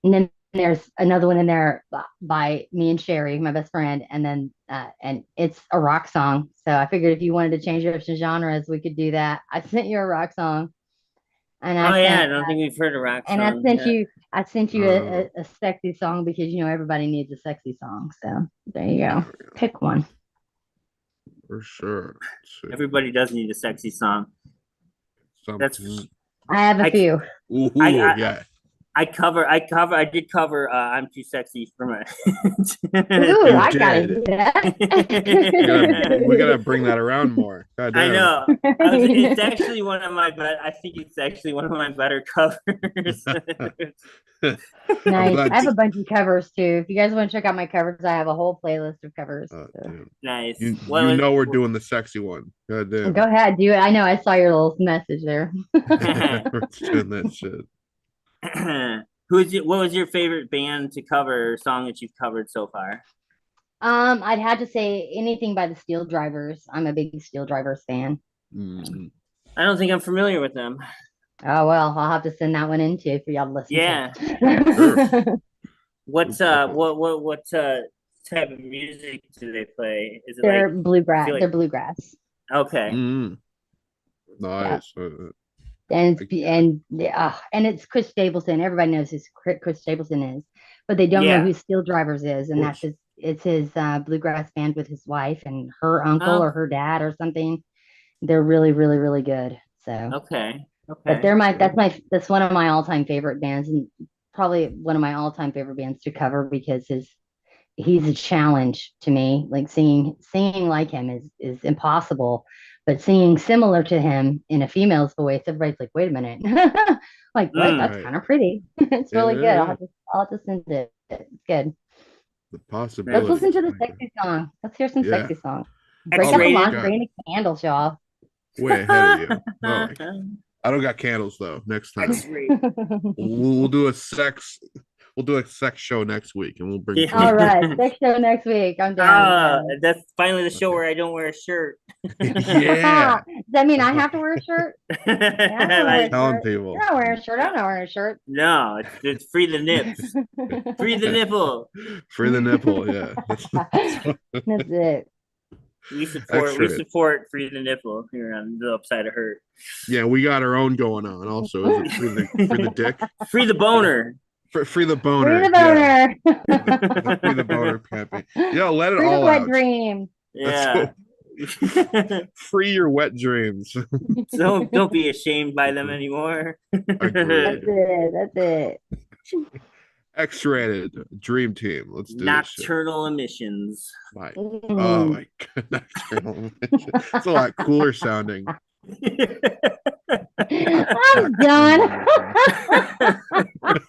And then there's another one in there by me and Sherry, my best friend, and then and it's a rock song. So I figured if you wanted to change up some genres, we could do that. I sent you a rock song, and oh yeah, I don't think we've heard a rock and I song sent yet. you I sent you Uh, a sexy song because everybody needs a sexy song. So there you go. Pick one. for sure. Let's see. Everybody does need a sexy song. That's Something. I have a I- few. Ooh, I- yeah. I did cover I'm Too Sexy for my Ooh, I gotta did. do that. We gotta bring that around more. God I damn. know. It's actually one of my I think it's actually one of my better covers. I'm Nice. glad I have a bunch of covers too. If you guys want to check out my covers, I have a whole playlist of covers. Oh, So. damn. Nice. You Well, know we're doing the sexy one. God damn. Go ahead, do it. I know I saw your little message there. We're doing that shit. What was your favorite band to cover or song that you've covered so far? I'd have to say anything by the Steel Drivers. I'm a big Steel Drivers fan. Mm. I don't think I'm familiar with them. Oh well, I'll have to send that one in too for y'all to listen Yeah. to. What's what type of music do they play? Is it They're like bluegrass. like- They're bluegrass. okay? Mm. Nice. And I- and it's Chris Stapleton. Everybody knows who Chris Stapleton is, but they don't know Yeah. who Steel Drivers is, and that's it's his bluegrass band with his wife and her uncle Oh. or her dad or something. They're really, really, really good. So, Okay. but Okay. that's one of my all-time favorite bands, and probably one of my all-time favorite bands to cover because he's a challenge to me. Like singing like him is impossible, but singing similar to him in a female's voice, everybody's like, wait a minute. Like what? Mm. That's Right. kind of pretty. It's really good. Yeah. I'll have to send it. It's good. The Let's possibility. listen to the sexy song. Let's hear some Yeah. sexy song. Break out the X-rated. lingerie and the candles, y'all. Way ahead of you. Oh, I don't got candles though. Next time. X-rated. We'll do a sex show next week and we'll bring Yeah. All right. Sex show next week. I'm down. That's finally the show where I don't wear a shirt. Yeah. Does that mean I have to wear a shirt? Like, Telling people. You're not wearing a shirt. I'm not wearing a shirt. no, it's free the nips. Free the nipple. Free the nipple, yeah. That's That's it. We X-rated. support free the nipple here on the upside of hurt. yeah, we got our own going on also. Is it free the dick? Free the boner. Free the boner. Free the boner. Yeah. Free the boner campaign. Yo, let it Free the all wet out. dream. Yeah. Free your wet dreams. Don't be ashamed by them anymore. Agreed. That's it. X-rated Dream Team. Let's do this shit. Nocturnal emissions. My, Mm. oh my god, Nocturnal. It's a lot cooler sounding. I'm done.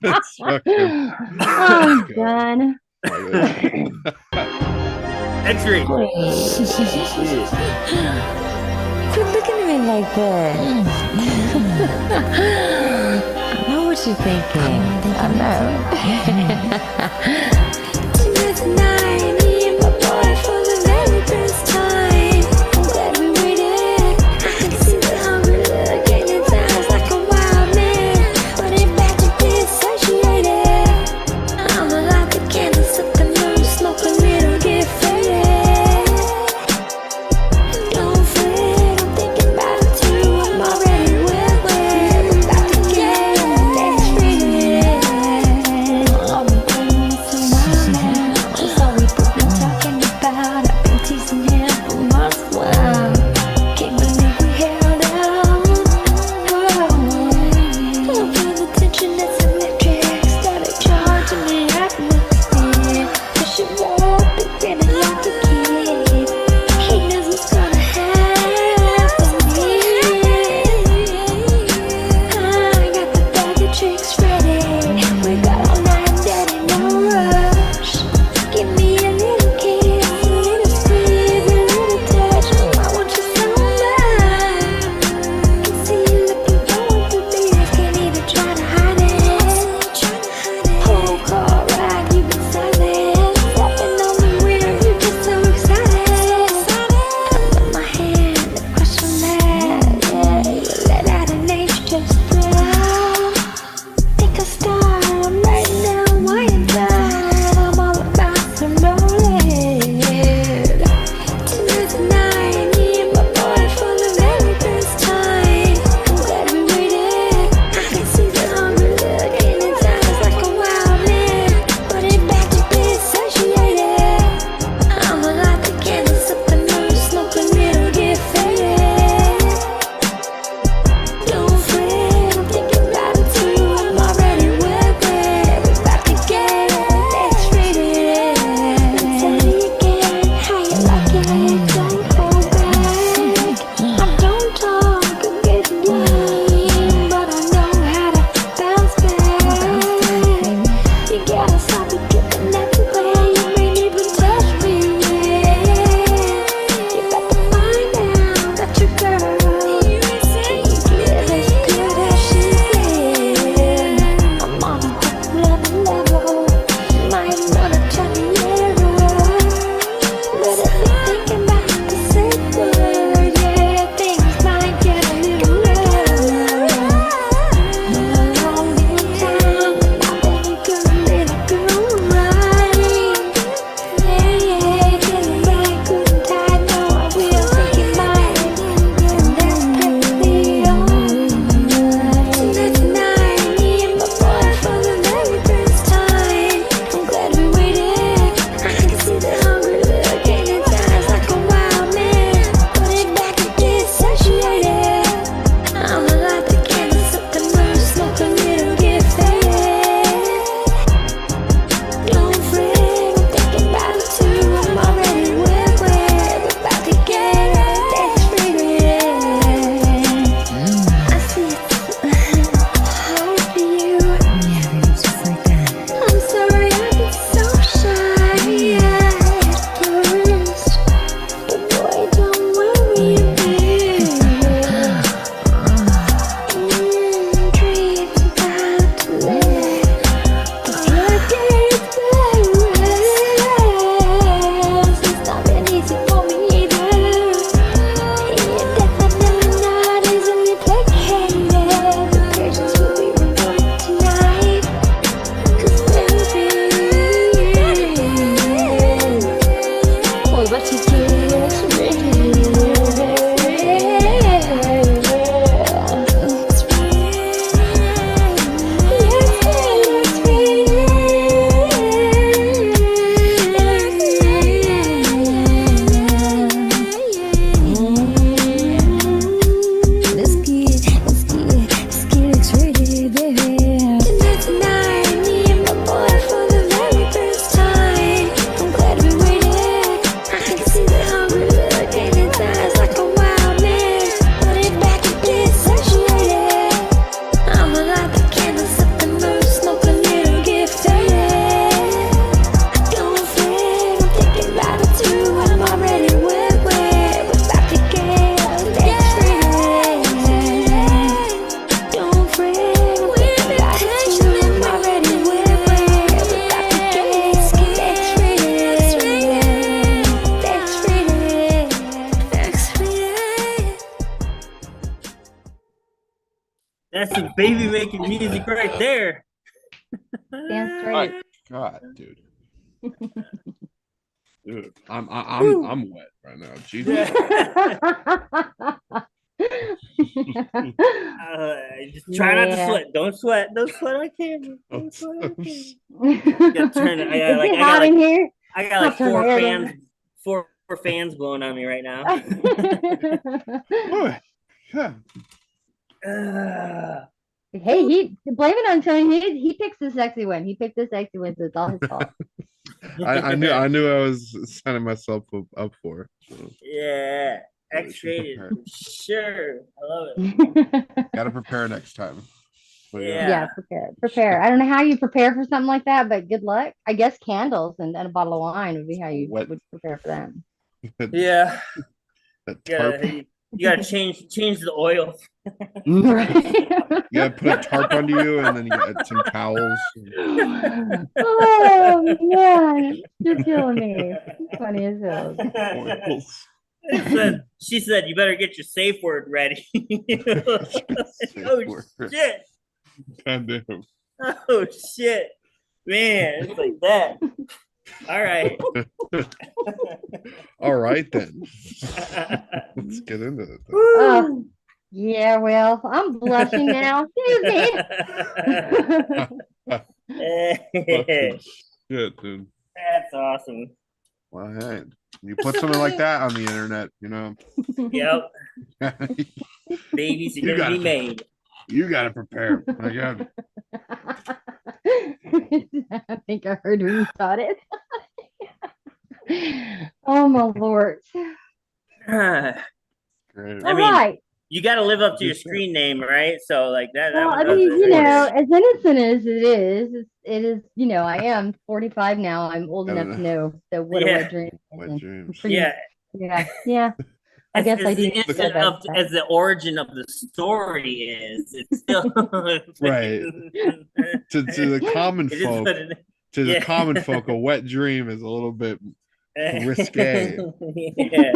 It's fucking- I'm done. X-ray. Quit looking at me like that. I know what you're thinking. I know. Tonight, me and my boy for the very first time. I'm glad we waited. I can see the hungry look in his eyes like a wild man. But if magic is satiated, I'ma light the candles up the moon, smoke a little, get faded. Don't fret, I'm thinking about it too. I'm already wet. About to get next minute. All the things so baby making music right there. Stand straight. God, dude. Dude, I'm wet right now. Jesus. Just try not to Yeah. sweat. Don't sweat. Don't sweat on camera. Don't sweat on camera. Is Gotta turn it. it hot in here? I got I'll like turn four my air fans, down. four fans blowing on me right now. Oh, yeah. Hey, blame it on Tony. He picks the sexy one. He picked the sexy one, so it's all his fault. I knew I was signing myself up for it. So. Yeah, Yeah, we should X-rated. prepare. Sure, I love it. Gotta prepare next time. But Yeah, prepare. I don't know how you prepare for something like that, but good luck. I guess candles and a bottle of wine would be how you What? would prepare for that. Yeah, That you tarp. gotta change the oil. Right. You gotta put a tarp under you, and then you got some towels. Oh man, you're killing me. Funny as hell. Oils. She said, "You better get your safe word ready." Oh shit! God damn. Oh shit, man! It's like that. All right. All right then. Let's get into it. Then. Oh, yeah, well, I'm blushing now. Excuse me. Fucking shit, dude. That's awesome. Well, hey, you put something like that on the internet, you know. Yep, babies are You gonna be gotta- made. You gotta prepare. My God. I think I heard when you thought it. Oh my lord. Great. I All mean, right. you got to live up to your Good shit. screen name, right? So like that. Well, That I was mean, it. you know, as innocent as it is, you know, I am 45 now. I'm old I don't enough to know that what a Yeah. wet dream is. Wet and dreams. pretty- Yeah, yeah. I guess I do. As innocent as the origin of the story is. It's still Right. To the common It is folk, what it to the yeah. common folk, a wet dream is a little bit is. risque. Yeah,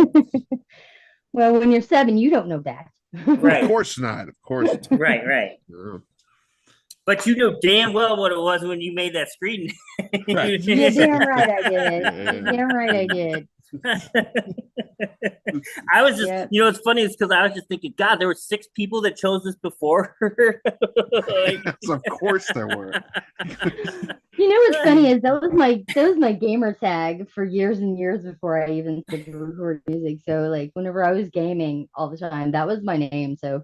Well, when you're 7, you don't know that. Right. Of course not. Of course not. right. Yeah. But you know damn well what it was when you made that screen. Right. Yeah, damn right I did. Yeah. Damn right I did. I was just, Yep. you know, what's funny is because I was just thinking, God, there were 6 people that chose this before her. Like, Yes, of course there were. You know what's funny is that was my gamer tag for years and years before I even started to record music. So like whenever I was gaming all the time, that was my name. So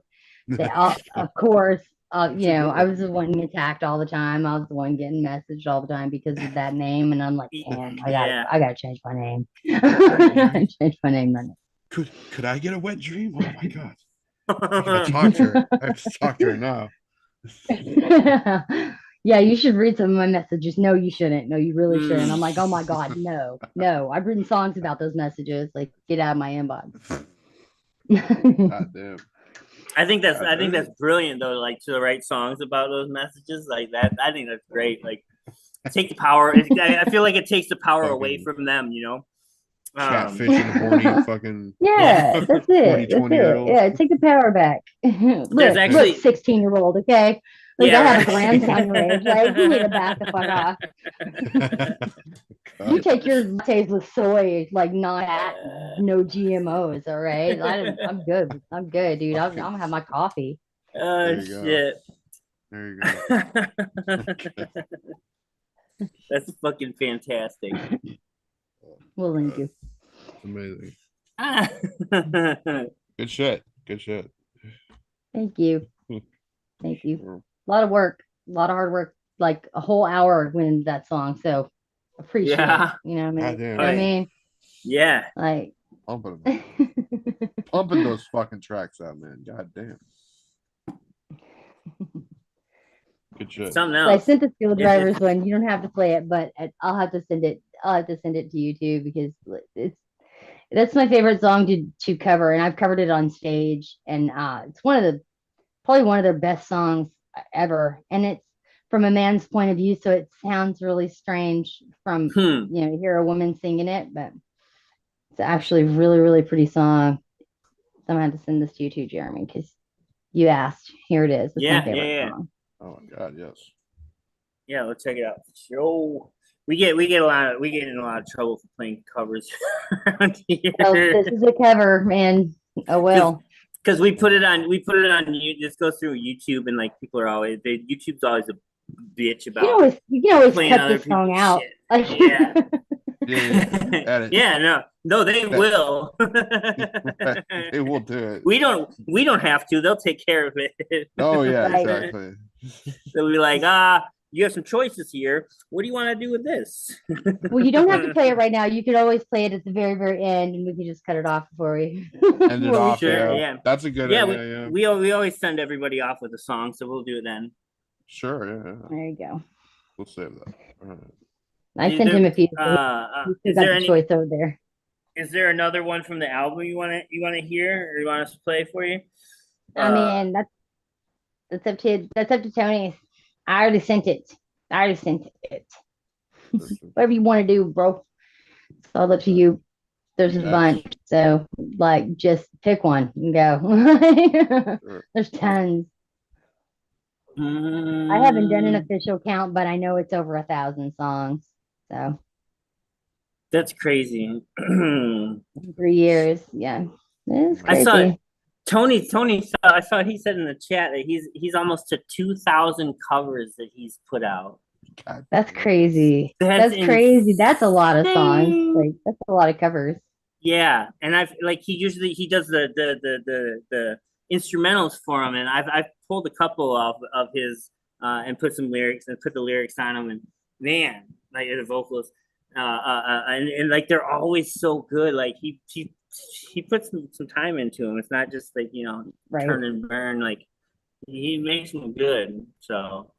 of course, you know, I was the one getting attacked all the time. I was the one getting messaged all the time because of that name. And I'm like, damn, Yeah. I gotta change my name. I gotta change my name. Could I get a wet dream? Oh my God. I gotta talk to her. I have to talk to her now. Yeah, you should read some of my messages. No, you shouldn't. No, you really shouldn't. I'm like, oh my God, no. I've written songs about those messages. Like, get out of my inbox. God damn. I think that's brilliant though, like to write songs about those messages like that. I think that's great. Like take the power. I feel like it takes the power away from them, you know. Catfishing horny fucking Yeah, that's it. horny That's 20-year-olds. it. Yeah, take the power back. Look, actually- 16-year-old, okay? Like, Yeah, I have right. a grandson your age. Like, you need to back the fuck off. You take your lattes with soy, like not at no GMOs, all right? I'm good. I'm good, dude. I'm gonna have my coffee. Oh There you go. shit. There you go. That's fucking fantastic. Well, thank you. Amazing. Ah. Good shit. Good shit. Thank you. Thank you. A lot of work, a lot of hard work, like a whole hour winning that song. So appreciate Yeah. it. You know what I mean? Goddamn. You know what I mean? Yeah. Like Pumping those fucking tracks out, man. God damn. Good shit. Something So I else. sent the Steel It- Drivers one. You don't have to play it, but I'll have to send it. I'll have to send it to you too because that's my favorite song to cover, and I've covered it on stage, and it's probably one of their best songs ever, and it's from a man's point of view, so it sounds really strange from you know to hear a woman singing it, but it's actually a really really pretty song. So I'm gonna have to send this to you too, Jeremy, because You asked. Here it is. It's Yeah, my favorite yeah. song. Oh my god, yes. Yeah, let's check it out. Yo, we get in a lot of trouble for playing covers around Well, here. this is a cover, man. Oh well. Because we put it on you. This goes through YouTube, and like people are always YouTube's always a bitch about You can always playing cut other this song people's out. shit. Like, Yeah. Yeah. Edit. Yeah, no, they That- will. They will do it. We don't have to. They'll take care of it. Oh yeah, Right. exactly. They'll be like, you have some choices here. What do you want to do with this? well, you don't have to play it right now. You could always play it at the very, very end, and we can just cut it off before we End it before we off. Sure, share it. yeah. That's a good Yeah, idea. we always send everybody off with a song, so we'll do it then. Sure, yeah. There you go. We'll save that. All right. I sent him a few. Is got there the any? choice over there. Is there another one from the album you want to hear, or you want us to play for you? I mean, that's up to Tony. I already sent it. Whatever you want to do, bro. It's all up to you. There's a bunch, so like just pick one and go. There's tons. I haven't done an official count, but I know it's over 1,000 songs. So That's crazy. 3 years, yeah, it's I crazy. saw Tony. I saw he said in the chat that he's almost to 2,000 covers that he's put out. That's crazy. That's crazy. That's a lot of songs. insane. Like that's a lot of covers. Yeah, and I've like he does the instrumentals for him, and I've pulled a couple of his and put some lyrics and put the lyrics on them, and man, like the vocals, and like they're always so good. Like he puts some time into them. It's not just like Right. turn and burn. Like he makes them good. So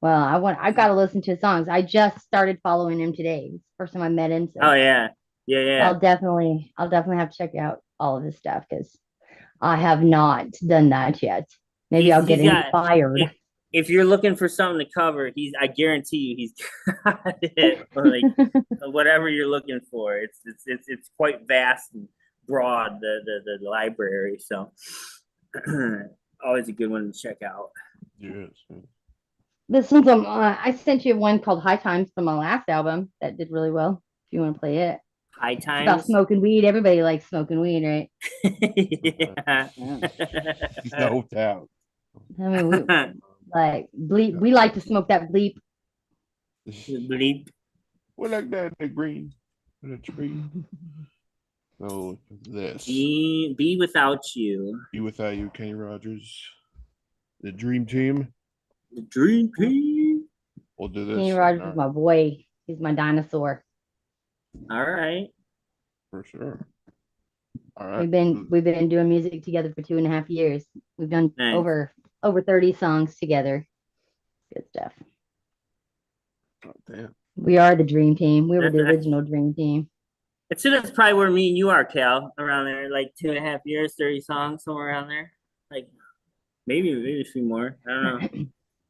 Well, I've got to listen to his songs. I just started following him today. It's the first time I met him. So oh yeah. I'll definitely have to check out all of his stuff because I have not done that yet. Maybe I'll get inspired. If you're looking for something to cover, I guarantee you he's got it. Like whatever you're looking for, it's quite vast and broad, the library. So always a good one to check out. Yes. This one's I sent you one called High Times from my last album that did really well. If you want to play it. High It's about times. smoking weed. Everybody likes smoking weed, right? Yeah. No doubt. I mean, we like bleep. We like to smoke that bleep. Bleep. We like that, the green. The tree. So this. Be without you. Be without you, Kenny Rogers. The dream team. The dream team. We'll do this. Kenny Rogers is my boy. He's my dinosaur. All right. For sure. All right. We've been doing music together for 2.5 years. We've done Nice. over 30 songs together. Good stuff. Oh, damn. We are the dream team. We were the That's- original dream team. I'd say that's probably where me and you are, Cal, around there, like 2.5 years, 30 songs, somewhere around there. Like maybe a few more. I don't know.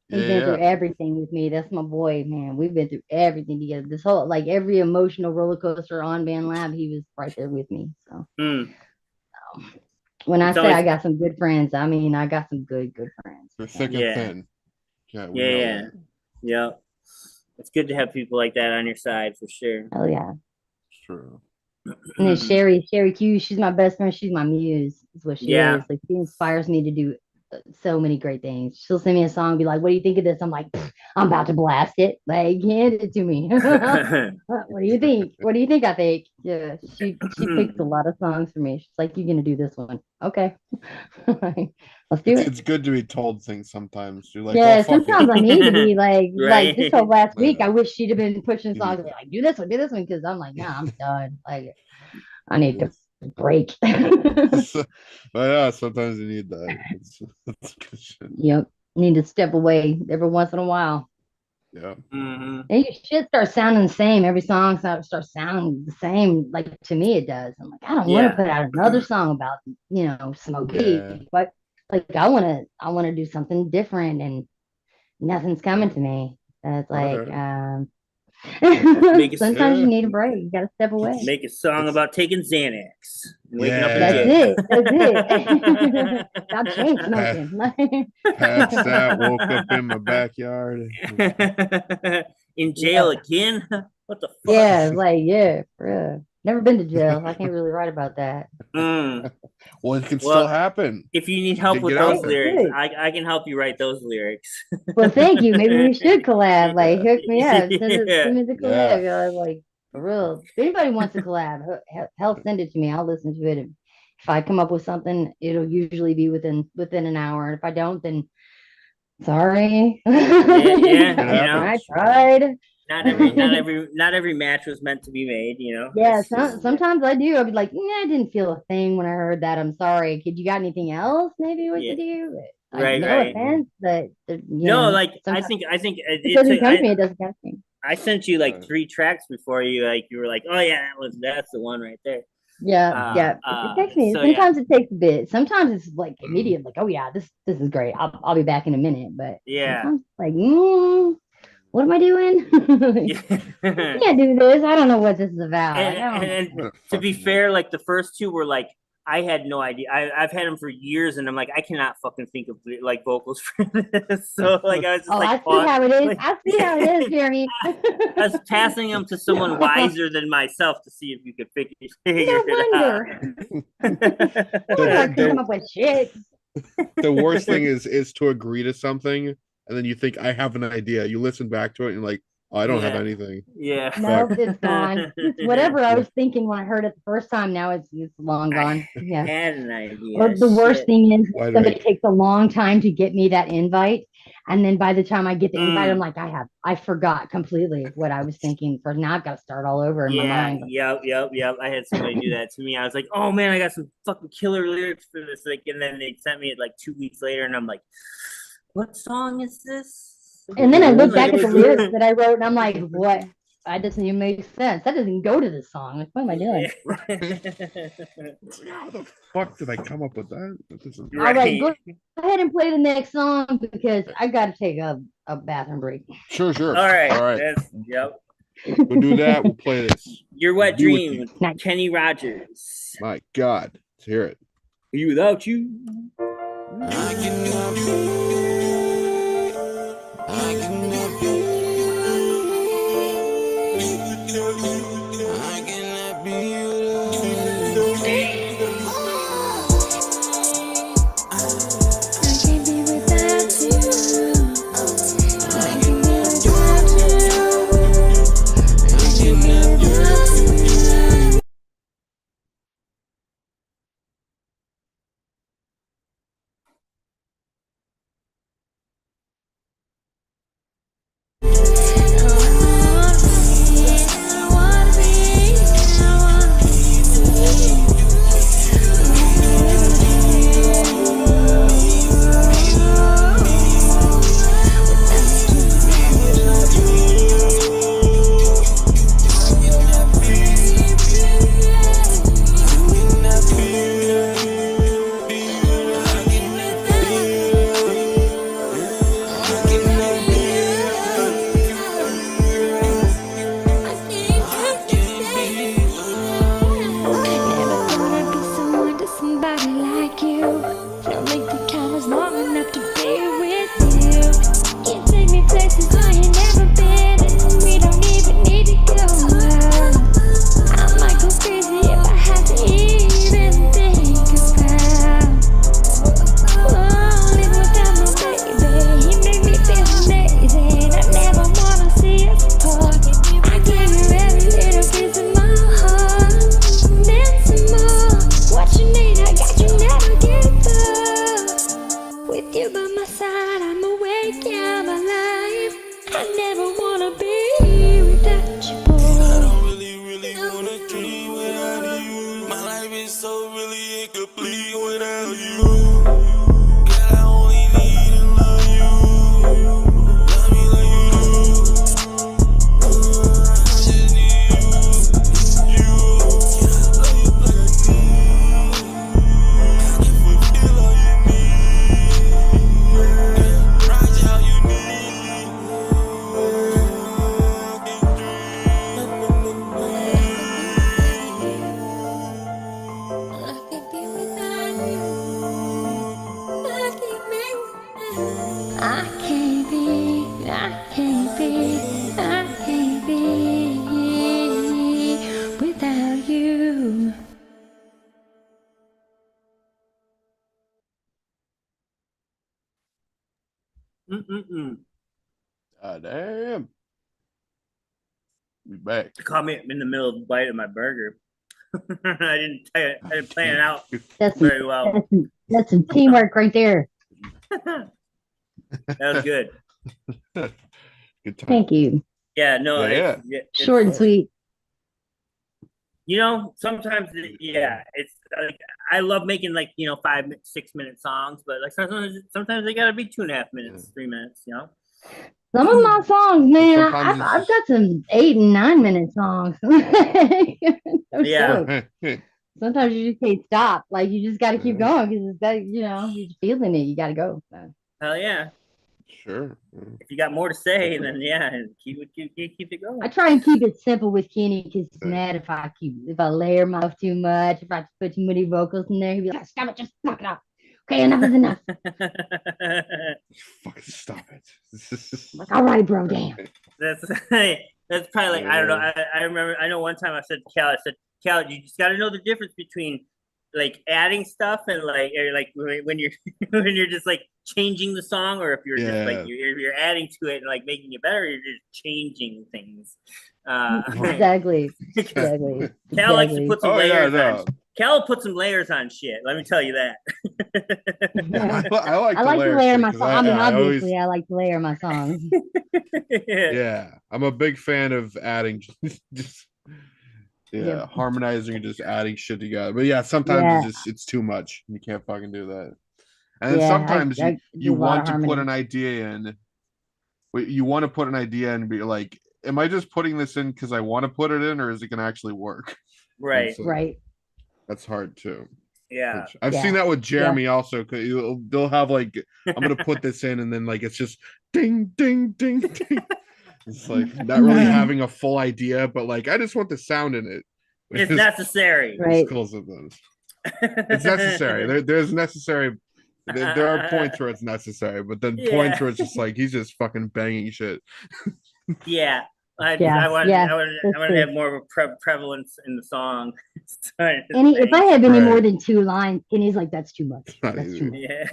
He's been through everything with me. That's my boy, man. We've been through everything together. This whole like every emotional roller coaster on Band Lab, he was right there with me. So when It's I say I always- got some good friends, I mean I got some good friends. They're thick Yeah. and thin. Yeah. we Yeah, know yeah. that. Yep. It's good to have people like that on your side for sure. Hell yeah. It's true. And then Sherry Q, she's my best friend. She's my muse, is what she Yeah. is. Like she inspires me to do so many great things. She'll send me a song, be like, "What do you think of this?" I'm like, "I'm about to blast it. Like, hand it to me." What do you think? What do you think? I think. Yeah, she picks a lot of songs for me. She's like, "You're gonna do this one, okay?" Let's do it. It's good to be told things sometimes. You're like, Yeah, oh, fuck sometimes it. I need to be like Right. this whole last week. Yeah. I wish she'd have been pushing songs Yeah. like do this one, because I'm like, nah, I'm done. Like, I need to break. But yeah, sometimes you need that. It's good shit. Yep, need to step away every once in a while. Yeah. Mhm. And your shit starts sounding the same. Every song starts sounding the same. Like to me, it does. I'm like, I don't want Yeah. to put out another song about smoke Yeah. weed, but like I want to do something different, and nothing's coming to me. And it's like, Alright. a- Sometimes you need a break. You gotta step away. Make a song about taking Xanax and waking up in That's jail. it. That's it. Stop chain smoking. Patched out, woke up in my backyard. In jail Yeah. again? What the fuck? Yeah, like yeah, for real. Never been to jail. I can't really write about that. Mm. Well, it can Well, still happen. If you need help Did with get out those there. lyrics, Good. I can help you write those lyrics. Well, thank you. Maybe we should collab. Like, hook me up. Send me the Yeah. collab. Y'all. Like, for real. If anybody wants to collab, hell, send it to me. I'll listen to it. If I come up with something, it'll usually be within an hour. And if I don't, then sorry. I tried. Not every match was meant to be made, you know. Yeah, It's just- sometimes I do. I'll be like, I didn't feel a thing when I heard that. I'm sorry. Could you got anything else maybe we Yeah. could do? Right, no right. offense, but No, like I sometimes think it doesn't come to me. It doesn't come to me. I sent you like 3 tracks before you were like, oh yeah, that's the one right there. Yeah, yeah. It takes me. So, Sometimes it takes a bit. Sometimes it's like immediate. Like, oh yeah, this is great. I'll be back in a minute. But Yeah. sometimes it's like, what am I doing? I Yeah. can't do this. I don't know what this is about. And to be fair, like the first 2 were like I had no idea. I've had them for years, and I'm like I cannot fucking think of like vocals for this. So like I was just I like, see how it is. like- I see how it is, Jeremy. I was passing them to someone wiser than myself to see if you could figure No it out. wonder. No wonder I couldn't come up with shit. The worst thing is to agree to something and then you think I have an idea. You listen back to it and you're like, oh, I don't have Yeah. anything. Yeah. Nope, it's gone. It's whatever I was thinking when I heard it the first time. Now it's long gone. Yeah. Had an idea. Or the worst Shit. thing is Why do somebody takes a long time to get me that invite. And then by the time I get the invite, Mm. I'm like, I forgot completely what I was thinking for now. I've got to start all over in my mind. Yep. I had somebody do that to me. I was like, oh man, I got some fucking killer lyrics for this. Like, and then they sent me it like 2 weeks later, and I'm like, what song is this? And then I look back at the lyrics that I wrote and I'm like, what? That doesn't even make sense. That doesn't even go to the song. Like, what am I doing? How the fuck did I come up with that? That doesn't... All right, go ahead and play the next song because I got to take a bathroom break. Sure. All right. All right. Yep. We'll do that. We'll play this. Your Wet Be with Dream you. with Nice. Kenny Rogers. My God. Let's hear it. Me without you. I can't be without you. Damn. We back. Caught me in the middle of a bite of my burger. I didn't plan it out That's very well. that's some teamwork right there. That was good. Good time. Thank you. Yeah, no, Yeah, it's Short and sweet. You know, sometimes, yeah, it's like I love making like 5, 6 minute songs, but like sometimes they gotta be 2.5 minutes, 3 minutes. Some of my songs, man, sometimes it's I've got some 8 and 9 minute songs. They're Yeah. short. Sometimes you just can't stop. Like you just got to keep going because it's that you're feeling it. You got to go. So. Hell yeah. Sure. If you got more to say, then yeah, keep it going. I try and keep it simple with Kenny because he's mad if I layer myself too much, if I put too many vocals in there, he'd be like, "Stop it, just knock it out. Okay, enough is enough." Fucking stop it. I'm like, all right, bro, damn. That's probably like I don't know. I remember I know one time I said to Cal, you just got to know the difference between like adding stuff and like when you're when you're just like changing the song, or if you're just like you're adding to it and like making it better, you're just changing things. Exactly. Cal likes to put some layers on. No. Cal put some layers on shit. Let me tell you that. I like to layer my songs. I mean, obviously, I I like to layer my songs. Yeah, I'm a big fan of adding just harmonizing and just adding shit together. But yeah, sometimes it's too much. You can't fucking do that. And then sometimes you want to put an idea in. You want to put an idea in and be like, am I just putting this in because I want to put it in, or is it going to actually work? Right. Right. That's hard too. Yeah. I've seen that with Jeremy also. Cause they'll have like, I'm going to put this in, and then like, it's just ding, ding, ding, ding. It's like not really having a full idea, but like, I just want the sound in it. It's necessary. Right. It's necessary. There's necessary. There are points where it's necessary, but then points where it's just like he's just fucking banging shit. Yeah. I want to have more of a prevalence in the song. If I have any more than 2 lines, Kenny's like, that's too much. That's too much. Yeah.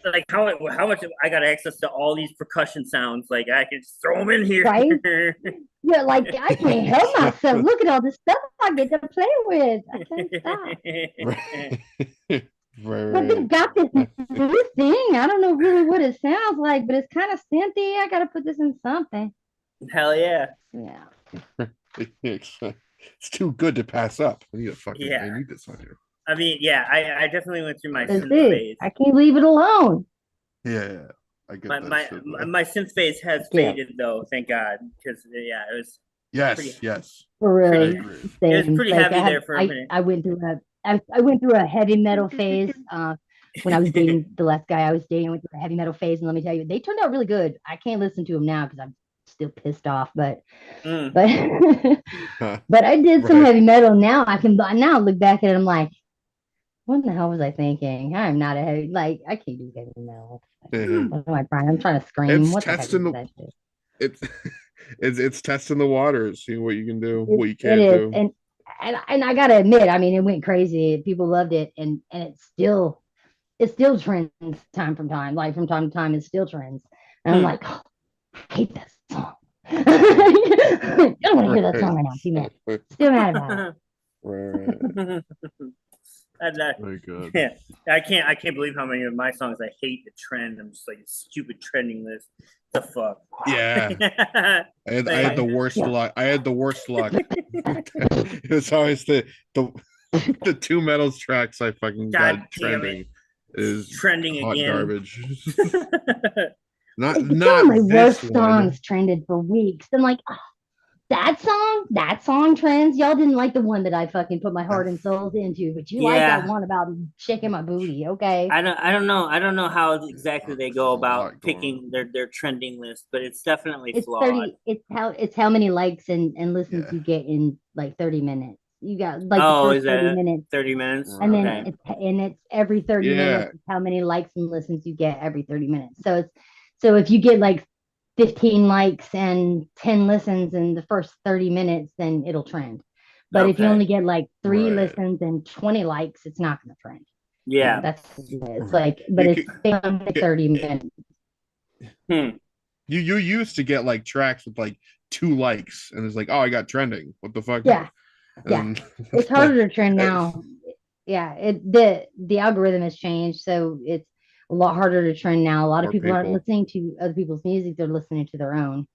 Like how much I got access to all these percussion sounds? Like I can just throw them in here. Right? Yeah, like I can't help myself. Look at all this stuff I get to play with. I can't stop. But they got this new thing. I don't know really what it sounds like, but it's kind of synthy. I gotta put this in something. Hell yeah. Yeah. It's too good to pass up. I need this on here. I mean, yeah, I definitely went through my synth phase. I can't leave it alone. Yeah, I get my synth phase has faded though, thank God, because it was yes for real. It was pretty heavy there for a minute. I went through a heavy metal phase when I was dating the last guy I was dating. I went through a heavy metal phase, and let me tell you, they turned out really good. I can't listen to them now because I'm still pissed off, but but I did some heavy metal. Now I can look back at it. I'm like, what the hell was I thinking? I'm not a heavy, like I can't do heavy metal. What am I trying? I'm trying to scream. It's what testing the heck is that shit? It's testing the waters, seeing what you can do, what you can't do. And I gotta admit, I mean, it went crazy. People loved it, and it still trends time from time. Like from time to time, it still trends. And I'm like, oh, I hate that song. I don't want to hear that song right now. Too mad. Still mad about it. Right. Very good. Yeah, I can't believe how many of my songs I hate the trend. I'm just like stupid trending list. The fuck. Yeah. I had the worst luck. It was always the 2 metals tracks I fucking got trending. Is trending hot again. Garbage. Not my worst songs trended for weeks. And like, oh, that song trends. Y'all didn't like the one that I fucking put my heart and soul into, but you like that one about shaking my booty. Okay. I don't know how exactly they go about picking their trending list, but it's definitely flawed. It's how many likes and listens you get in like 30 minutes. You got like the Oh, first is 30 that minutes, 30 minutes? and then Okay. it's every 30 Yeah. minutes how many likes and listens you get every 30 minutes. So if you get like 15 likes and 10 listens in the first 30 minutes, then it'll trend. But if you Okay. only get like 3 Right. listens and 20 likes, it's not going to trend. Yeah. That's it's like, but You it's on 30 minutes. Hmm. You used to get like tracks with like 2 likes, and it's like, oh, I got trending. What the fuck? Yeah, And it's harder like, to trend now. Yeah, the algorithm has changed, so it's a lot harder to trend now. A lot of More people aren't people. listening to other people's music; they're listening to their own.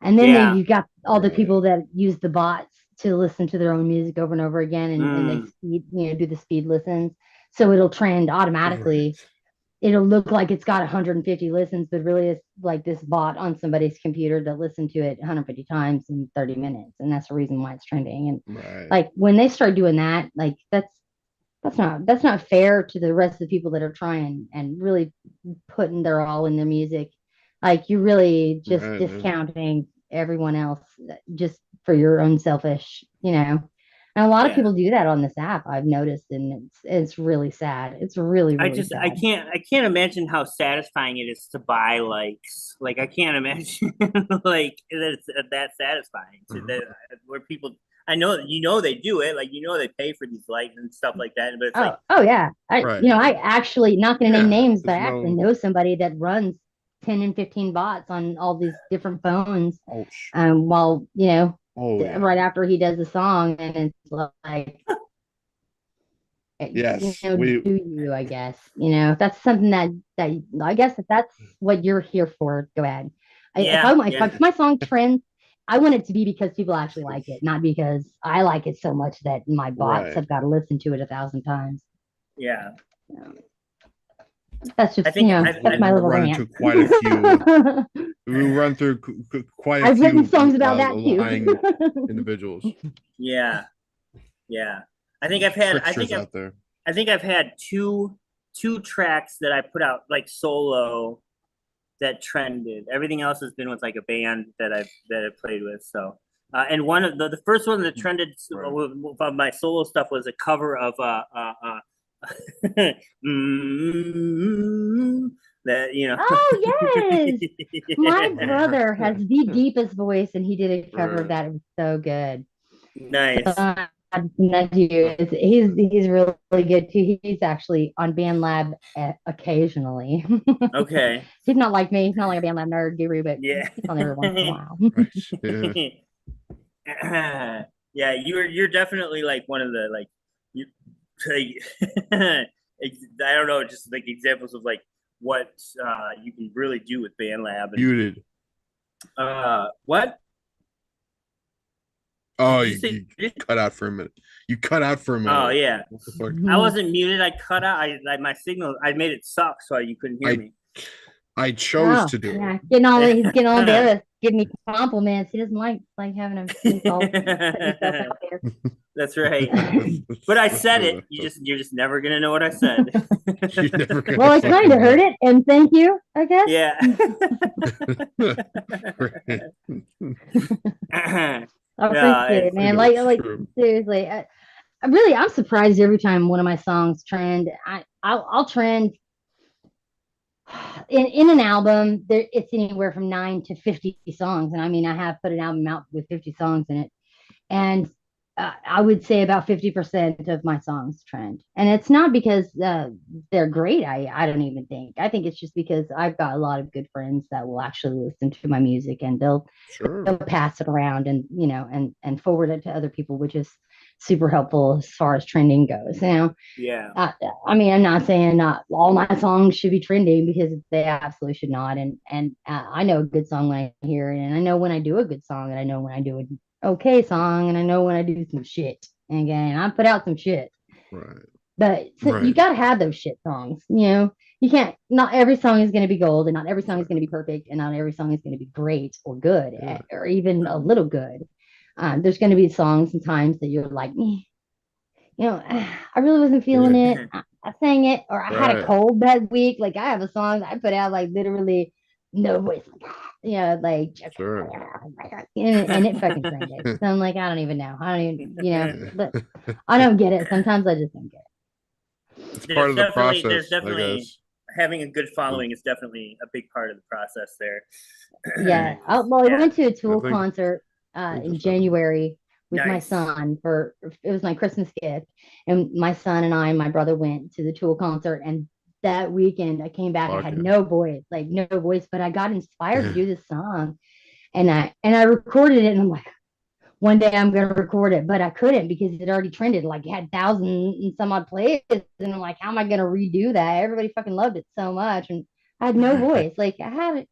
And then Yeah. you've got all the Right. people that use the bots to listen to their own music over and over again, and they speed, do the speed listens, so it'll trend automatically. Right. It'll look like it's got 150 listens, but really it's like this bot on somebody's computer that listened to it 150 times in 30 minutes, and that's the reason why it's trending. And Right. like when they start doing that, like that's not fair to the rest of the people that are trying and really putting their all in the music. Like you're really just Right, man. discounting everyone else just for your own selfish. And a lot of Yeah. people do that on this app, I've noticed, and it's really sad. It's really, I really just sad. I can't imagine how satisfying it is to buy likes. Like I can't imagine like that it's that satisfying to that where people I know they do it, like they pay for these likes and stuff like that, but it's like Oh yeah. Right. I actually, not gonna name Yeah. names, but I There's actually no. know somebody that runs 10 and 15 bots on all these different phones. Oh, While oh yeah. right after he does a song, and it's like, Yes. do you, I guess, if that's something that I guess if that's what you're here for, go ahead. yeah, If my song trends, I want it to be because people actually like it, not because I like it so much that my bots Right. have got to listen to it 1,000 times. yeah. That's just, I think that's my little run rant. into quite a few. We run through quite a I've few written songs about that lying too. individuals, yeah, yeah. I think I've had tricksters out there. I think I've had two tracks that I put out like solo that trended. Everything else has been with like a band that I played with. So, and one of the first one that trended of my solo stuff was a cover of that Oh yes, my Yeah. brother has the deepest voice, and he did a cover of that. It was so good. Nice. Nephew he's really good too. He's actually on BandLab occasionally. Okay. He's not like me. He's not like a BandLab nerd guru, but Yeah. he's on every once in a while. Yeah. Yeah, you're definitely like one of the like you like I don't know, just like examples of like what you can really do with BandLab and Muted. what? Oh, Did you you say- cut out for a minute. You cut out for a minute. Oh yeah. What the fuck? I wasn't muted. I cut out. My signal. I made it suck so you couldn't hear me. I chose Oh, to do yeah. it. He's getting all embarrassed, giving me compliments. He doesn't like having a insult, putting himself out there. That's right. But I said it. You're just never gonna know what I said. You never gonna Well, I kind fucking of heard it, and thank you, I guess. Yeah. I appreciate it, man. Like seriously, I'm surprised every time one of my songs trend. I'll trend in an album. It's anywhere from 9 to 50 songs, and I mean, I have put an album out with 50 songs in it, and I would say about 50% of my songs trend, and it's not because they're great. I don't even think. I think it's just because I've got a lot of good friends that will actually listen to my music, and they'll pass it around, and and forward it to other people, which is super helpful as far as trending goes. Yeah. I mean, I'm not saying not all my songs should be trending, because they absolutely should not. And I know a good song when I hear it, and I know when I do a good song, and I know when I do an okay song, and I know when I do some shit. And again, I put out some shit. Right. But you got to have those shit songs. You can't. Not every song is going to be gold, and not every song is going to be perfect, and not every song is going to be great or good, or even a little good. There's going to be songs and times that you're like, I really wasn't feeling it. I sang it, or I had a cold that week. Like I have a song I put out like literally no voice, like Sure. and it fucking trended. So I'm like, I don't even know. I don't even, but I don't get it. Sometimes I just don't get It's part of the There's process, I definitely guess. having a good following is definitely a big part of the process there. it. Yeah. Well, I Yeah, went to a I Tool concert think in just happened. January with my nice. son for it was my Christmas gift, and my son and I and my brother went to the Tool concert, and that weekend I came back. I Fuck had yeah. no voice, like no voice, but I got inspired to do this song, and I recorded it, and I'm like, one day I'm gonna record it, but I couldn't because it already trended, like it had thousand and some odd plays, and I'm like, how am I gonna redo that? Everybody fucking loved it so much, and I had no voice. Like I had it.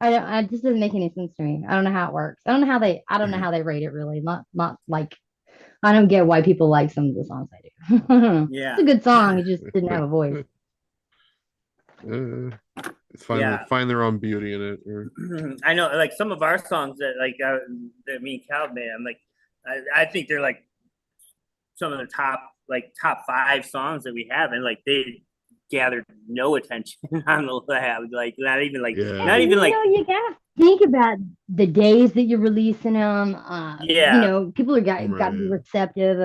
I don't. I just doesn't make any sense to me. I don't know how it works. I don't know how they. I don't know how they rate it really. Not like I don't get why people like some of the songs I do. It's Yeah, a good song. It just didn't have a voice. yeah. Find their own beauty in it. Or I know, like some of our songs that that me and Cal made. I'm like, I think they're like some of the top 5 songs that we have, and like they gathered no attention on the lab. Like yeah, not even like You gotta think about the days that you're releasing them. yeah. People are got to be right. receptive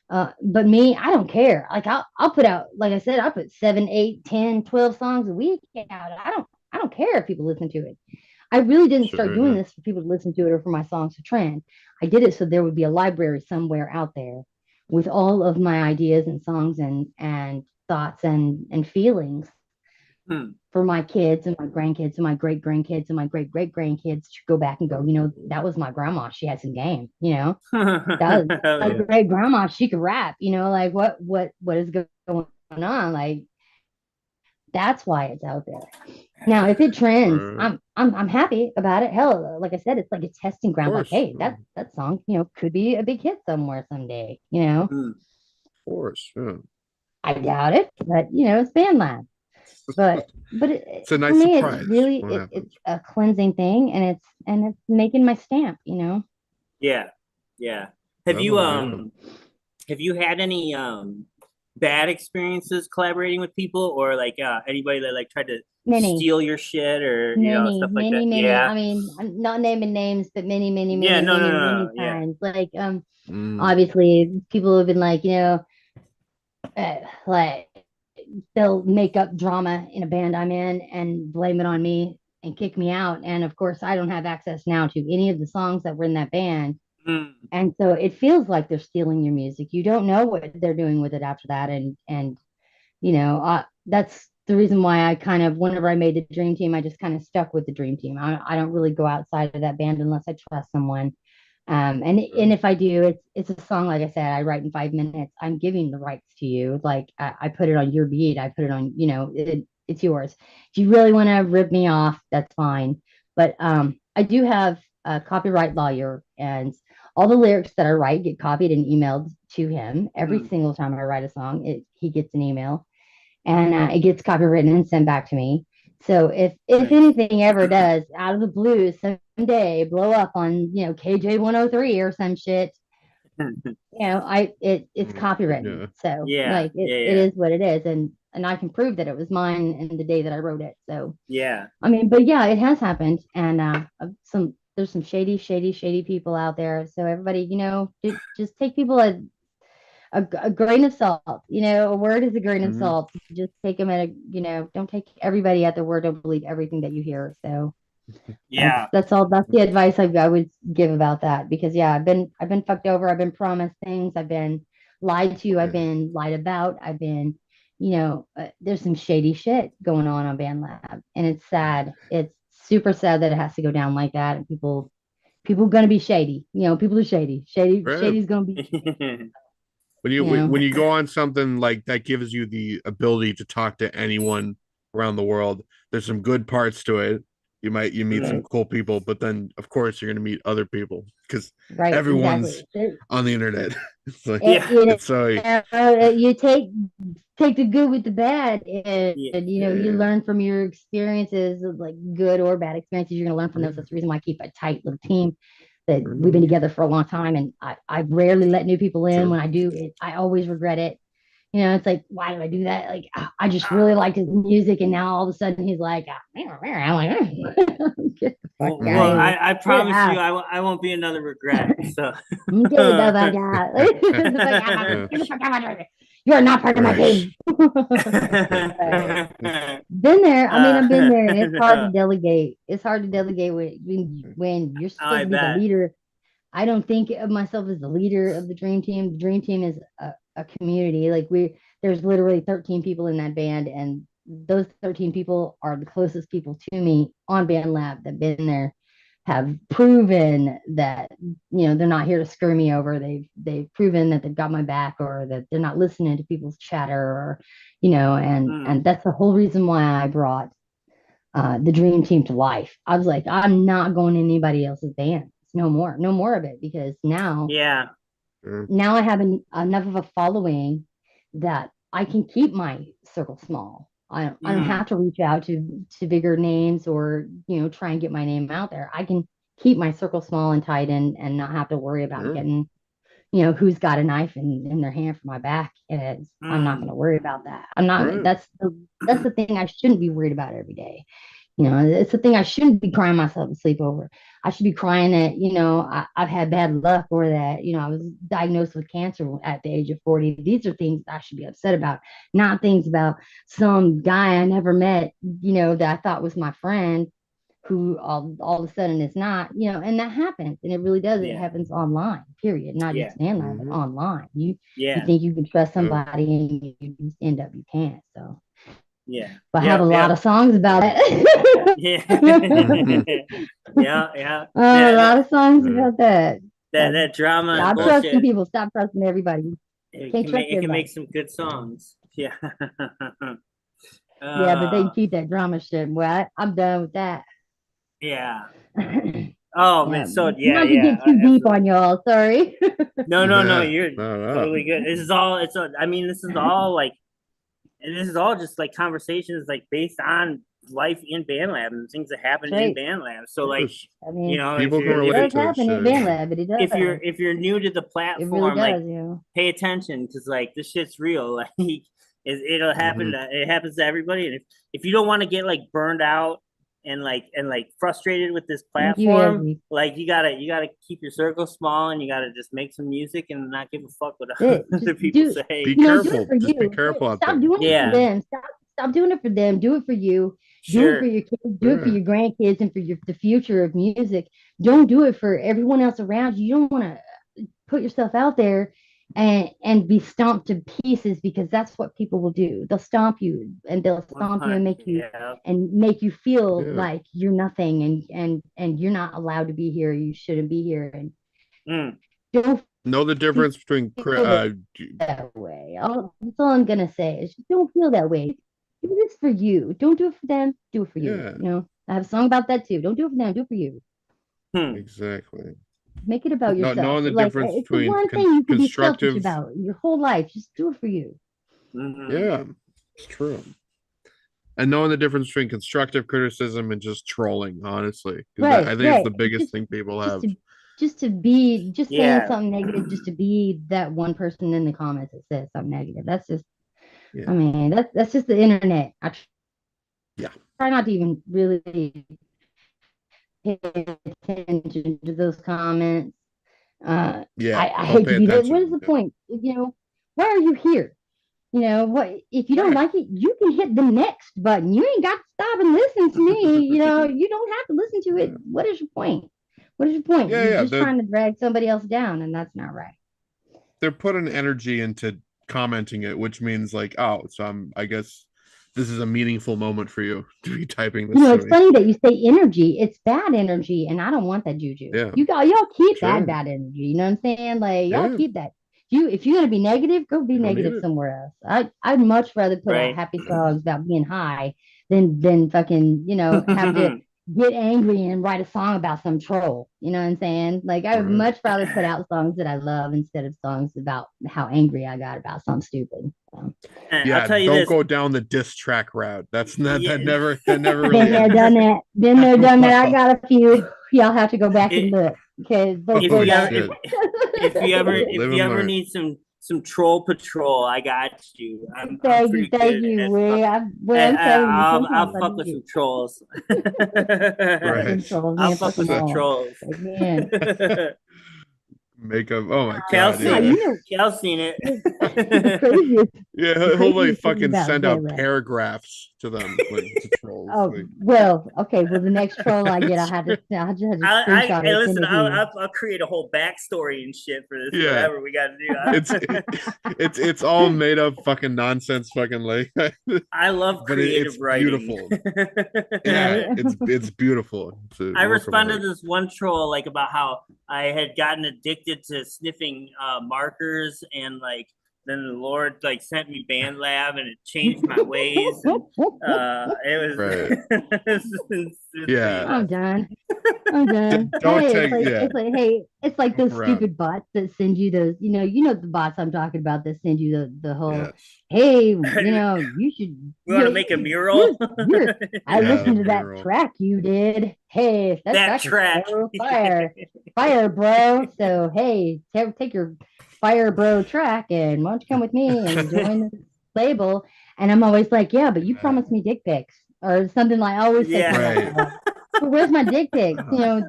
of. But me, I don't care. Like I'll put out, like I said, I put 7, 8, 10, 12 songs a week out. I don't care if people listen to it. I really didn't start Sure, doing yeah. this for people to listen to it or for my songs to trend. I did it so there would be a library somewhere out there with all of my ideas and songs and thoughts and feelings Hmm. for my kids and my grandkids and my great grandkids and my great great grandkids to go back and go, that was my grandma. She had some game, that was my Yeah. great grandma. She could rap, like what is going on? Like that's why it's out there. Now, if it trends, Right. I'm happy about it. Hell, like I said, it's like a testing Of ground. Like, course. hey, that song, could be a big hit somewhere someday. Hmm. Of course. Yeah. I doubt it, but it's band lab. But It's a for nice me, it's surprise really when it it's happens. a cleansing thing, and it's making my stamp. Yeah, yeah. Have you Definitely, yeah. have you had any bad experiences collaborating with people, or like anybody that like tried to Many, steal your shit, or many, stuff like many, that? many. Yeah, I mean, I'm not naming names, but many, many, yeah. many, No, no, many, no, many no. Yeah. times. Like, Mm, obviously, people have been like, like they'll make up drama in a band I'm in and blame it on me and kick me out. And of course, I don't have access now to any of the songs that were in that band. Mm. And so it feels like they're stealing your music. You don't know what they're doing with it after that. And that's the reason why I kind of, whenever I made the dream team, I just kind of stuck with the dream team. I don't really go outside of that band unless I trust someone. And if I do, it's a song, like I said, I write in 5 minutes. I'm giving the rights to you. Like I put it on your beat. I put it on, it's yours. If you really want to rip me off, that's fine. But I do have a copyright lawyer, and all the lyrics that I write get copied and emailed to him every Mm. single time I write a song. He gets an email, and it gets copywritten and sent back to me. So if Nice. anything ever does out of the blue someday blow up on KJ 103 or some shit, it's mm, copywritten. yeah. So Yeah, like yeah, it yeah, is what it is, and I can prove that it was mine in the day that I wrote it. So yeah. I mean, but yeah, it has happened, and some there's some shady, shady, shady people out there. So everybody, just take people a grain of salt. A word is a grain of Mhm. salt. Just take them at don't take everybody at their word. Don't believe everything that you hear. So Yeah. that's all. That's the advice I would give about that. Because yeah, I've been fucked over. I've been promised things. I've been lied to. I've Yeah. been lied about. I've been, there's some shady shit going on Band Lab, and it's sad. It's super sad that it has to go down like that. And people gonna be shady. People are shady. Right. Shady's gonna be. When you go on something like that gives you the ability to talk to anyone around the world, there's some good parts to it. You meet some Mm. cool people, but then of course you're gonna meet other people because Right, everyone's exactly. on the internet. It's like Yeah. it's so You take the good with the bad, Yeah. and you yeah. learn from your experiences, like good or bad experiences. You're gonna learn from those. Yeah. That's the reason why I keep a tight little team. That we've been Mhm. together for a long time, and I rarely let new people in. True. When I do, I always regret it. You know, it's like, why do I do that? Like, I just really liked his music, and now all of a sudden he's like, I'm like, get the fuck Well, out of here. I promise Yeah. you, I won't be another regret. So Get the fuck out. Get the fuck out. Yeah. Get the fuck out. You are not part of my Right. team. Been there. I mean, I've been there, and it's hard to delegate. It's hard to delegate when you're Oh, I supposed to be the bet. leader. I don't think of myself as the leader of the dream team. The dream team is a community. Like there's literally 13 people in that band, and those 13 people are the closest people to me on Band Lab that've been there, have proven that, you know, they're not here to screw me over. They've proven that they've got my back, or that they're not listening to people's chatter, or, you know, and that's the whole reason why I brought the dream team to life. I was like, I'm not going to anybody else's bands. No more of it, because now Yeah. I have enough of a following that I can keep my circle small. I don't have to reach out to bigger names, or, you know, try and get my name out there. I can keep my circle small and tight, and not have to worry about getting, you know, who's got a knife in their hand for my back. And I'm not going to worry about that. I'm not. Right. That's the thing I shouldn't be worried about every day. You know, it's the thing I shouldn't be crying myself to sleep over. I should be crying that, you know, I've had bad luck, or that, you know, I was diagnosed with cancer at the age of 40. These are things I should be upset about, not things about some guy I never met, you know, that I thought was my friend, who all of a sudden is not, you know, and that happens. And it really does. It Yeah. happens online, period. Not Yeah. just online, but online. You Yeah. think you can trust somebody, and you just end up you can't. So Yeah. but I have a lot of songs about it. Yeah. Yeah. A lot of songs about that. That drama and Stop bullshit. trusting people. Stop trusting everybody. It Can't can trust make everybody. some good songs. Yeah. Yeah, but they keep that drama shit. Well, I'm done with that. Yeah. Yeah. Oh man. So Not yeah. to get too deep on y'all. Sorry. No. Yeah. You're No. totally good. This is all. I mean, this is all like, and this is all just like conversations like based on life in band lab and things that happen in Right. band lab. So like, I mean, you know, People if can you're, it relate does to happen in shit. band lab, but it does. if you're new to the It platform, really does, like you know. pay attention, because like this shit's real. Like it'll happen. It happens to everybody. And if you don't want to get like burned out and like frustrated with this Thank you, platform, Ezzy. like you gotta keep your circle small, and you gotta just make some music and not give a fuck what It. other Just people do- say. Be You know, do careful. it for Just be you. careful out Stop there. doing it Yeah. for them. Stop doing it for them. Do it for you. Do it Sure. for your kids. Do it for Yeah. your grandkids, and for the future of music. Don't do it for everyone else around you. You don't want to put yourself out there and be stomped to pieces, because that's what people will do. They'll stomp you, and they'll stomp you and make you feel Yeah. like you're nothing, and you're not allowed to be here. You shouldn't be here, and don't Know the difference between that way. That's all I'm gonna say is just don't feel that way. Do this for you. Don't do it for them. Do it for you. Yeah. You know, I have a song about that too. Don't do it for them. Do it for you. Exactly. Make it about yourself. Knowing the Like, difference it's the between one thing you can be selfish constructive. about your whole life. Just do it for you. Yeah, it's true. And knowing the difference between constructive criticism and just trolling, honestly. 'Cause Right, I think right. it's the biggest thing people have. Just to be saying Yeah. something negative, just to be that one person in the comments that says something negative. That's just, Yeah. I mean, that's just the internet. Yeah. Try not to even really pay attention to those comments. Yeah, I don't hate pay to be that. attention. What is the Yeah. point? You know, why are you here? You know, what if you don't Right. like it, you can hit the next button. You ain't got to stop and listen to me. You know, you don't have to listen to it. What is your point? What is your point? Yeah, You're yeah, just trying to drag somebody else down, and that's not right. They're putting energy into commenting it, which means like, oh, so I guess this is a meaningful moment for you to be typing this. You know, to it's me. funny that you say energy. It's bad energy, and I don't want that juju. Yeah. Y'all keep Sure. that bad energy. You know what I'm saying? Like, y'all Yeah. keep that. If you're gonna be negative, go be You don't negative need it. somewhere else. I'd much rather put out Right. happy songs about being high than fucking, you know, have to get angry and write a song about some troll. You know what I'm saying? Like, I would Right. much rather put out songs that I love instead of songs about how angry I got about something stupid. So. Yeah, I'll tell you don't this. go down the diss track route. That's not Yeah. that never really Been there, ends. done that. Been there, done that. I got a few. Y'all have to go back and look. Okay, If you Holy ever, shit. if you ever Live and learn. need some some troll patrol. I got you. I'm Thank pretty you, thank good you. at Well, fuck- I'm telling you, I'll sometimes I fuck with need some trolls. some trolls, I'll man. fuck Fuck with them some all. trolls. Like, man, Makeup. Oh my Cal god, seen yeah, yeah. you know, Cal's seen it. the craziest, Yeah, the he'll like craziest thing fucking about send out Bella. paragraphs to them, like to trolls. Oh, Like, well, okay. Well, the next troll I get, I just have to screenshot Hey, it, send listen, it to you. I'll create a whole backstory and shit for this. Yeah. Whatever we got to do. it's all made up fucking nonsense, fucking like. I love But creative it's writing. beautiful. Yeah, Right? it's beautiful. It's a I work of responded art. to this one troll like about how I had gotten addicted to sniffing markers, and like then the Lord like sent me band lab and it changed my ways, and it was, Right. it's Yeah. I'm done. I'm done. Don't Hey, take- yeah. it's like those Right. stupid bots that send you those, you know the bots I'm talking about that send you the whole, Yes. hey, you should we want to you- make a mural. I Yeah, listened the to that mural. track you did. Hey, That track is track. so fire, bro. So hey, take your fire, bro track and why don't you come with me and join the label? And I'm always like, yeah, but you promised me dick pics or something like. I always say, Yeah. Right. but where's my dick pics?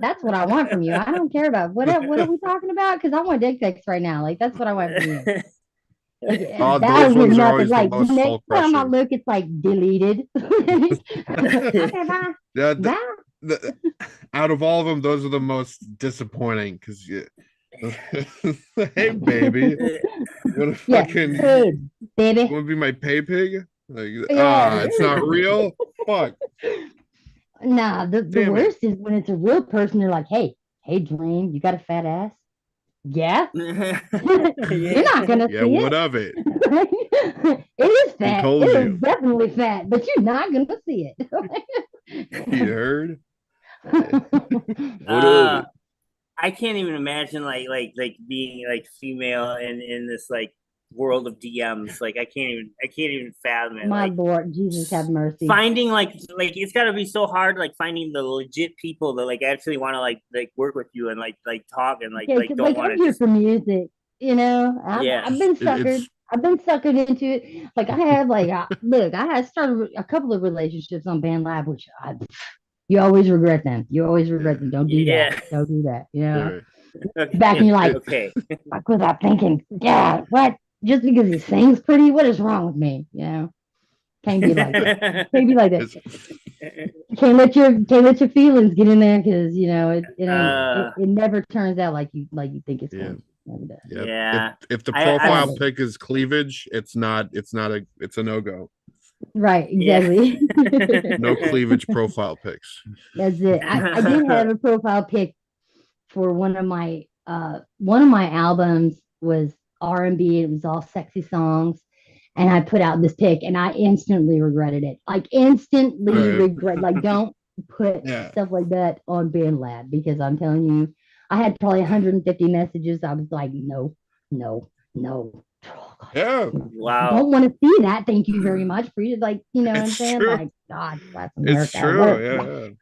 That's what I want from you. I don't care about what are we talking about? Because I want dick pics right now. Like that's what I want from you. Like, Oh, that those was ones are nothing. always the Like most the next time I soul-crushing. look, it's like deleted. Okay, bye. Yeah, Bye. out of all of them, those are the most disappointing because hey baby, you wanna Yeah. fucking Hey, baby. want to be my pay pig? Like Yeah. it's not real. Fuck. Nah, the Damn it. worst is when it's a real person. They're like, hey, Dream, you got a fat ass? Yeah. You're not gonna Yeah, see what it. of it? It is fat. told It you? is definitely fat, but you're not gonna see it. You heard? What of it? I can't even imagine like being like female in this like world of DMs. Like I can't even fathom it. My Like Lord, Jesus have mercy. finding like it's got to be so hard, like finding the legit people that like actually want to like work with you and like talk and like Yeah, like 'cause, don't like want I'm to here just for music, Yeah. I've been It- suckered. it's I've been suckered into it. Like I have, like look, I had started a couple of relationships on Band Lab, which you always regret them. You always regret them. Don't do Yeah. that. Don't do that. right. okay. Back and you're like, okay. fuck was I thinking? Yeah, what? Just because he sings pretty, what is wrong with me? Can't be like that. Can't be like that. It's, Can't let your feelings get in there because it never turns out like you think it's Yeah. going to. Never does. yep. Yeah. If the I- profile I- pic is cleavage, it's a no-go. Right, Yeah. exactly. No cleavage profile pics. That's it. I did have a profile pic for one of my albums was R&B. It was all sexy songs. And I put out this pic and I instantly regretted it. Like instantly Right. regret. Like don't put Yeah. stuff like that on Band Lab because I'm telling you, I had probably 150 messages. I was like, no. Oh, God. Yeah, Wow. Don't want to see that. Thank you very much for you. Like, you know what I'm It's saying? true. Like, God bless America. it's true. What- Yeah. So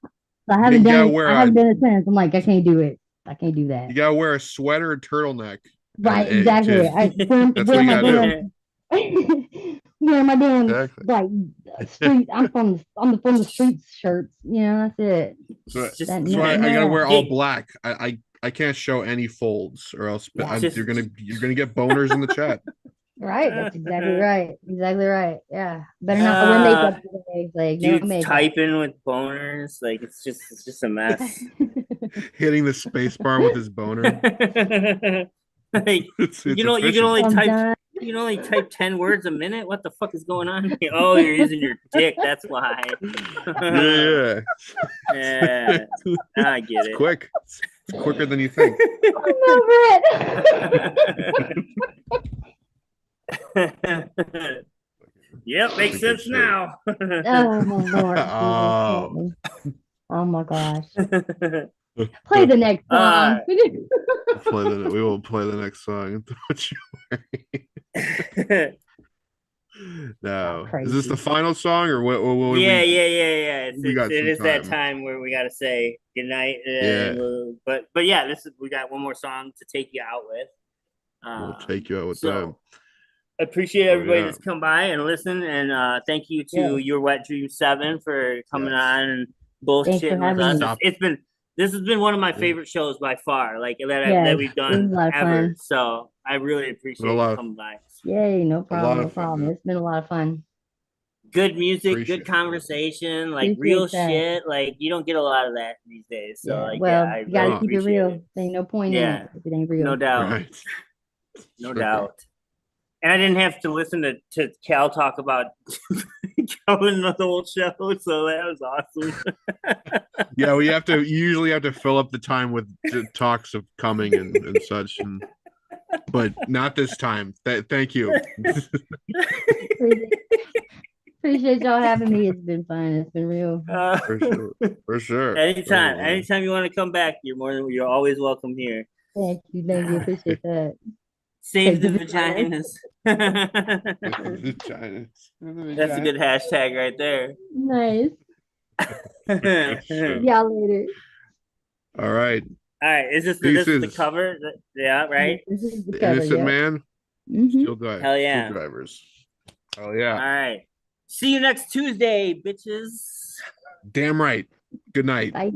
I haven't You gotta done wear I haven't done it since. I'm like, I can't do it. I can't do that. You gotta wear a sweater and turtleneck. Right, and exactly. just- That's what you gotta do. Wear my damn Exactly. like street. I'm from the streets shirts. That's it. So, Just- That- so I gotta wear Yeah. all black. I can't show any folds, or else Yeah. Just- you're gonna get boners in the chat. Right. That's exactly right. Exactly right. Yeah. Better not wear makeup today. Like no Dudes makeup. typing with boners, like it's just a mess. Hitting the space bar with his boner. Like It's you can efficient. only I'm type done. 10 words a minute. What the fuck is going on here? Oh, you're using your dick. That's why. Yeah, Yeah, I get it's it. quick. It's quicker than you think. I'm over it. Yep, makes sense now. Oh my Lord. Oh. Oh my gosh. Play the next song. We will play the next song. Don't you worry. No. Is this Crazy. the final song or what? Yeah. we got It some is that time. time where we gotta say goodnight. Yeah. But yeah, we got one more song to take you out with. We'll take you out with so I appreciate Oh, everybody yeah. that's come by and listened, and thank you to Your Wet Dream 7 for coming Yes. on and Thanks for bullshitting with having us. me. This has been one of my Yeah. favorite shows by far, like that Yes, we've it was done a lot of ever. fun. So I really appreciate you lot. coming by. Yay, no lot problem, no of fun, problem. man. It's been a lot of fun. Good music, Appreciate good that. conversation, like Appreciate real that. shit. Like you don't get a lot of that these days. So Yeah, like, well, I you gotta really keep it appreciate real. it. There ain't no point in Yeah, it if it ain't real. no doubt, Right. no Sure. doubt. And I didn't have to listen to Cal talk about Calvin the whole show, so that was awesome. Yeah, we usually have to fill up the time with talks of coming and such, but not this time. Thank you. Appreciate y'all having me. It's been fun. It's been real. For sure. Anytime, Oh, anytime you want to come back, you're always welcome here. Thank you. Appreciate that. Save the Save the vaginas. Vaginas. That's a good hashtag right there. Nice. Sure. Y'all later. All right. All right, this is the Pieces. cover? Yeah, right? This is the The cover, Innocent yeah. Man. Mhm. Hell yeah. Still drivers. Oh All yeah. right. See you next Tuesday, bitches. Damn right. Good night, Bye.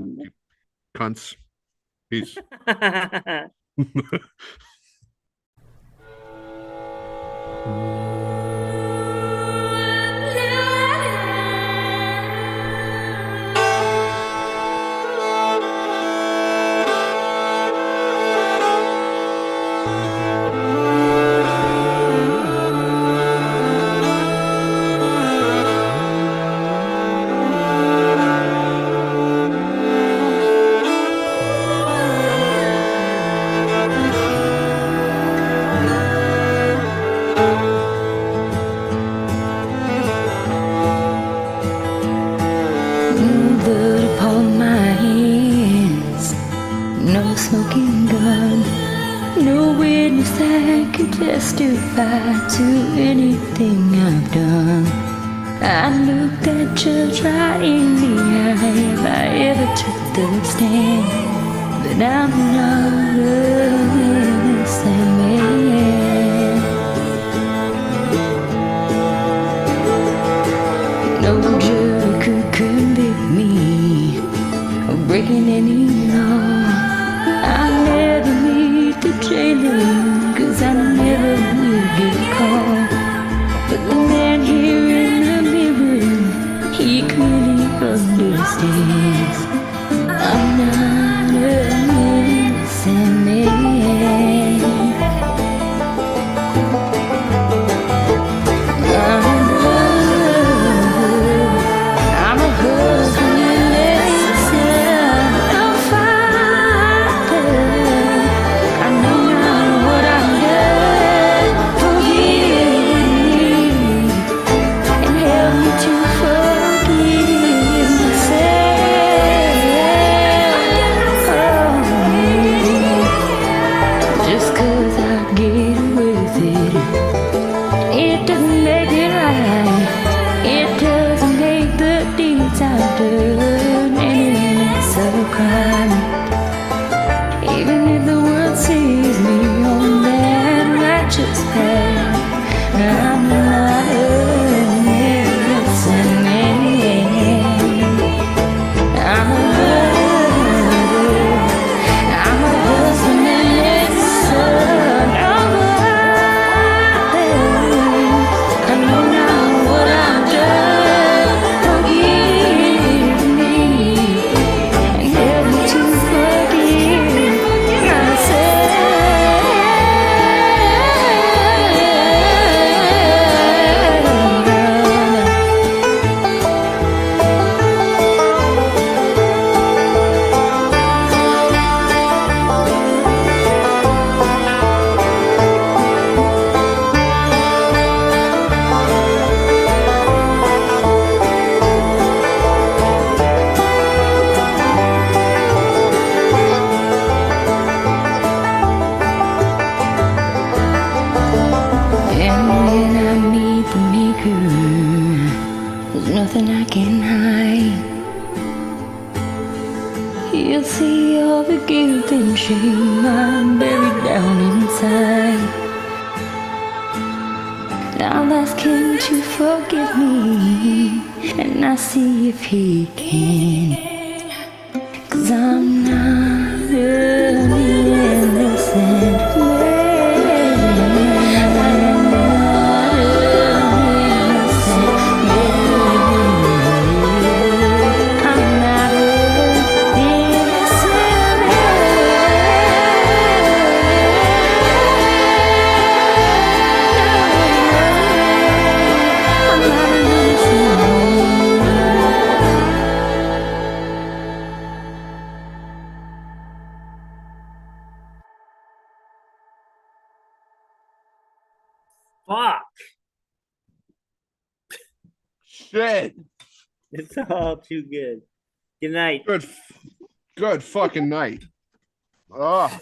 cunts. Peace. Blood upon my hands, no smoking gun, no witness that could testify to anything I've done. I looked that judge right in the eye if I ever took the stand, but I'm not an innocent man. No jury could convict me of breaking any law. I never meet the jailer, 'cause I never will get caught. But the man here in the mirror, he clearly understands I'm not an innocent man. I'm a husband and a son, a father. I know not what I've done. Forgive me and help me to forgive myself. Just 'cause I get away with it, it doesn't make it right. It doesn't make the deeds I've done any less of a crime. Even if the world sees me on that righteous path, I'm not an innocent man. I'm a murderer. I'm a husband and a son. I'm a I know now what I've done. Forgive me and help me to forgive And when I meet the maker, there's nothing I can hide. He'll see all the guilt and shame I'm buried down inside. I'll ask him to forgive me, and I see if he can. 'Cause I'm not an innocent man. I'm not an innocent man. I'm not an innocent man. I'm not an innocent Fuck. Shit. It's all too good. Good night. Good fucking night. Ah.